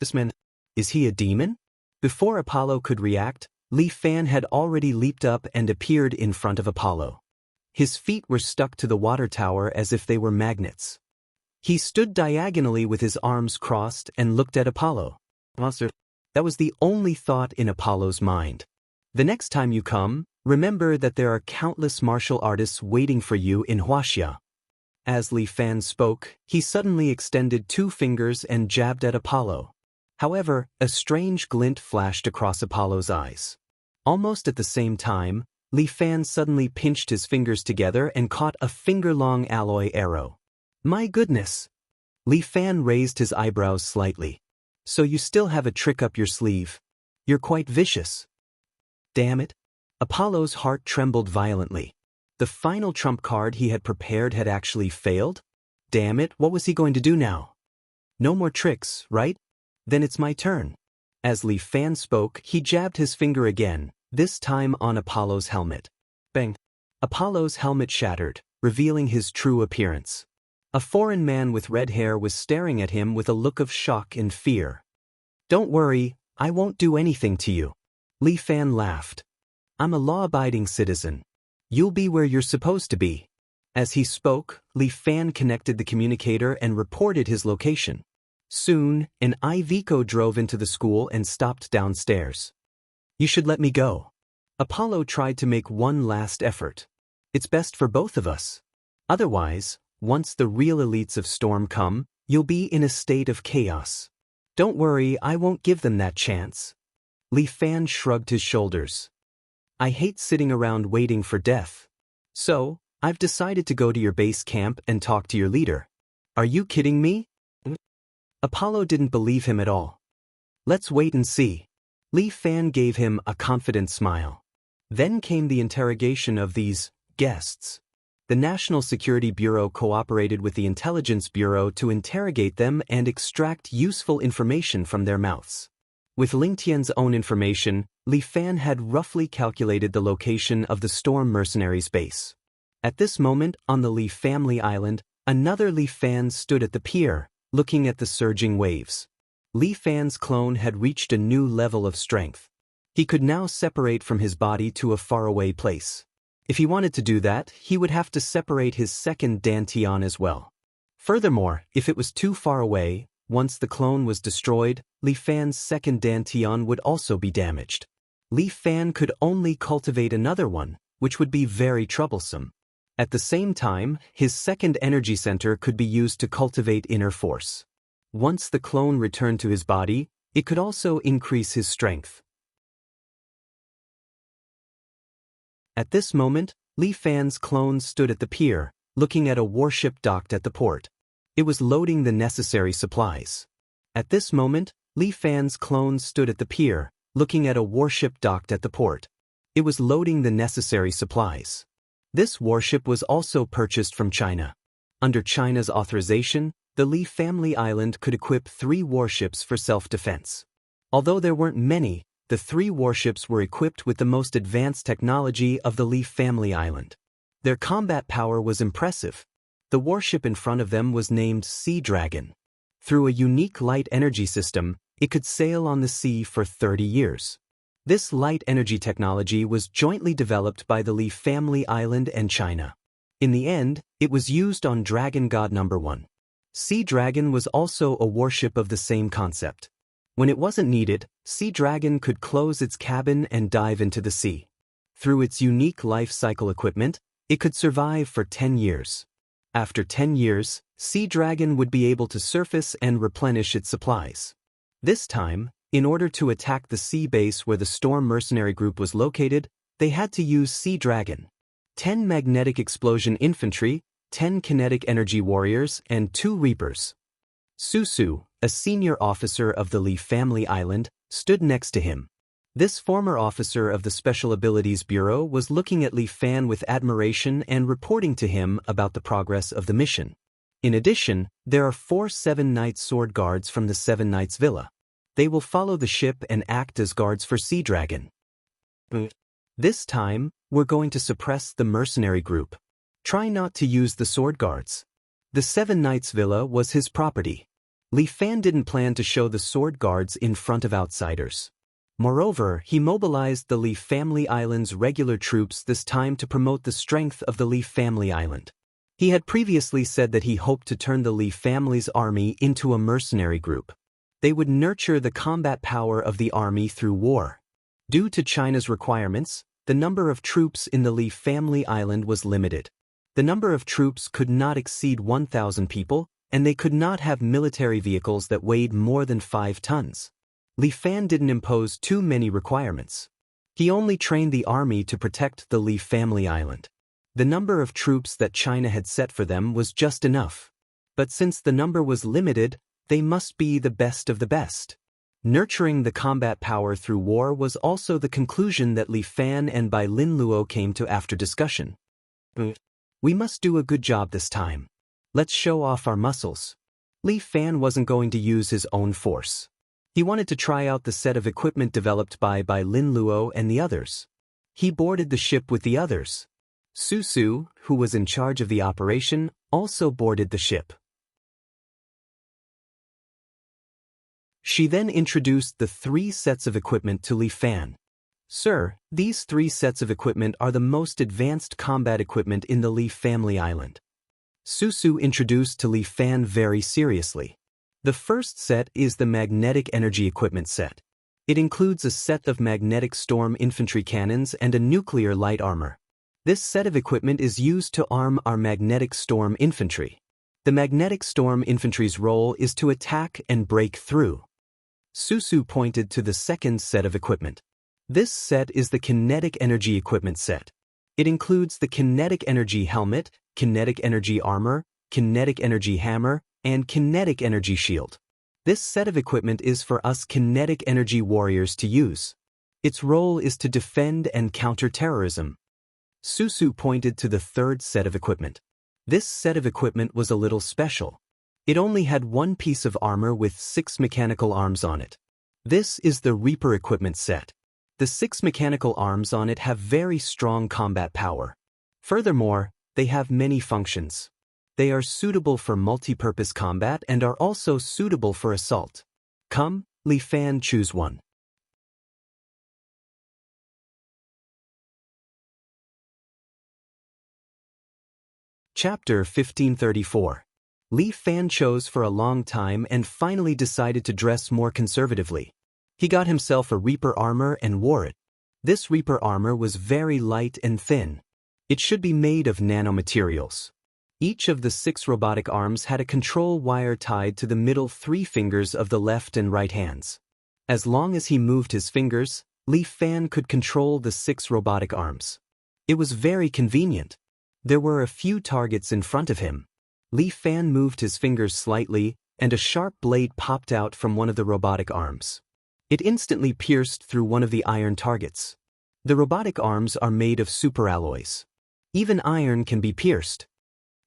This man, is he a demon? Before Apollo could react, Li Fan had already leaped up and appeared in front of Apollo. His feet were stuck to the water tower as if they were magnets. He stood diagonally with his arms crossed and looked at Apollo. Monster. That was the only thought in Apollo's mind. The next time you come, remember that there are countless martial artists waiting for you in Huaxia. As Li Fan spoke, he suddenly extended 2 fingers and jabbed at Apollo. However, a strange glint flashed across Apollo's eyes. Almost at the same time, Li Fan suddenly pinched his fingers together and caught a finger-long alloy arrow. My goodness! Li Fan raised his eyebrows slightly. So you still have a trick up your sleeve. You're quite vicious. Damn it. Apollo's heart trembled violently. The final trump card he had prepared had actually failed? Damn it, what was he going to do now? No more tricks, right? Then it's my turn. As Li Fan spoke, he jabbed his finger again, this time on Apollo's helmet. Bang! Apollo's helmet shattered, revealing his true appearance. A foreign man with red hair was staring at him with a look of shock and fear. Don't worry, I won't do anything to you. Li Fan laughed. I'm a law-abiding citizen. You'll be where you're supposed to be. As he spoke, Li Fan connected the communicator and reported his location. Soon, an Iveco drove into the school and stopped downstairs. You should let me go. Apollo tried to make one last effort. It's best for both of us. Otherwise, once the real elites of Storm come, you'll be in a state of chaos. Don't worry, I won't give them that chance. Li Fan shrugged his shoulders. I hate sitting around waiting for death. So, I've decided to go to your base camp and talk to your leader. Are you kidding me? Apollo didn't believe him at all. Let's wait and see. Li Fan gave him a confident smile. Then came the interrogation of these guests. The National Security Bureau cooperated with the Intelligence Bureau to interrogate them and extract useful information from their mouths. With Ling Tian's own information, Li Fan had roughly calculated the location of the Storm Mercenaries' base. At this moment, on the Li family island, another Li Fan stood at the pier, looking at the surging waves. Li Fan's clone had reached a new level of strength. He could now separate from his body to a faraway place. If he wanted to do that, he would have to separate his second Dantian as well. Furthermore, if it was too far away, once the clone was destroyed, Li Fan's second Dantian would also be damaged. Li Fan could only cultivate another one, which would be very troublesome. At the same time, his second energy center could be used to cultivate inner force. Once the clone returned to his body, it could also increase his strength. At this moment, Li Fan's clone stood at the pier, looking at a warship docked at the port. It was loading the necessary supplies. At this moment, Li Fan's clone stood at the pier, looking at a warship docked at the port. It was loading the necessary supplies. This warship was also purchased from China. Under China's authorization, the Li family island could equip 3 warships for self-defense. Although there weren't many, the 3 warships were equipped with the most advanced technology of the Li family island. Their combat power was impressive. The warship in front of them was named Sea Dragon. Through a unique light energy system, it could sail on the sea for 30 years. This light energy technology was jointly developed by the Li family island and China. In the end, it was used on Dragon God No. 1. Sea Dragon was also a warship of the same concept. When it wasn't needed, Sea Dragon could close its cabin and dive into the sea. Through its unique life cycle equipment, it could survive for 10 years. After 10 years, Sea Dragon would be able to surface and replenish its supplies. This time, in order to attack the sea base where the Storm Mercenary Group was located, they had to use Sea Dragon. 10 magnetic explosion infantry, 10 kinetic energy warriors, and 2 reapers. Susu, a senior officer of the Li family island, stood next to him. This former officer of the Special Abilities Bureau was looking at Li Fan with admiration and reporting to him about the progress of the mission. In addition, there are 4 Seven Knights sword guards from the Seven Knights Villa. They will follow the ship and act as guards for Sea Dragon. This time, we're going to suppress the mercenary group. Try not to use the sword guards. The Seven Knights Villa was his property. Li Fan didn't plan to show the sword guards in front of outsiders. Moreover, he mobilized the Li family island's regular troops this time to promote the strength of the Li family island. He had previously said that he hoped to turn the Li family's army into a mercenary group. They would nurture the combat power of the army through war. Due to China's requirements, the number of troops in the Li family island was limited. The number of troops could not exceed 1,000 people, and they could not have military vehicles that weighed more than 5 tons. Li Fan didn't impose too many requirements. He only trained the army to protect the Li family island. The number of troops that China had set for them was just enough. But since the number was limited, they must be the best of the best. Nurturing the combat power through war was also the conclusion that Li Fan and Bai Lin Luo came to after discussion. We must do a good job this time. Let's show off our muscles. Li Fan wasn't going to use his own force. He wanted to try out the set of equipment developed by Bai Lin Luo and the others. He boarded the ship with the others. Su Su, who was in charge of the operation, also boarded the ship. She then introduced the 3 sets of equipment to Li Fan. Sir, these 3 sets of equipment are the most advanced combat equipment in the Li family island. Su Su introduced to Li Fan very seriously. The first set is the magnetic energy equipment set. It includes a set of magnetic storm infantry cannons and a nuclear light armor. This set of equipment is used to arm our magnetic storm infantry. The magnetic storm infantry's role is to attack and break through. Su Su pointed to the second set of equipment. This set is the kinetic energy equipment set. It includes the kinetic energy helmet, kinetic energy armor, kinetic energy hammer, and kinetic energy shield. This set of equipment is for us kinetic energy warriors to use. Its role is to defend and counter terrorism. Su Su pointed to the third set of equipment. This set of equipment was a little special. It only had 1 piece of armor with 6 mechanical arms on it. This is the Reaper equipment set. The 6 mechanical arms on it have very strong combat power. Furthermore, they have many functions. They are suitable for multi-purpose combat and are also suitable for assault. Come, Li Fan, choose one. Chapter 1534. Li Fan chose for a long time and finally decided to dress more conservatively. He got himself a Reaper armor and wore it. This Reaper armor was very light and thin. It should be made of nanomaterials. Each of the 6 robotic arms had a control wire tied to the middle 3 fingers of the left and right hands. As long as he moved his fingers, Li Fan could control the 6 robotic arms. It was very convenient. There were a few targets in front of him. Li Fan moved his fingers slightly, and a sharp blade popped out from one of the robotic arms. It instantly pierced through one of the iron targets. The robotic arms are made of superalloys. Even iron can be pierced.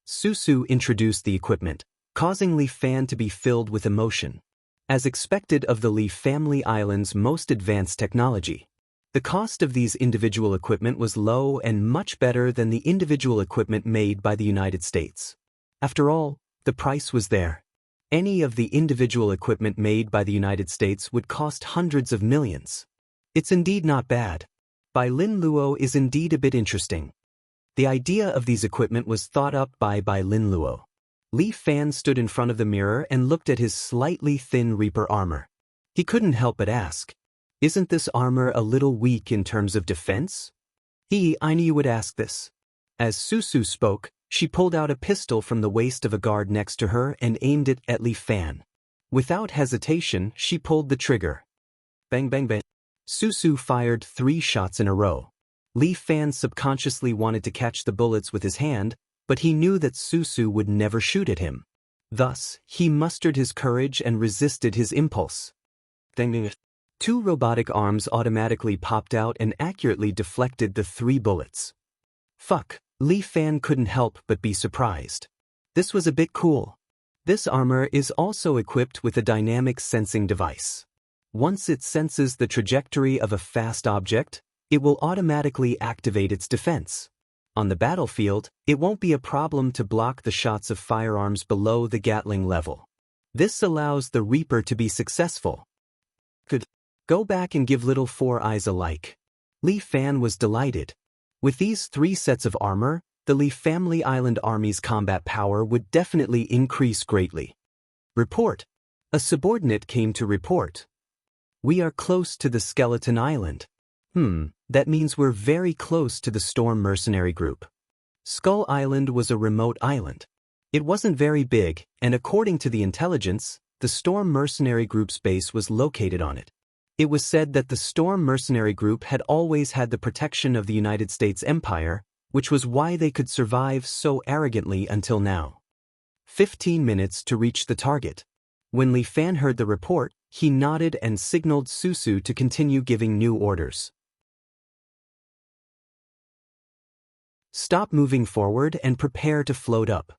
Su Su introduced the equipment, causing Li Fan to be filled with emotion. As expected of the Li family island's most advanced technology, the cost of these individual equipment was low and much better than the individual equipment made by the United States. After all, the price was there. Any of the individual equipment made by the United States would cost hundreds of millions. It's indeed not bad. Bai Lin Luo is indeed a bit interesting. The idea of these equipment was thought up by Bai Lin Luo. Li Fan stood in front of the mirror and looked at his slightly thin Reaper armor. He couldn't help but ask, "Isn't this armor a little weak in terms of defense?" I knew you would ask this. As Su Su spoke, she pulled out a pistol from the waist of a guard next to her and aimed it at Li Fan. Without hesitation, she pulled the trigger. Bang bang bang. Su Su fired 3 shots in a row. Li Fan subconsciously wanted to catch the bullets with his hand, but he knew that Su Su would never shoot at him. Thus, he mustered his courage and resisted his impulse. 2 robotic arms automatically popped out and accurately deflected the 3 bullets. Fuck, Li Fan couldn't help but be surprised. This was a bit cool. This armor is also equipped with a dynamic sensing device. Once it senses the trajectory of a fast object, it will automatically activate its defense. On the battlefield, it won't be a problem to block the shots of firearms below the Gatling level. This allows the Reaper to be successful. Good. Go back and give little Four Eyes a like. Li Fan was delighted. With these 3 sets of armor, the Li Family Island Army's combat power would definitely increase greatly. Report. A subordinate came to report. We are close to the Skeleton Island. That means we're very close to the Storm Mercenary Group. Skull Island was a remote island. It wasn't very big, and according to the intelligence, the Storm Mercenary Group's base was located on it. It was said that the Storm Mercenary Group had always had the protection of the United States Empire, which was why they could survive so arrogantly until now. 15 minutes to reach the target. When Li Fan heard the report, he nodded and signaled Susu to continue giving new orders. Stop moving forward and prepare to float up.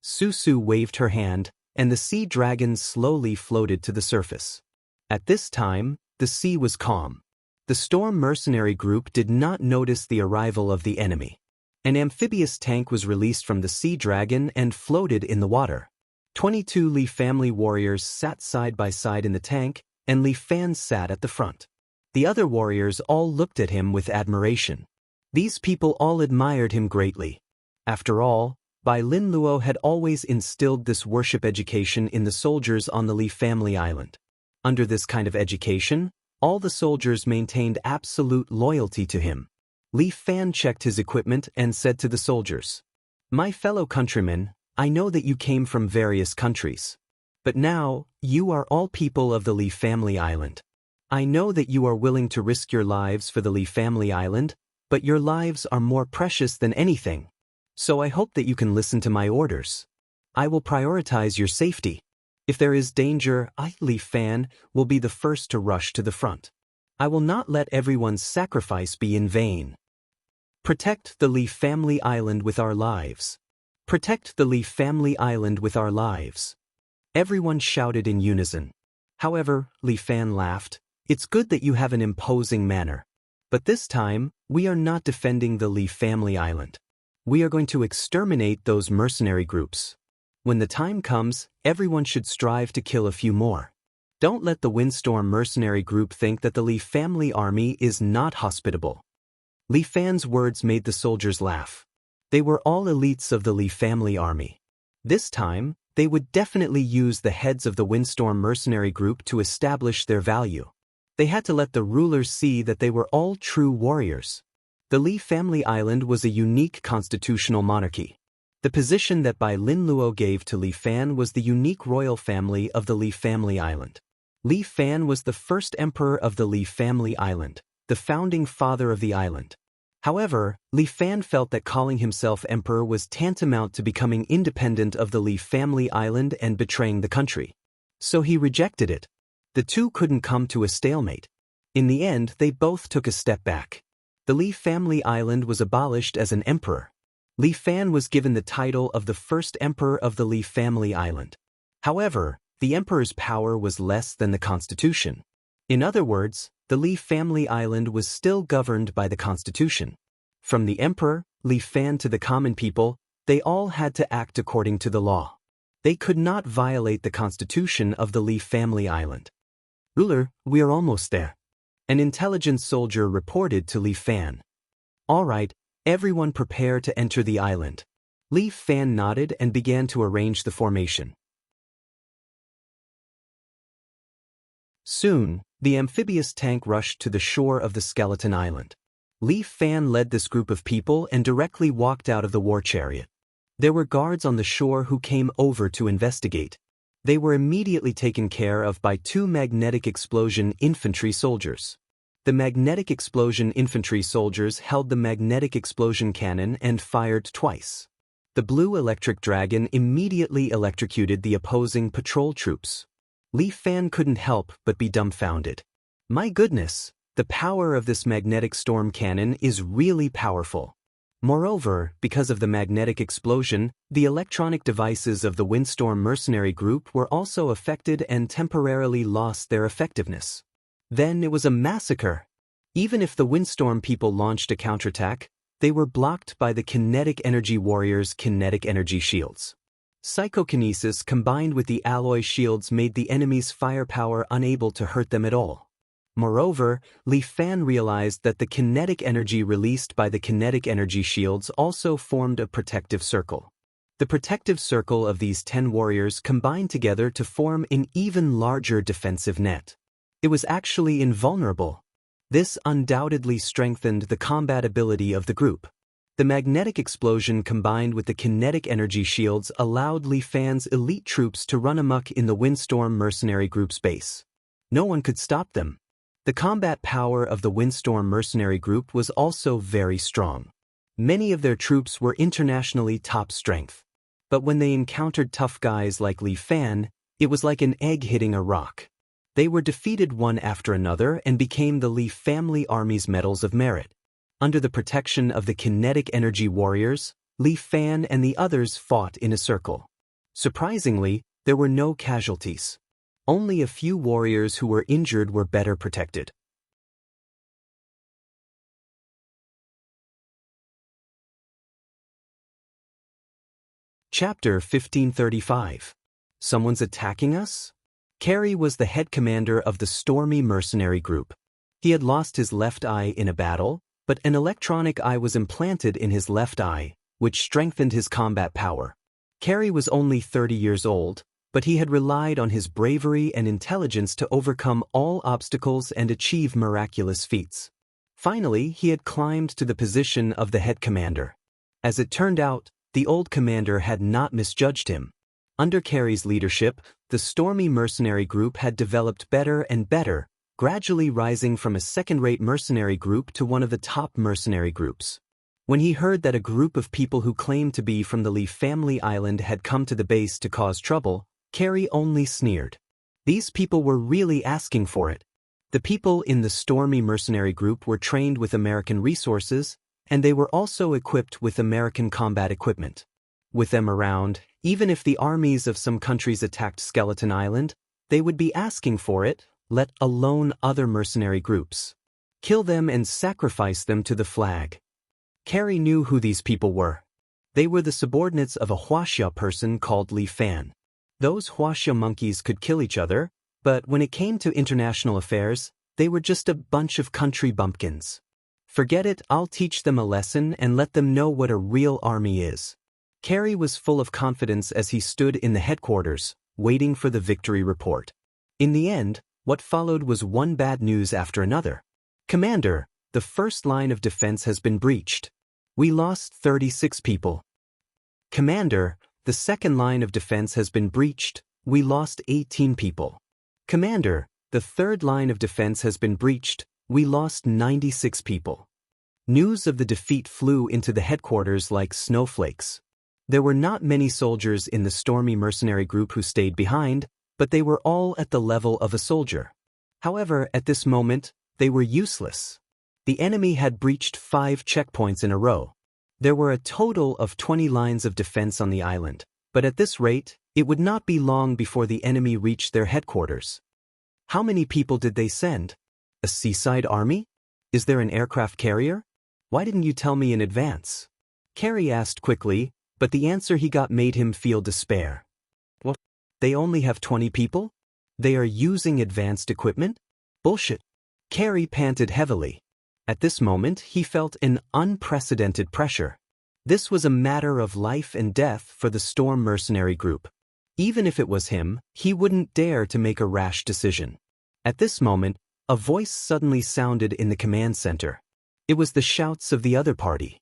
Susu waved her hand, and the sea dragons slowly floated to the surface. At this time, the sea was calm. The Storm Mercenary Group did not notice the arrival of the enemy. An amphibious tank was released from the sea dragon and floated in the water. 22 Li family warriors sat side by side in the tank, and Li Fan sat at the front. The other warriors all looked at him with admiration. These people all admired him greatly. After all, Bai Lin Luo had always instilled this worship education in the soldiers on the Li family island. Under this kind of education, all the soldiers maintained absolute loyalty to him. Li Fan checked his equipment and said to the soldiers, "My fellow countrymen, I know that you came from various countries. But now, you are all people of the Li family island. I know that you are willing to risk your lives for the Li family island, but your lives are more precious than anything. So I hope that you can listen to my orders. I will prioritize your safety. If there is danger, I, Li Fan, will be the first to rush to the front. I will not let everyone's sacrifice be in vain. Protect the Li family island with our lives. Protect the Li family island with our lives." Everyone shouted in unison. However, Li Fan laughed. "It's good that you have an imposing manner. But this time, we are not defending the Li family island. We are going to exterminate those mercenary groups. When the time comes, everyone should strive to kill a few more. Don't let the Windstorm mercenary group think that the Li family army is not hospitable." Li Fan's words made the soldiers laugh. They were all elites of the Li family army. This time, they would definitely use the heads of the Windstorm mercenary group to establish their value. They had to let the rulers see that they were all true warriors. The Li family island was a unique constitutional monarchy. The position that Bai Lin Luo gave to Li Fan was the unique royal family of the Li family island. Li Fan was the first emperor of the Li family island, the founding father of the island. However, Li Fan felt that calling himself emperor was tantamount to becoming independent of the Li family island and betraying the country. So he rejected it. The two couldn't come to a stalemate. In the end, they both took a step back. The Li family island was abolished as an emperor. Li Fan was given the title of the first emperor of the Li family island. However, the emperor's power was less than the constitution. In other words, the Li family island was still governed by the constitution. From the emperor, Li Fan, to the common people, they all had to act according to the law. They could not violate the constitution of the Li family island. "Ruler, we are almost there," an intelligent soldier reported to Li Fan. "All right, everyone prepare to enter the island." Li Fan nodded and began to arrange the formation. Soon, the amphibious tank rushed to the shore of the Skeleton Island. Li Fan led this group of people and directly walked out of the war chariot. There were guards on the shore who came over to investigate. They were immediately taken care of by 2 magnetic explosion infantry soldiers. The magnetic explosion infantry soldiers held the magnetic explosion cannon and fired twice. The blue electric dragon immediately electrocuted the opposing patrol troops. Li Fan couldn't help but be dumbfounded. My goodness, the power of this magnetic storm cannon is really powerful. Moreover, because of the magnetic explosion, the electronic devices of the Windstorm mercenary group were also affected and temporarily lost their effectiveness. Then it was a massacre. Even if the Windstorm people launched a counterattack, They were blocked by the kinetic energy warriors' kinetic energy shields. Psychokinesis combined with the alloy shields made the enemy's firepower unable to hurt them at all. Moreover, Li Fan realized that the kinetic energy released by the kinetic energy shields also formed a protective circle. The protective circle of these 10 warriors combined together to form an even larger defensive net. It was actually invulnerable. This undoubtedly strengthened the combat ability of the group. The magnetic explosion combined with the kinetic energy shields allowed Li Fan's elite troops to run amok in the Windstorm mercenary group's base. No one could stop them. The combat power of the Windstorm mercenary group was also very strong. Many of their troops were internationally top strength. But when they encountered tough guys like Li Fan, it was like an egg hitting a rock. They were defeated one after another and became the Li family army's medals of merit. Under the protection of the kinetic energy warriors, Li Fan and the others fought in a circle. Surprisingly, there were no casualties. Only a few warriors who were injured were better protected. Chapter 1535. Someone's attacking us? Carey was the head commander of the Stormy mercenary group. He had lost his left eye in a battle, but an electronic eye was implanted in his left eye, which strengthened his combat power. Carey was only 30 years old, but he had relied on his bravery and intelligence to overcome all obstacles and achieve miraculous feats. Finally, he had climbed to the position of the head commander. As it turned out, the old commander had not misjudged him. Under Carey's leadership, the Stormy mercenary group had developed better and better, gradually rising from a second-rate mercenary group to one of the top mercenary groups. When he heard that a group of people who claimed to be from the Li family island had come to the base to cause trouble, Carey only sneered. These people were really asking for it. The people in the Stormy mercenary group were trained with American resources, and they were also equipped with American combat equipment. With them around, even if the armies of some countries attacked Skeleton Island, they would be asking for it, let alone other mercenary groups. Kill them and sacrifice them to the flag. Carey knew who these people were. They were the subordinates of a Huaxia person called Li Fan. Those Huaxia monkeys could kill each other, but when it came to international affairs, they were just a bunch of country bumpkins. Forget it, I'll teach them a lesson and let them know what a real army is. Carey was full of confidence as he stood in the headquarters, waiting for the victory report. In the end, what followed was one bad news after another. Commander, the first line of defense has been breached. We lost 36 people. Commander, the second line of defense has been breached. We lost 18 people. Commander, the third line of defense has been breached. We lost 96 people. News of the defeat flew into the headquarters like snowflakes. There were not many soldiers in the Stormy mercenary group who stayed behind, but they were all at the level of a soldier. However, at this moment, they were useless. The enemy had breached 5 checkpoints in a row. There were a total of 20 lines of defense on the island, but at this rate, it would not be long before the enemy reached their headquarters. How many people did they send? A seaside army? Is there an aircraft carrier? Why didn't you tell me in advance? Carey asked quickly, but the answer he got made him feel despair. What? They only have 20 people? They are using advanced equipment? Bullshit. Carey panted heavily. At this moment, he felt an unprecedented pressure. This was a matter of life and death for the Storm mercenary group. Even if it was him, he wouldn't dare to make a rash decision. At this moment, a voice suddenly sounded in the command center. It was the shouts of the other party.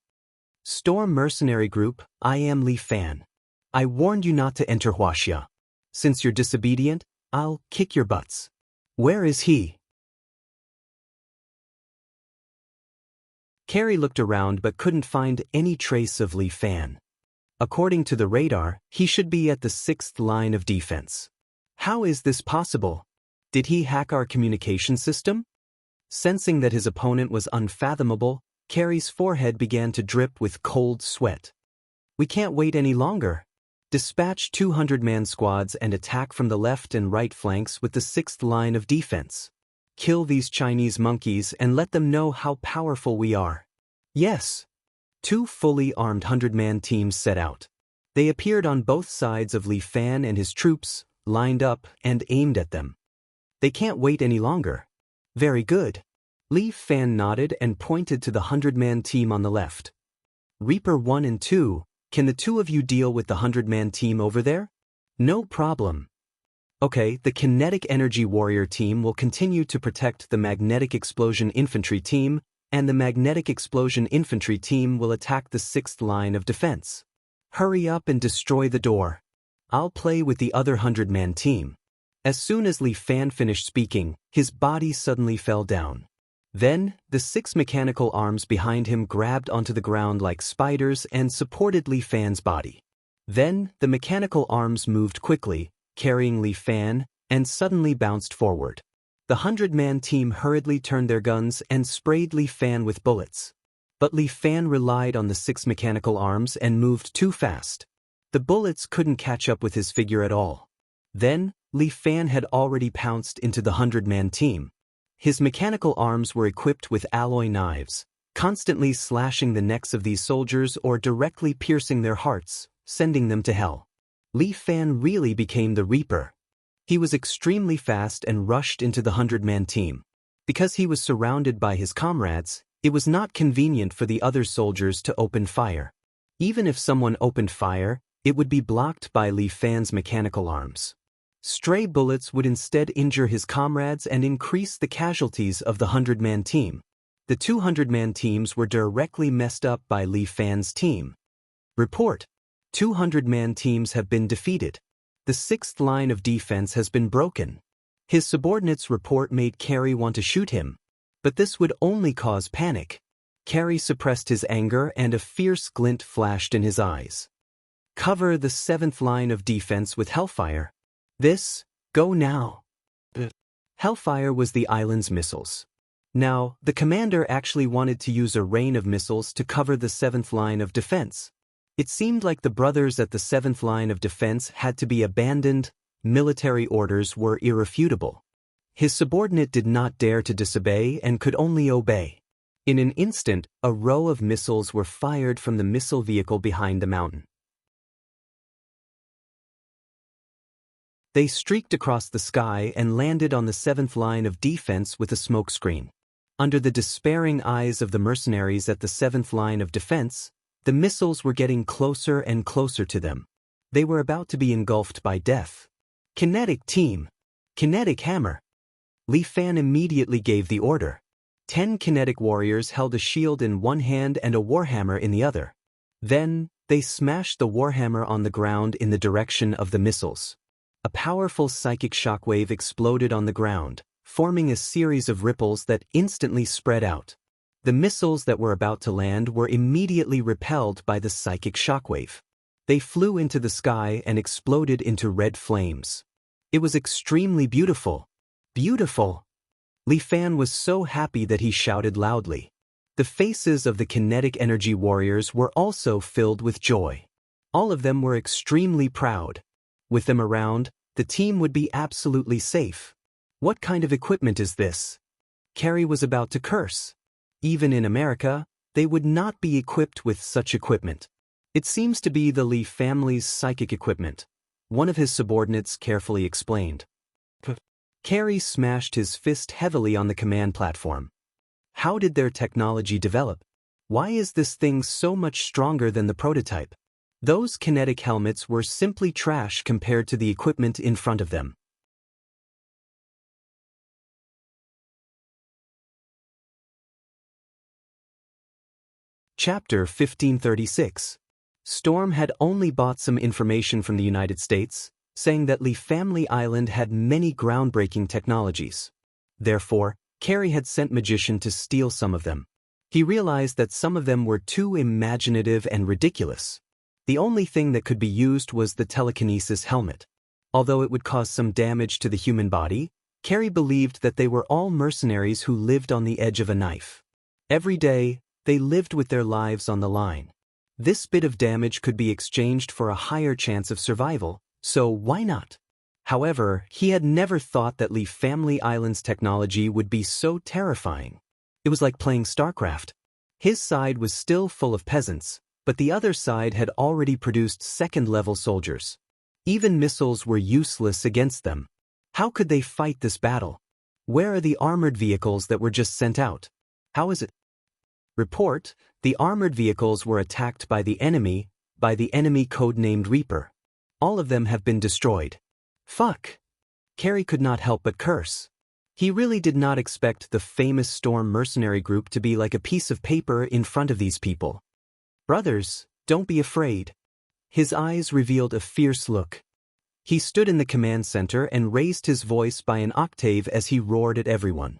Storm mercenary group, I am Li Fan. I warned you not to enter Huaxia. Since you're disobedient, I'll kick your butts. Where is he? Carey looked around but couldn't find any trace of Li Fan. According to the radar, he should be at the 6th line of defense. How is this possible? Did he hack our communication system? Sensing that his opponent was unfathomable, Carey's forehead began to drip with cold sweat. We can't wait any longer. Dispatch 200-man squads and attack from the left and right flanks with the 6th line of defense. Kill these Chinese monkeys and let them know how powerful we are. Yes. Two fully armed 100-man teams set out. They appeared on both sides of Li Fan and his troops, lined up and aimed at them. They can't wait any longer. Very good. Li Fan nodded and pointed to the 100-man team on the left. Reaper 1 and 2, can the two of you deal with the 100-man team over there? No problem. Okay, the Kinetic Energy Warrior team will continue to protect the Magnetic Explosion Infantry team, and the Magnetic Explosion Infantry team will attack the 6th line of defense. Hurry up and destroy the door. I'll play with the other 100-man team. As soon as Li Fan finished speaking, his body suddenly fell down. Then, the 6 mechanical arms behind him grabbed onto the ground like spiders and supported Li Fan's body. Then, the mechanical arms moved quickly, carrying Li Fan, and suddenly bounced forward. The 100-man team hurriedly turned their guns and sprayed Li Fan with bullets. But Li Fan relied on the 6 mechanical arms and moved too fast. The bullets couldn't catch up with his figure at all. Then, Li Fan had already pounced into the 100-man team. His mechanical arms were equipped with alloy knives, constantly slashing the necks of these soldiers or directly piercing their hearts, sending them to hell. Li Fan really became the Reaper. He was extremely fast and rushed into the 100-man team. Because he was surrounded by his comrades, it was not convenient for the other soldiers to open fire. Even if someone opened fire, it would be blocked by Li Fan's mechanical arms. Stray bullets would instead injure his comrades and increase the casualties of the 100-man team. The 200-man teams were directly messed up by Li Fan's team. Report. 200-man teams have been defeated. The 6th line of defense has been broken. His subordinate's report made Carey want to shoot him. But this would only cause panic. Carey suppressed his anger and a fierce glint flashed in his eyes. Cover the 7th line of defense with Hellfire. Go now. Hellfire was the island's missiles. Now, the commander actually wanted to use a rain of missiles to cover the 7th line of defense. It seemed like the brothers at the 7th line of defense had to be abandoned. Military orders were irrefutable. His subordinate did not dare to disobey and could only obey. In an instant, a row of missiles were fired from the missile vehicle behind the mountain. They streaked across the sky and landed on the 7th line of defense with a smokescreen. Under the despairing eyes of the mercenaries at the 7th line of defense, the missiles were getting closer and closer to them. They were about to be engulfed by death. Kinetic team! Kinetic hammer! Li Fan immediately gave the order. 10 kinetic warriors held a shield in one hand and a warhammer in the other. Then, they smashed the warhammer on the ground in the direction of the missiles. A powerful psychic shockwave exploded on the ground, forming a series of ripples that instantly spread out. The missiles that were about to land were immediately repelled by the psychic shockwave. They flew into the sky and exploded into red flames. It was extremely beautiful. Beautiful! Li Fan was so happy that he shouted loudly. The faces of the kinetic energy warriors were also filled with joy. All of them were extremely proud. With them around, the team would be absolutely safe. What kind of equipment is this? Carey was about to curse. Even in America, they would not be equipped with such equipment. It seems to be the Li family's psychic equipment, one of his subordinates carefully explained. Carey smashed his fist heavily on the command platform. How did their technology develop? Why is this thing so much stronger than the prototype? Those kinetic helmets were simply trash compared to the equipment in front of them. Chapter 1536. Storm had only bought some information from the United States, saying that Li Family Island had many groundbreaking technologies. Therefore, Carey had sent Magician to steal some of them. He realized that some of them were too imaginative and ridiculous. The only thing that could be used was the telekinesis helmet. Although it would cause some damage to the human body, Carey believed that they were all mercenaries who lived on the edge of a knife. Every day, they lived with their lives on the line. This bit of damage could be exchanged for a higher chance of survival, so why not? However, he had never thought that Li Family Island's technology would be so terrifying. It was like playing StarCraft. His side was still full of peasants, but the other side had already produced second-level soldiers. Even missiles were useless against them. How could they fight this battle? Where are the armored vehicles that were just sent out? How is it? Report: the armored vehicles were attacked by the enemy codenamed Reaper. All of them have been destroyed. Fuck! Carrie could not help but curse. He really did not expect the famous Storm mercenary group to be like a piece of paper in front of these people. Brothers, don't be afraid. His eyes revealed a fierce look. He stood in the command center and raised his voice by an octave as he roared at everyone.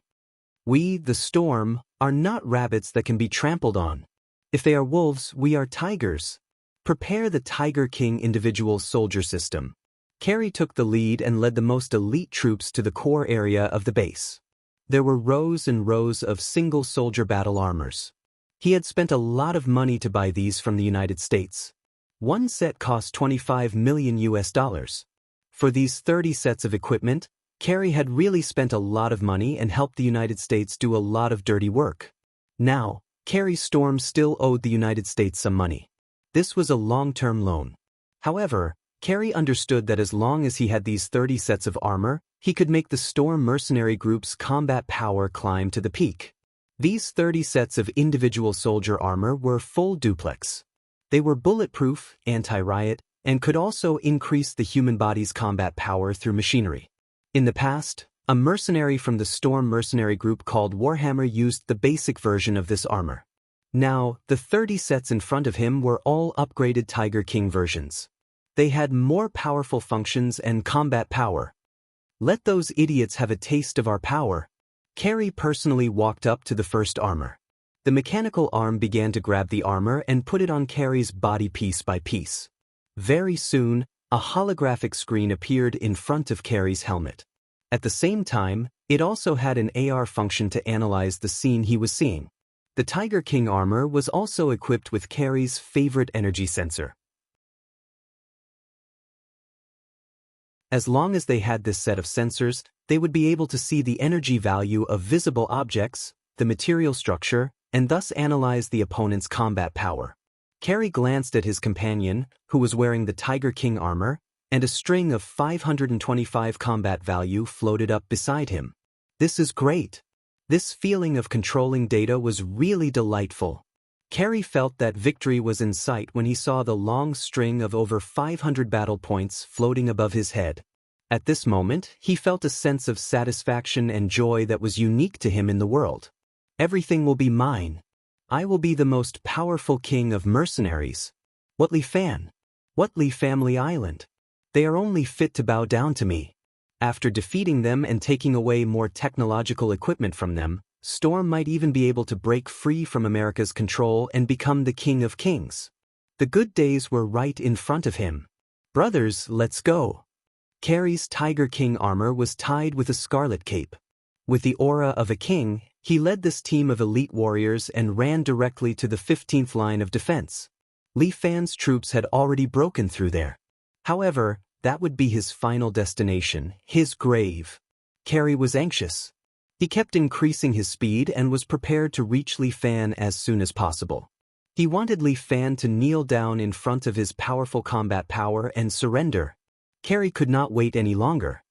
We, the Storm, are not rabbits that can be trampled on. If they are wolves, we are tigers. Prepare the Tiger King individual soldier system. Carrie took the lead and led the most elite troops to the core area of the base. There were rows and rows of single soldier battle armors. He had spent a lot of money to buy these from the United States. One set cost $25 million. For these 30 sets of equipment, Carrie had really spent a lot of money and helped the United States do a lot of dirty work. Now, Carrie's Storm still owed the United States some money. This was a long-term loan. However, Carrie understood that as long as he had these 30 sets of armor, he could make the Storm mercenary group's combat power climb to the peak. These 30 sets of individual soldier armor were full duplex. They were bulletproof, anti-riot, and could also increase the human body's combat power through machinery. In the past, a mercenary from the Storm mercenary group called Warhammer used the basic version of this armor. Now, the 30 sets in front of him were all upgraded Tiger King versions. They had more powerful functions and combat power. Let those idiots have a taste of our power. Carrie personally walked up to the first armor. The mechanical arm began to grab the armor and put it on Carrie's body piece by piece. Very soon, a holographic screen appeared in front of Carrie's helmet. At the same time, it also had an AR function to analyze the scene he was seeing. The Tiger King armor was also equipped with Carrie's favorite energy sensor. As long as they had this set of sensors, they would be able to see the energy value of visible objects, the material structure, and thus analyze the opponent's combat power. Carrie glanced at his companion, who was wearing the Tiger King armor, and a string of 525 combat value floated up beside him. This is great. This feeling of controlling data was really delightful. Carrie felt that victory was in sight when he saw the long string of over 500 battle points floating above his head. At this moment, he felt a sense of satisfaction and joy that was unique to him in the world. Everything will be mine. I will be the most powerful king of mercenaries. What Li Fan? What Li Family Island? They are only fit to bow down to me. After defeating them and taking away more technological equipment from them, Storm might even be able to break free from America's control and become the king of kings. The good days were right in front of him. Brothers, let's go. Carrie's Tiger King armor was tied with a scarlet cape. With the aura of a king, he led this team of elite warriors and ran directly to the 15th line of defense. Li Fan's troops had already broken through there. However, that would be his final destination, his grave. Carrie was anxious. He kept increasing his speed and was prepared to reach Li Fan as soon as possible. He wanted Li Fan to kneel down in front of his powerful combat power and surrender. Carrie could not wait any longer.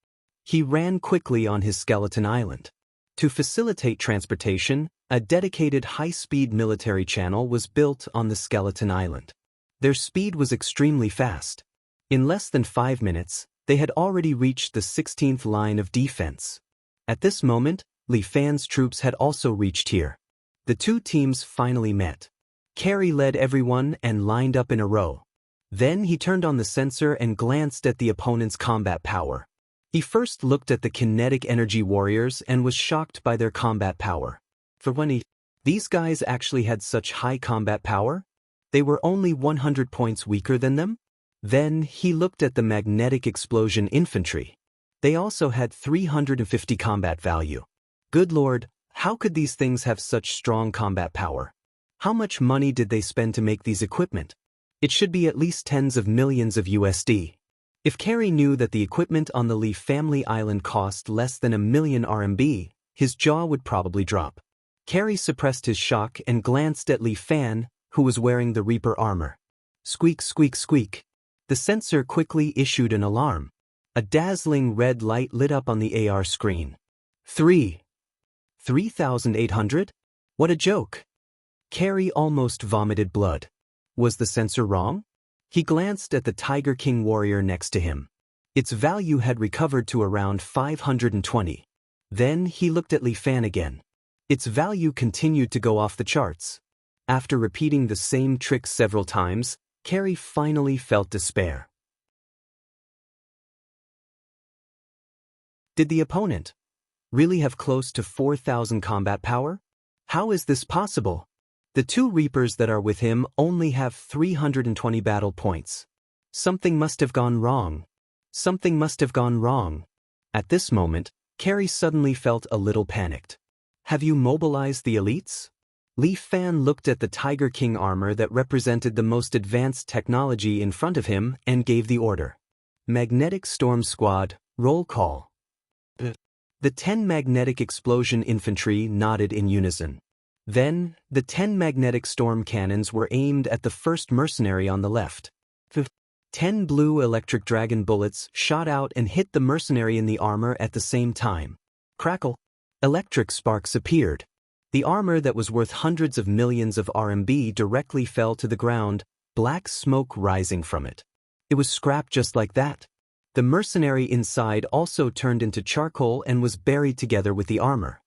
He ran quickly on his skeleton island. To facilitate transportation, a dedicated high-speed military channel was built on the skeleton island. Their speed was extremely fast. In less than 5 minutes, they had already reached the 16th line of defense. At this moment, Li Fan's troops had also reached here. The two teams finally met. Carrie led everyone and lined up in a row. Then he turned on the sensor and glanced at the opponent's combat power. He first looked at the kinetic energy warriors and was shocked by their combat power. For when these guys actually had such high combat power? They were only 100 points weaker than them? Then he looked at the magnetic explosion infantry. They also had 350 combat value. Good lord, how could these things have such strong combat power? How much money did they spend to make these equipment? It should be at least tens of millions of USD. If Carrie knew that the equipment on the Li Family Island cost less than 1 million RMB, his jaw would probably drop. Carrie suppressed his shock and glanced at Li Fan, who was wearing the Reaper armor. Squeak, squeak, squeak. The sensor quickly issued an alarm. A dazzling red light lit up on the AR screen. 3,800? What a joke. Carrie almost vomited blood. Was the sensor wrong? He glanced at the Tiger King warrior next to him. Its value had recovered to around 520. Then he looked at Li Fan again. Its value continued to go off the charts. After repeating the same trick several times, Carrie finally felt despair. Did the opponent really have close to 4,000 combat power? How is this possible? The two Reapers that are with him only have 320 battle points. Something must have gone wrong. Something must have gone wrong. At this moment, Carrie suddenly felt a little panicked. Have you mobilized the elites? Li Fan looked at the Tiger King armor that represented the most advanced technology in front of him and gave the order. Magnetic Storm Squad, roll call. The 10 magnetic explosion infantry nodded in unison. Then, the 10 magnetic storm cannons were aimed at the first mercenary on the left. 10 blue electric dragon bullets shot out and hit the mercenary in the armor at the same time. Crackle! Electric sparks appeared. The armor that was worth hundreds of millions of RMB directly fell to the ground, black smoke rising from it. It was scrapped just like that. The mercenary inside also turned into charcoal and was buried together with the armor.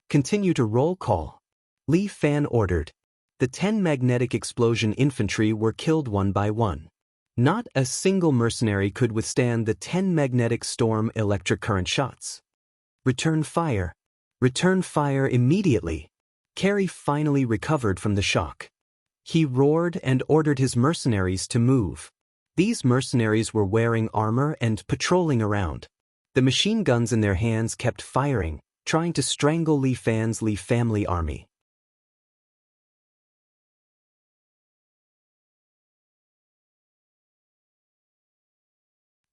Continue to roll call. Li Fan ordered. The 10 magnetic explosion infantry were killed one by one. Not a single mercenary could withstand the 10 magnetic storm electric current shots. Return fire. Return fire immediately. Carrie finally recovered from the shock. He roared and ordered his mercenaries to move. These mercenaries were wearing armor and patrolling around. The machine guns in their hands kept firing, trying to strangle Li Fan's Li family army.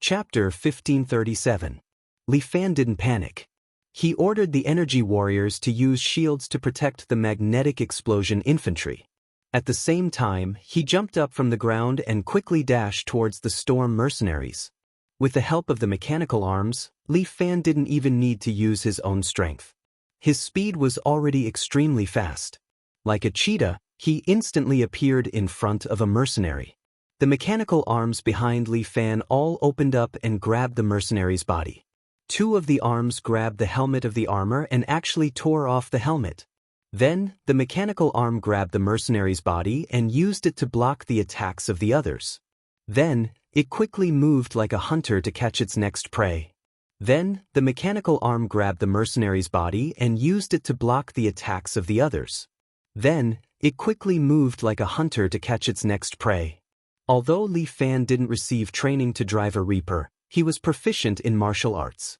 Chapter 1537. Li Fan didn't panic. He ordered the energy warriors to use shields to protect the magnetic explosion infantry. At the same time, he jumped up from the ground and quickly dashed towards the storm mercenaries. With the help of the mechanical arms, Li Fan didn't even need to use his own strength. His speed was already extremely fast. Like a cheetah, he instantly appeared in front of a mercenary. The mechanical arms behind Li Fan all opened up and grabbed the mercenary's body. Two of the arms grabbed the helmet of the armor and actually tore off the helmet. Then, the mechanical arm grabbed the mercenary's body and used it to block the attacks of the others. Then, it quickly moved like a hunter to catch its next prey. Then, the mechanical arm grabbed the mercenary's body and used it to block the attacks of the others. Then, it quickly moved like a hunter to catch its next prey. Although Li Fan didn't receive training to drive a Reaper, he was proficient in martial arts.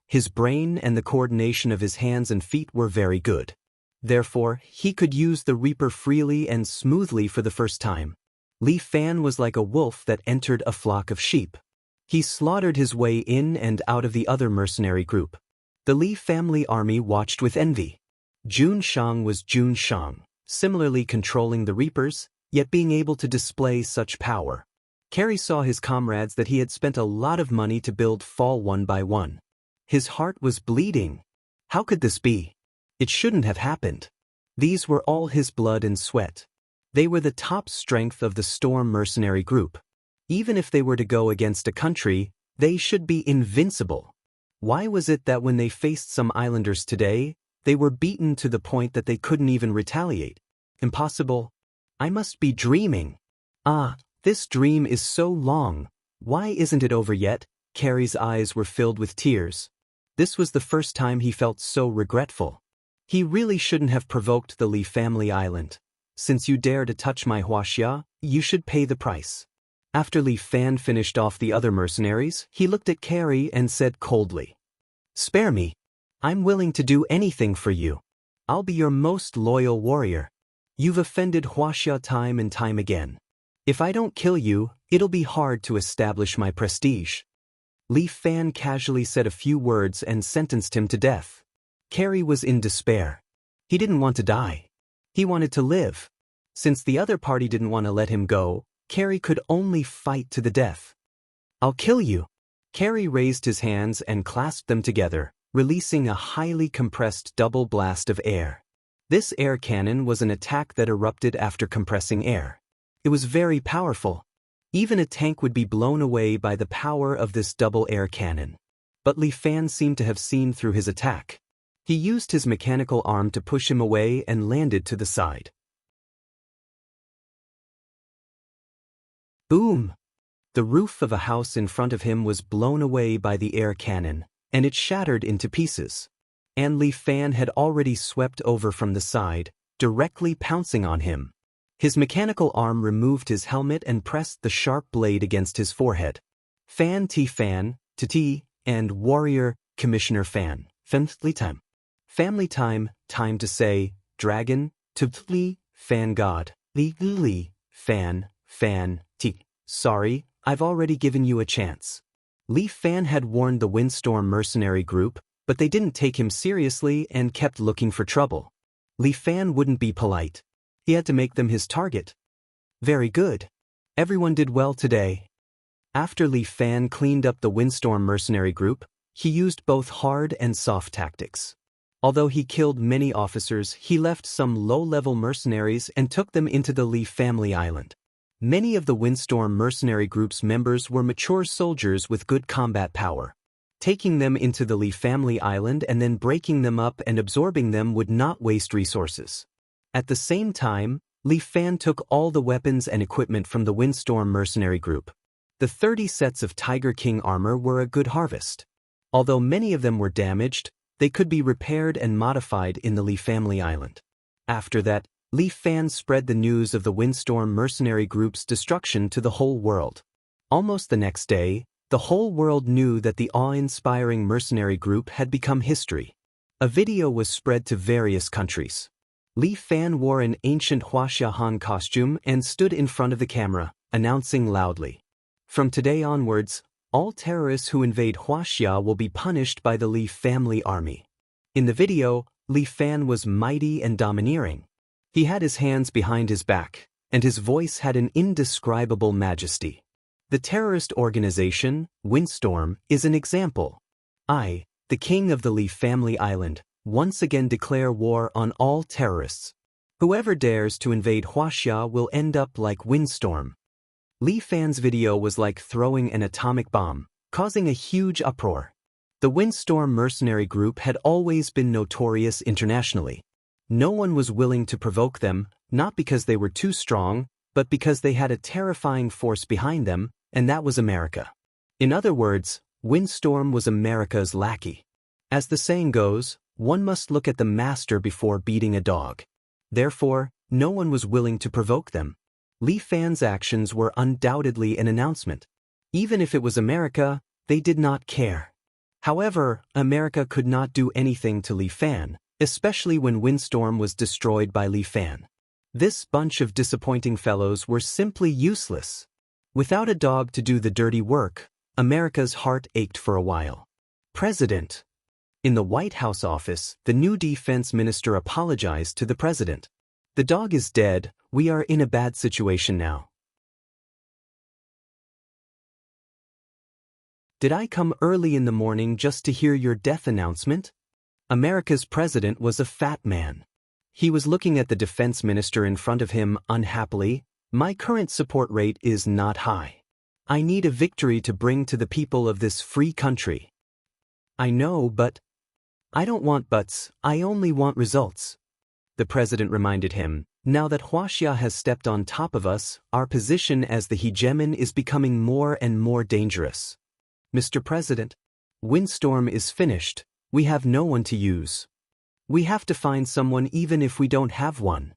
His brain and the coordination of his hands and feet were very good. Therefore, he could use the Reaper freely and smoothly for the first time. Li Fan was like a wolf that entered a flock of sheep. He slaughtered his way in and out of the other mercenary group. The Li family army watched with envy. Jun Shang was Jun Shang, similarly controlling the Reapers, yet being able to display such power. Carrie saw his comrades that he had spent a lot of money to build fall one by one. His heart was bleeding. How could this be? It shouldn't have happened. These were all his blood and sweat. They were the top strength of the Storm mercenary group. Even if they were to go against a country, they should be invincible. Why was it that when they faced some islanders today, they were beaten to the point that they couldn't even retaliate? Impossible. I must be dreaming. This dream is so long. Why isn't it over yet? Carrie's eyes were filled with tears. This was the first time he felt so regretful. He really shouldn't have provoked the Li family island. Since you dare to touch my Huaxia, you should pay the price. After Li Fan finished off the other mercenaries, he looked at Carrie and said coldly, "Spare me. I'm willing to do anything for you. I'll be your most loyal warrior. You've offended Huaxia time and time again. If I don't kill you, it'll be hard to establish my prestige." Li Fan casually said a few words and sentenced him to death. Carrie was in despair. He didn't want to die. He wanted to live. Since the other party didn't want to let him go, Carey could only fight to the death. "I'll kill you." Carey raised his hands and clasped them together, releasing a highly compressed double blast of air. This air cannon was an attack that erupted after compressing air. It was very powerful. Even a tank would be blown away by the power of this double air cannon. But Li Fan seemed to have seen through his attack. He used his mechanical arm to push him away and landed to the side. Boom! The roof of a house in front of him was blown away by the air cannon, and it shattered into pieces. And Li Fan had already swept over from the side, directly pouncing on him. His mechanical arm removed his helmet and pressed the sharp blade against his forehead. Fan, T, and Warrior, Commissioner Fan. Family time. Family time, time to say, Dragon, T, Fan God, Li, Fan, T. Sorry, I've already given you a chance. Li Fan had warned the Windstorm mercenary group, but they didn't take him seriously and kept looking for trouble. Li Fan wouldn't be polite. He had to make them his target. Very good. Everyone did well today. After Li Fan cleaned up the Windstorm mercenary group, he used both hard and soft tactics. Although he killed many officers, he left some low-level mercenaries and took them into the Li family island. Many of the Windstorm mercenary group's members were mature soldiers with good combat power. Taking them into the Li family island and then breaking them up and absorbing them would not waste resources. At the same time, Li Fan took all the weapons and equipment from the Windstorm mercenary group. The 30 sets of Tiger King armor were a good harvest. Although many of them were damaged, they could be repaired and modified in the Li family island. After that, Li Fan spread the news of the Windstorm mercenary group's destruction to the whole world. Almost the next day, the whole world knew that the awe-inspiring mercenary group had become history. A video was spread to various countries. Li Fan wore an ancient Huaxia Han costume and stood in front of the camera, announcing loudly, "From today onwards, all terrorists who invade Huaxia will be punished by the Li family army." In the video, Li Fan was mighty and domineering. He had his hands behind his back, and his voice had an indescribable majesty. The terrorist organization, Windstorm, is an example. I, the king of the Li family island, once again declare war on all terrorists. Whoever dares to invade Huaxia will end up like Windstorm. Li Fan's video was like throwing an atomic bomb, causing a huge uproar. The Windstorm mercenary group had always been notorious internationally. No one was willing to provoke them, not because they were too strong, but because they had a terrifying force behind them, and that was America. In other words, Windstorm was America's lackey. As the saying goes, one must look at the master before beating a dog. Therefore, no one was willing to provoke them. Li Fan's actions were undoubtedly an announcement. Even if it was America, they did not care. However, America could not do anything to Li Fan, especially when Windstorm was destroyed by Li Fan. This bunch of disappointing fellows were simply useless. Without a dog to do the dirty work, America's heart ached for a while. President. In the White House office, the new defense minister apologized to the president. "The dog is dead, we are in a bad situation now." "Did I come early in the morning just to hear your death announcement?" America's president was a fat man. He was looking at the defense minister in front of him unhappily. "My current support rate is not high. I need a victory to bring to the people of this free country." "I know, but..." "I don't want buts, I only want results." The president reminded him, "Now that Huaxia has stepped on top of us, our position as the hegemon is becoming more and more dangerous." "Mr. President, Windstorm is finished. We have no one to use. We have to find someone even if we don't have one."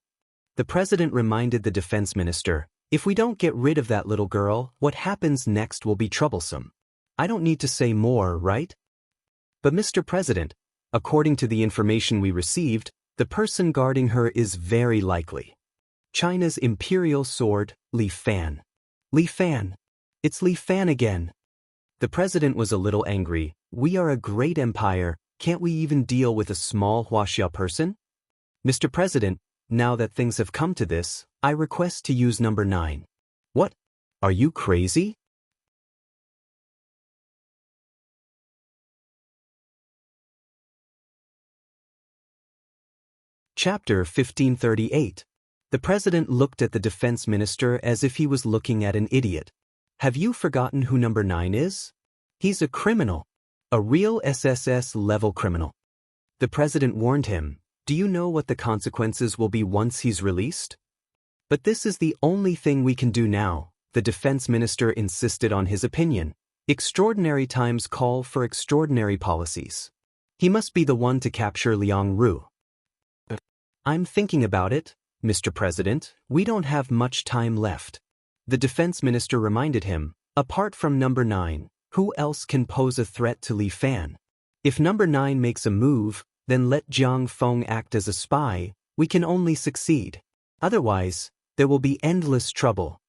The president reminded the defense minister, "If we don't get rid of that little girl, what happens next will be troublesome. I don't need to say more, right?" "But Mr. President, according to the information we received, the person guarding her is very likely China's imperial sword, Li Fan." "Li Fan! It's Li Fan again." The president was a little angry. "We are a great empire, can't we even deal with a small Huaxia person?" Mr. President, now that things have come to this, I request to use number 9. What? Are you crazy? Chapter 1538. The President looked at the Defense Minister as if he was looking at an idiot. Have you forgotten who number 9 is? He's a criminal. A real SSS-level criminal. The President warned him, do you know what the consequences will be once he's released? But this is the only thing we can do now, the Defense Minister insisted on his opinion. Extraordinary times call for extraordinary policies. He must be the one to capture Liang Ru. I'm thinking about it, Mr. President. We don't have much time left. The Defense Minister reminded him, apart from number 9, who else can pose a threat to Li Fan? If number 9 makes a move, then let Jiang Feng act as a spy. We can only succeed. Otherwise, there will be endless trouble.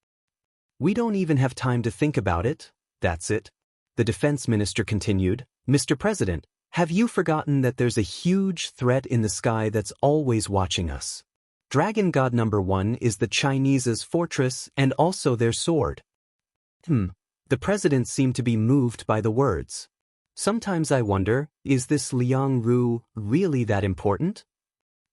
We don't even have time to think about it. That's it. The Defense Minister continued, Mr. President, have you forgotten that there's a huge threat in the sky that's always watching us? Dragon God number 1 is the Chinese's fortress and also their sword. The President seemed to be moved by the words. Sometimes I wonder, is this Liang Ru really that important?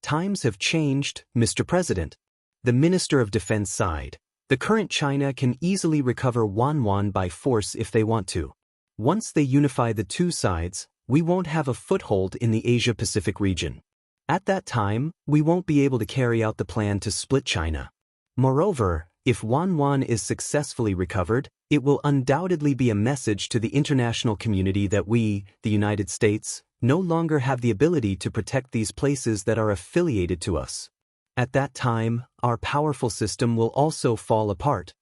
Times have changed, Mr. President. The Minister of Defense sighed. The current China can easily recover Wanwan by force if they want to. Once they unify the two sides, we won't have a foothold in the Asia-Pacific region. At that time, we won't be able to carry out the plan to split China. Moreover, if Wanwan is successfully recovered, it will undoubtedly be a message to the international community that we, the United States, no longer have the ability to protect these places that are affiliated to us. At that time, our powerful system will also fall apart.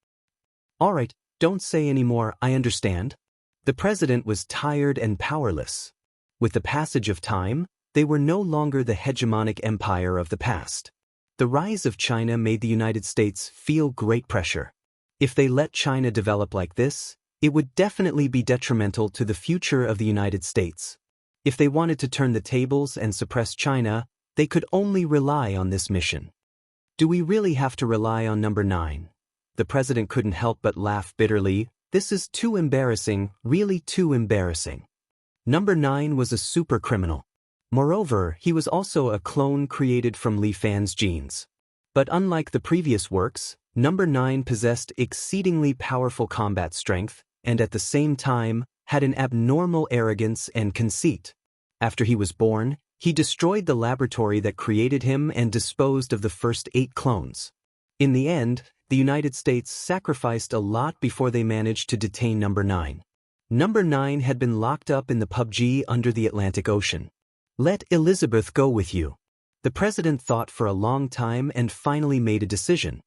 All right, don't say any more, I understand. The President was tired and powerless. With the passage of time, they were no longer the hegemonic empire of the past. The rise of China made the United States feel great pressure. If they let China develop like this, it would definitely be detrimental to the future of the United States. If they wanted to turn the tables and suppress China, they could only rely on this mission. Do we really have to rely on number 9? The President couldn't help but laugh bitterly. This is too embarrassing, really too embarrassing. Number 9 was a super criminal. Moreover, he was also a clone created from Li Fan's genes. But unlike the previous works, number 9 possessed exceedingly powerful combat strength, and at the same time, had an abnormal arrogance and conceit. After he was born, he destroyed the laboratory that created him and disposed of the first 8 clones. In the end, the United States sacrificed a lot before they managed to detain number 9. Number 9 had been locked up in the PUBG under the Atlantic Ocean. Let Elizabeth go with you. The President thought for a long time and finally made a decision.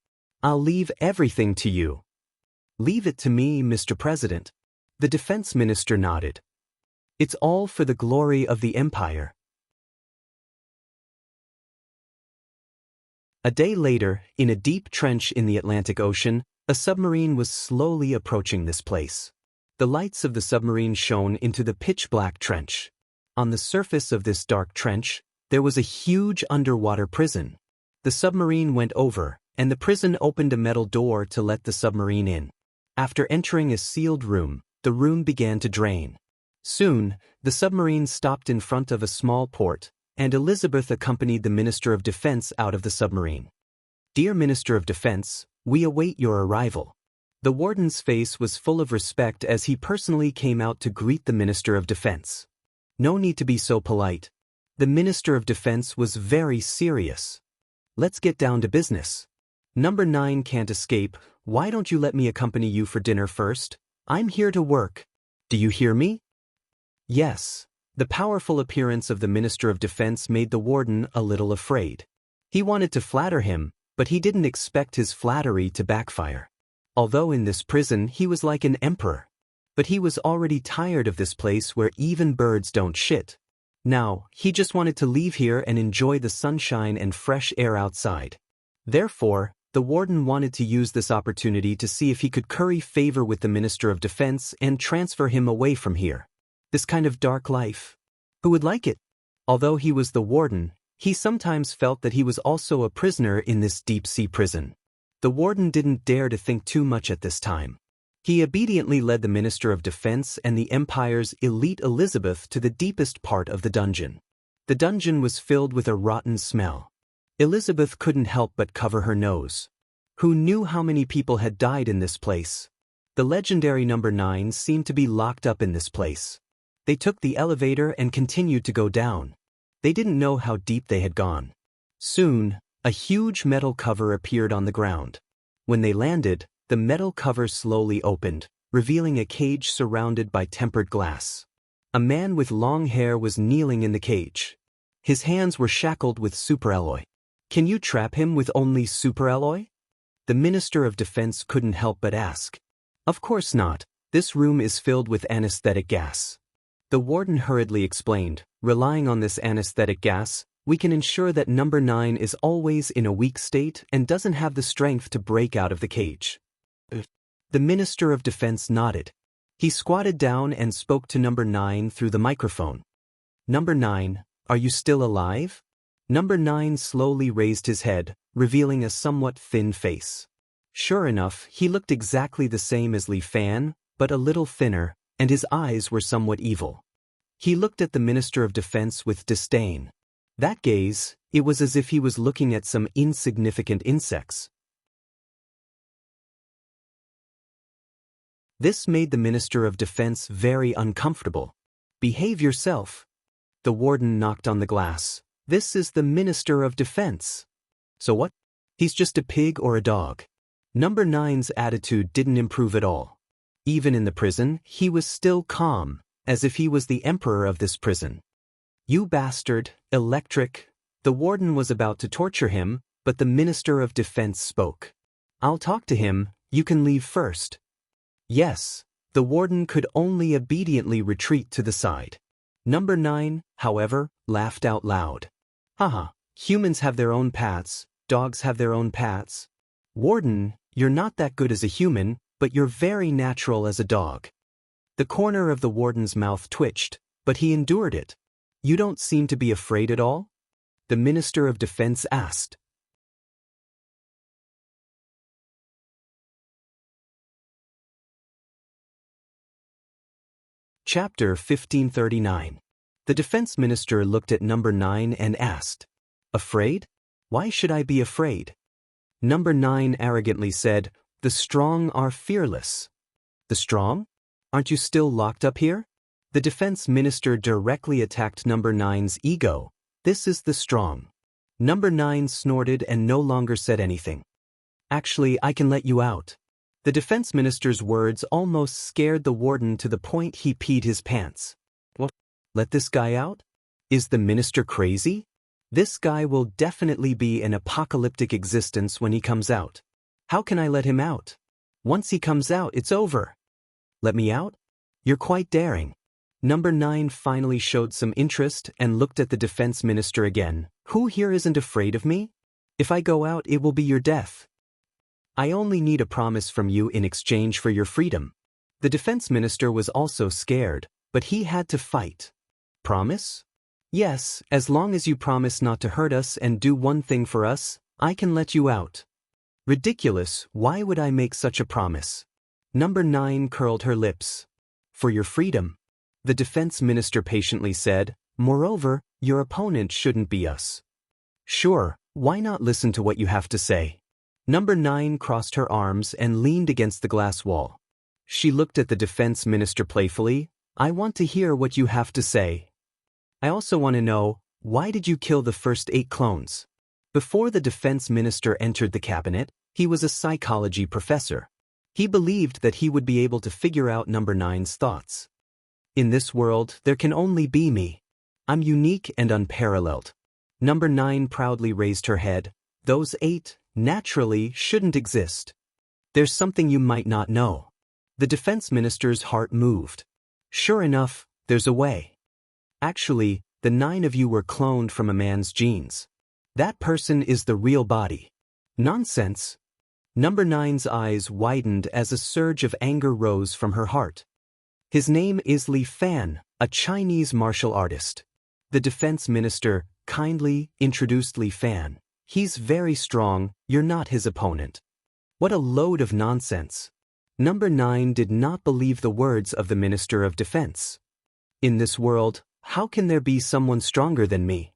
I'll leave everything to you. Leave it to me, Mr. President. The Defense Minister nodded. It's all for the glory of the Empire. A day later, in a deep trench in the Atlantic Ocean, a submarine was slowly approaching this place. The lights of the submarine shone into the pitch-black trench. On the surface of this dark trench, there was a huge underwater prison. The submarine went over, and the prison opened a metal door to let the submarine in. After entering a sealed room, the room began to drain. Soon, the submarine stopped in front of a small port, and Elizabeth accompanied the Minister of Defense out of the submarine. Dear Minister of Defense, we await your arrival. The warden's face was full of respect as he personally came out to greet the Minister of Defense. No need to be so polite. The Minister of Defense was very serious. Let's get down to business. Number 9 can't escape. Why don't you let me accompany you for dinner first? I'm here to work. Do you hear me? Yes. The powerful appearance of the Minister of Defense made the warden a little afraid. He wanted to flatter him, but he didn't expect his flattery to backfire. Although in this prison he was like an emperor. But he was already tired of this place where even birds don't shit. Now, he just wanted to leave here and enjoy the sunshine and fresh air outside. Therefore, the warden wanted to use this opportunity to see if he could curry favor with the Minister of Defense and transfer him away from here. This kind of dark life. Who would like it? Although he was the warden, He sometimes felt that he was also a prisoner in this deep-sea prison. The warden didn't dare to think too much at this time. He obediently led the Minister of Defense and the Empire's elite Elizabeth to the deepest part of the dungeon. The dungeon was filled with a rotten smell. Elizabeth couldn't help but cover her nose. Who knew how many people had died in this place? The legendary number 9 seemed to be locked up in this place. They took the elevator and continued to go down. They didn't know how deep they had gone. Soon, a huge metal cover appeared on the ground. When they landed, the metal cover slowly opened, revealing a cage surrounded by tempered glass. A man with long hair was kneeling in the cage. His hands were shackled with superalloy. Can you trap him with only superalloy? The Minister of Defense couldn't help but ask. Of course not. This room is filled with anesthetic gas. The warden hurriedly explained, relying on this anesthetic gas, we can ensure that number 9 is always in a weak state and doesn't have the strength to break out of the cage. The Minister of Defense nodded. He squatted down and spoke to number 9 through the microphone. Number 9, are you still alive? Number 9 slowly raised his head, revealing a somewhat thin face. Sure enough, he looked exactly the same as Li Fan, but a little thinner, and his eyes were somewhat evil. He looked at the Minister of Defense with disdain. That gaze, it was as if he was looking at some insignificant insects. This made the Minister of Defense very uncomfortable. Behave yourself. The warden knocked on the glass. This is the Minister of Defense. So what? He's just a pig or a dog. Number 9's attitude didn't improve at all. Even in the prison, he was still calm, as if he was the emperor of this prison. You bastard, electric. The warden was about to torture him, but the Minister of Defense spoke. I'll talk to him, you can leave first. Yes, the warden could only obediently retreat to the side. Number 9, however, laughed out loud. Haha, humans have their own paths, dogs have their own paths. Warden, you're not that good as a human, but you're very natural as a dog. The corner of the warden's mouth twitched, but he endured it. You don't seem to be afraid at all? The Minister of Defense asked. Chapter 1539. The defense minister looked at number 9 and asked, Afraid? Why should I be afraid? Number 9 arrogantly said, The strong are fearless. The strong? Aren't you still locked up here? The defense minister directly attacked number 9's ego. This is the strong. Number 9 snorted and no longer said anything. Actually, I can let you out. The defense minister's words almost scared the warden to the point he peed his pants. What? Let this guy out? Is the minister crazy? This guy will definitely be an apocalyptic existence when he comes out. How can I let him out? Once he comes out, it's over. Let me out? You're quite daring. Number 9 finally showed some interest and looked at the defense minister again. Who here isn't afraid of me? If I go out, it will be your death. I only need a promise from you in exchange for your freedom. The defense minister was also scared, but he had to fight. Promise? Yes, as long as you promise not to hurt us and do one thing for us, I can let you out. Ridiculous, why would I make such a promise? Number 9 curled her lips. For your freedom. The defense minister patiently said, Moreover, your opponent shouldn't be us. Sure, why not listen to what you have to say? Number 9 crossed her arms and leaned against the glass wall. She looked at the defense minister playfully. I want to hear what you have to say. I also want to know, why did you kill the first 8 clones? Before the defense minister entered the cabinet, he was a psychology professor. He believed that he would be able to figure out number 9's thoughts. In this world, there can only be me. I'm unique and unparalleled. Number 9 proudly raised her head. Those 8, naturally, shouldn't exist. There's something you might not know. The defense minister's heart moved. Sure enough, there's a way. Actually, the 9 of you were cloned from a man's genes. That person is the real body. Nonsense. Number 9's eyes widened as a surge of anger rose from her heart. His name is Li Fan, a Chinese martial artist. The defense minister, kindly introduced Li Fan. He's very strong, you're not his opponent. What a load of nonsense. Number 9 did not believe the words of the Minister of Defense. In this world, how can there be someone stronger than me?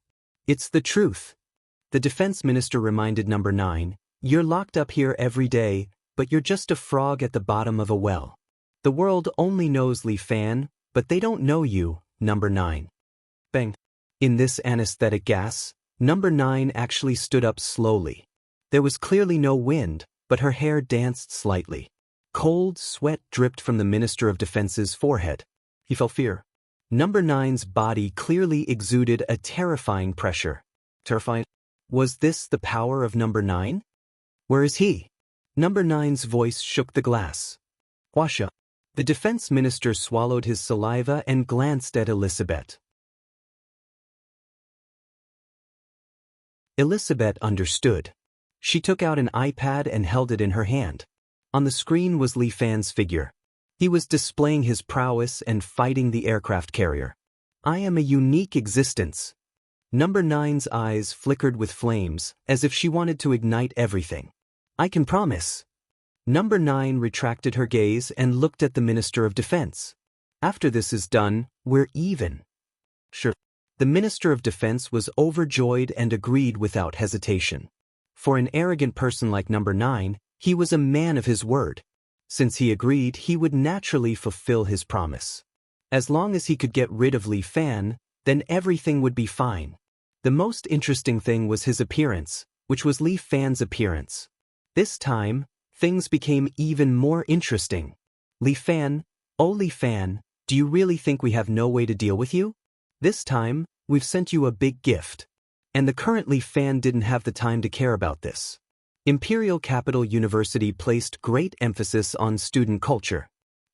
It's the truth. The defense minister reminded Number 9, you're locked up here every day, but you're just a frog at the bottom of a well. The world only knows Li Fan, but they don't know you, Number 9. Bang. In this anesthetic gas, Number 9 actually stood up slowly. There was clearly no wind, but her hair danced slightly. Cold sweat dripped from the Minister of Defense's forehead. He felt fear. Number 9's body clearly exuded a terrifying pressure. Terrifying? Was this the power of Number 9? Where is he? Number 9's voice shook the glass. Washa. The defense minister swallowed his saliva and glanced at Elizabeth. Elizabeth understood. She took out an iPad and held it in her hand. On the screen was Li Fan's figure. He was displaying his prowess and fighting the aircraft carrier. I am a unique existence. Number 9's eyes flickered with flames, as if she wanted to ignite everything. I can promise. Number 9 retracted her gaze and looked at the Minister of Defense. After this is done, we're even. Sure. The Minister of Defense was overjoyed and agreed without hesitation. For an arrogant person like Number 9, he was a man of his word. Since he agreed, he would naturally fulfill his promise. As long as he could get rid of Li Fan, then everything would be fine. The most interesting thing was his appearance, which was Li Fan's appearance. This time, things became even more interesting. Li Fan, oh Li Fan, do you really think we have no way to deal with you? This time, we've sent you a big gift. And the current Li Fan didn't have the time to care about this. Imperial Capital University placed great emphasis on student culture.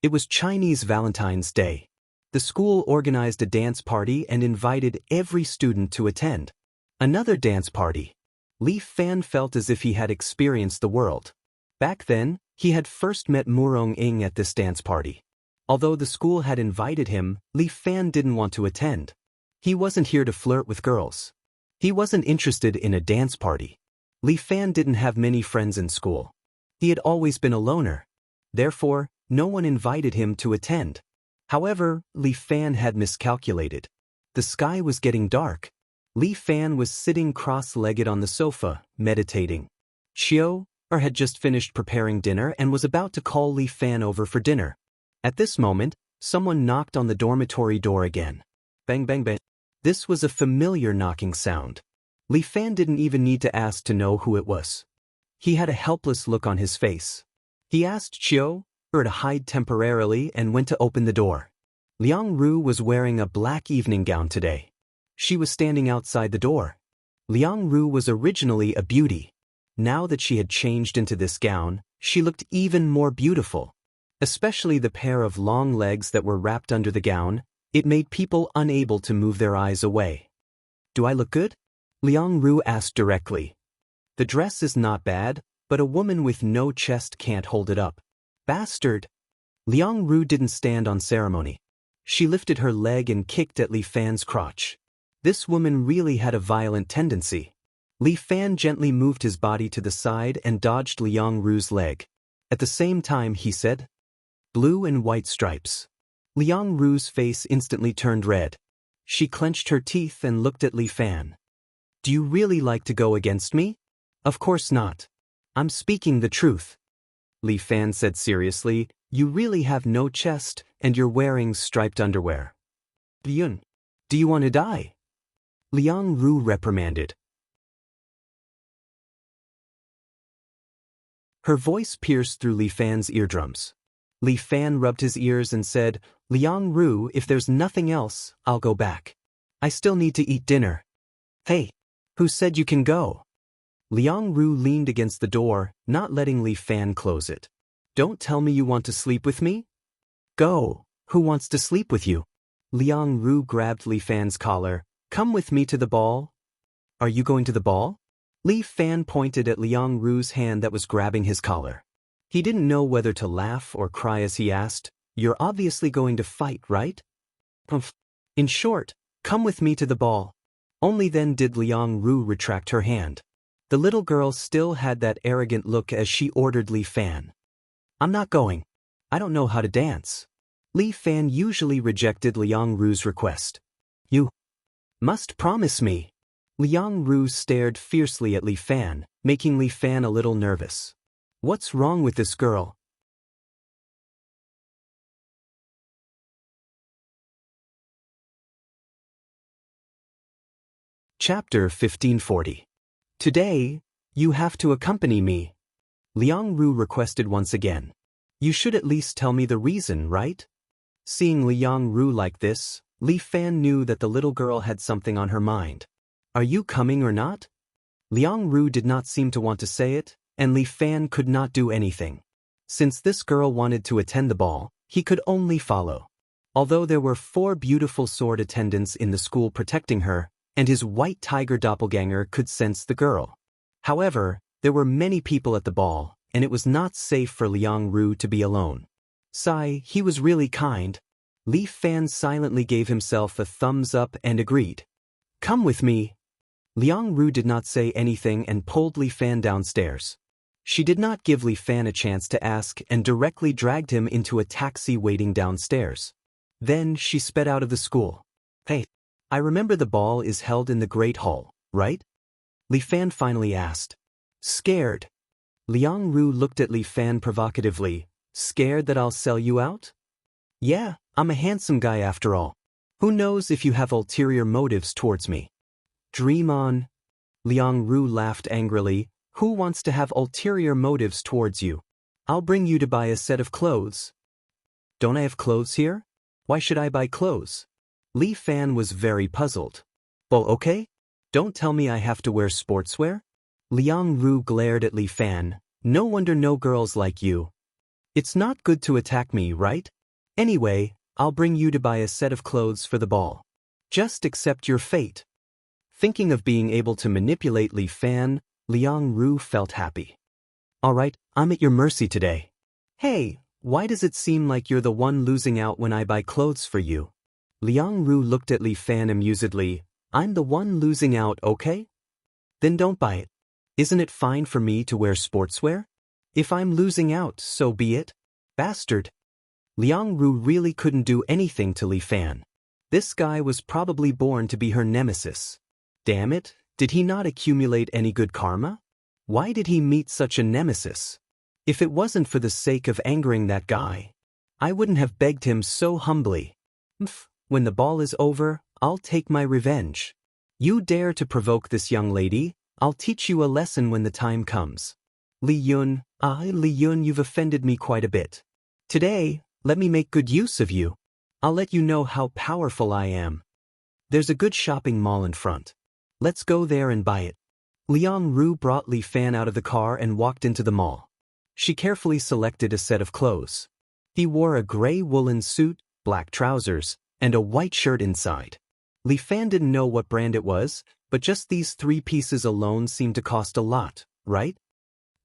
It was Chinese Valentine's Day. The school organized a dance party and invited every student to attend. Another dance party. Li Fan felt as if he had experienced the world. Back then, he had first met Murong Ing at this dance party. Although the school had invited him, Li Fan didn't want to attend. He wasn't here to flirt with girls. He wasn't interested in a dance party. Li Fan didn't have many friends in school. He had always been a loner. Therefore, no one invited him to attend. However, Li Fan had miscalculated. The sky was getting dark. Li Fan was sitting cross-legged on the sofa, meditating. Xiao had just finished preparing dinner and was about to call Li Fan over for dinner. At this moment, someone knocked on the dormitory door again. Bang, bang, bang. This was a familiar knocking sound. Li Fan didn't even need to ask to know who it was. He had a helpless look on his face. He asked Xiao to hide temporarily and went to open the door. Liang Ru was wearing a black evening gown today. She was standing outside the door. Liang Ru was originally a beauty. Now that she had changed into this gown, she looked even more beautiful. Especially the pair of long legs that were wrapped under the gown, it made people unable to move their eyes away. Do I look good? Liang Ru asked directly. The dress is not bad, but a woman with no chest can't hold it up. Bastard! Liang Ru didn't stand on ceremony. She lifted her leg and kicked at Li Fan's crotch. This woman really had a violent tendency. Li Fan gently moved his body to the side and dodged Liang Ru's leg. At the same time he said, "Blue and white stripes." Liang Ru's face instantly turned red. She clenched her teeth and looked at Li Fan. Do you really like to go against me? Of course not. I'm speaking the truth. Li Fan said seriously, you really have no chest and you're wearing striped underwear. Yun, do you want to die? Liang Ru reprimanded. Her voice pierced through Li Fan's eardrums. Li Fan rubbed his ears and said, Liang Ru, if there's nothing else, I'll go back. I still need to eat dinner. Hey, who said you can go? Liang Ru leaned against the door, not letting Li Fan close it. Don't tell me you want to sleep with me? Go. Who wants to sleep with you? Liang Ru grabbed Li Fan's collar. Come with me to the ball. Are you going to the ball? Li Fan pointed at Liang Ru's hand that was grabbing his collar. He didn't know whether to laugh or cry as he asked, You're obviously going to fight, right? In short, come with me to the ball. Only then did Liang Ru retract her hand. The little girl still had that arrogant look as she ordered Li Fan. I'm not going. I don't know how to dance. Li Fan usually rejected Liang Ru's request. You must promise me. Liang Ru stared fiercely at Li Fan, making Li Fan a little nervous. What's wrong with this girl? Chapter 1540. Today, you have to accompany me. Liang Ru requested once again. You should at least tell me the reason, right? Seeing Liang Ru like this, Li Fan knew that the little girl had something on her mind. Are you coming or not? Liang Ru did not seem to want to say it, and Li Fan could not do anything. Since this girl wanted to attend the ball, he could only follow. Although there were 4 beautiful sword attendants in the school protecting her, and his white tiger doppelganger could sense the girl. However, there were many people at the ball, and it was not safe for Liang Ru to be alone. He was really kind. Li Fan silently gave himself a thumbs up and agreed. Come with me. Liang Ru did not say anything and pulled Li Fan downstairs. She did not give Li Fan a chance to ask and directly dragged him into a taxi waiting downstairs. Then she sped out of the school. Hey, I remember the ball is held in the Great Hall, right? Li Fan finally asked. Scared. Liang Ru looked at Li Fan provocatively. Scared that I'll sell you out? Yeah, I'm a handsome guy after all. Who knows if you have ulterior motives towards me? Dream on. Liang Ru laughed angrily. Who wants to have ulterior motives towards you? I'll bring you to buy a set of clothes. Don't I have clothes here? Why should I buy clothes? Li Fan was very puzzled. Well, okay. Don't tell me I have to wear sportswear? Liang Ru glared at Li Fan. No wonder no girls like you. It's not good to attack me, right? Anyway, I'll bring you to buy a set of clothes for the ball. Just accept your fate. Thinking of being able to manipulate Li Fan, Liang Ru felt happy. All right, I'm at your mercy today. Hey, why does it seem like you're the one losing out when I buy clothes for you? Liang Ru looked at Li Fan amusedly. I'm the one losing out, okay? Then don't buy it. Isn't it fine for me to wear sportswear? If I'm losing out, so be it. Bastard. Liang Ru really couldn't do anything to Li Fan. This guy was probably born to be her nemesis. Damn it, did he not accumulate any good karma? Why did he meet such a nemesis? If it wasn't for the sake of angering that guy, I wouldn't have begged him so humbly. When the ball is over, I'll take my revenge. You dare to provoke this young lady, I'll teach you a lesson when the time comes. Li Yun, you've offended me quite a bit. Today, let me make good use of you. I'll let you know how powerful I am. There's a good shopping mall in front. Let's go there and buy it. Liang Ru brought Li Fan out of the car and walked into the mall. She carefully selected a set of clothes. He wore a gray woolen suit, black trousers, and a white shirt inside. Li Fan didn't know what brand it was, but just these 3 pieces alone seemed to cost a lot, right?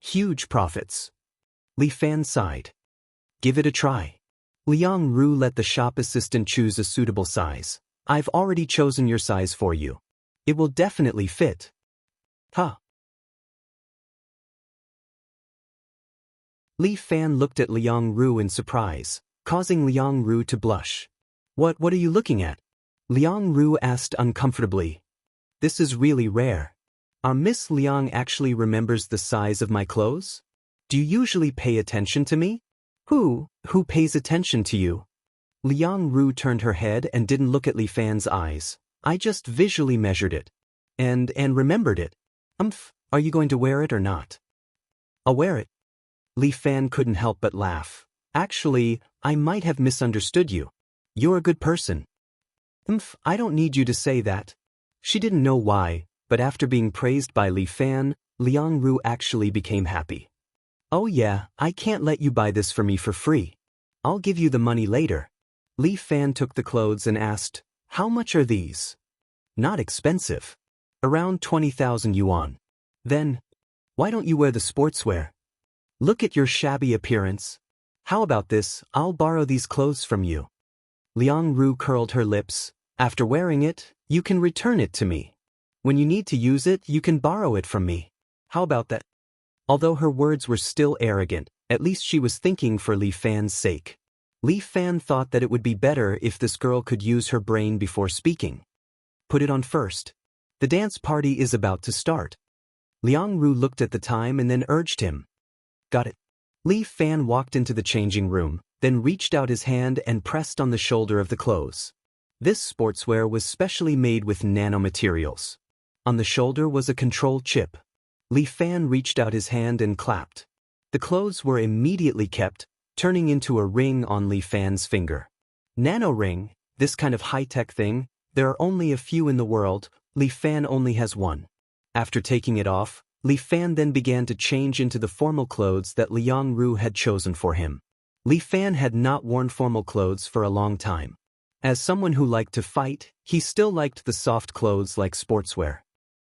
Huge profits. Li Fan sighed. Give it a try. Liang Ru let the shop assistant choose a suitable size. I've already chosen your size for you. It will definitely fit. Huh. Li Fan looked at Liang Ru in surprise, causing Liang Ru to blush. What are you looking at? Liang Ru asked uncomfortably. This is really rare. Our Miss Liang actually remembers the size of my clothes? Do you usually pay attention to me? Who pays attention to you? Liang Ru turned her head and didn't look at Li Fan's eyes. I just visually measured it. And remembered it. Are you going to wear it or not? I'll wear it. Li Fan couldn't help but laugh. Actually, I might have misunderstood you. You're a good person. I don't need you to say that. She didn't know why, but after being praised by Li Fan, Liang Ru actually became happy. Oh yeah, I can't let you buy this for me for free. I'll give you the money later. Li Fan took the clothes and asked, how much are these? Not expensive. Around 20,000 yuan. Then, why don't you wear the sportswear? Look at your shabby appearance. How about this, I'll borrow these clothes from you. Liang Ru curled her lips. After wearing it, you can return it to me. When you need to use it, you can borrow it from me. How about that? Although her words were still arrogant, at least she was thinking for Li Fan's sake. Li Fan thought that it would be better if this girl could use her brain before speaking. Put it on first. The dance party is about to start. Liang Ru looked at the time and then urged him. Got it. Li Fan walked into the changing room, then reached out his hand and pressed on the shoulder of the clothes. This sportswear was specially made with nanomaterials. On the shoulder was a control chip. Li Fan reached out his hand and clapped. The clothes were immediately kept, turning into a ring on Li Fan's finger. Nano ring, this kind of high-tech thing, there are only a few in the world. Li Fan only has one. After taking it off, Li Fan then began to change into the formal clothes that Liang Ru had chosen for him. Li Fan had not worn formal clothes for a long time. As someone who liked to fight, he still liked the soft clothes like sportswear.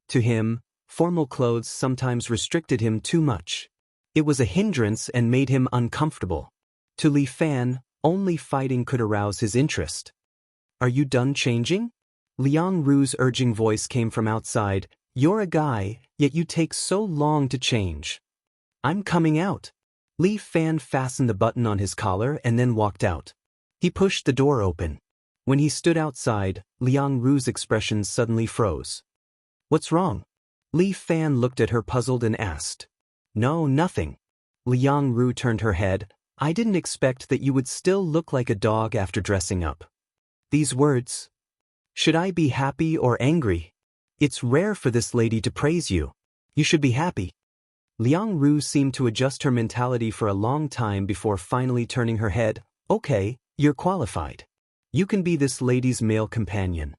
To him, formal clothes sometimes restricted him too much. It was a hindrance and made him uncomfortable. To Li Fan, only fighting could arouse his interest. Are you done changing? Liang Ru's urging voice came from outside. You're a guy, yet you take so long to change. I'm coming out. Li Fan fastened the button on his collar and then walked out. He pushed the door open. When he stood outside, Liang Ru's expression suddenly froze. What's wrong? Li Fan looked at her puzzled and asked. No, nothing. Liang Ru turned her head. I didn't expect that you would still look like a dog after dressing up. These words. Should I be happy or angry? It's rare for this lady to praise you. You should be happy. Liang Ru seemed to adjust her mentality for a long time before finally turning her head. Okay, you're qualified. You can be this lady's male companion.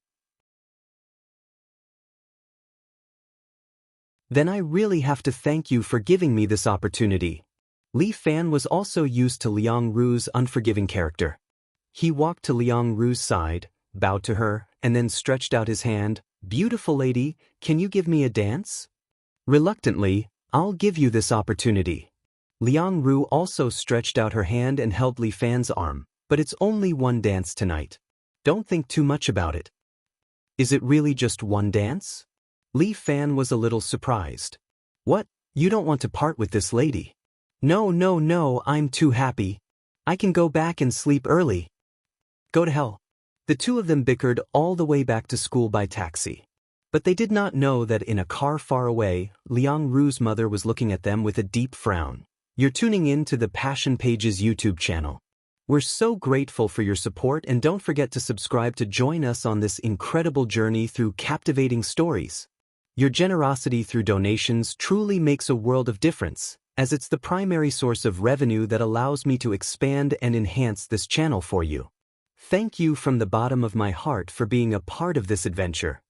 Then I really have to thank you for giving me this opportunity. Li Fan was also used to Liang Ru's unforgiving character. He walked to Liang Ru's side, bowed to her, and then stretched out his hand. Beautiful lady, can you give me a dance? Reluctantly, I'll give you this opportunity. Liang Ru also stretched out her hand and held Li Fan's arm, but it's only one dance tonight. Don't think too much about it. Is it really just one dance? Li Fan was a little surprised. What, you don't want to part with this lady? No, I'm too happy. I can go back and sleep early. Go to hell. The two of them bickered all the way back to school by taxi. But they did not know that in a car far away, Liang Ru's mother was looking at them with a deep frown. You're tuning in to the Passion Pages YouTube channel. We're so grateful for your support, and don't forget to subscribe to join us on this incredible journey through captivating stories. Your generosity through donations truly makes a world of difference, as it's the primary source of revenue that allows me to expand and enhance this channel for you. Thank you from the bottom of my heart for being a part of this adventure.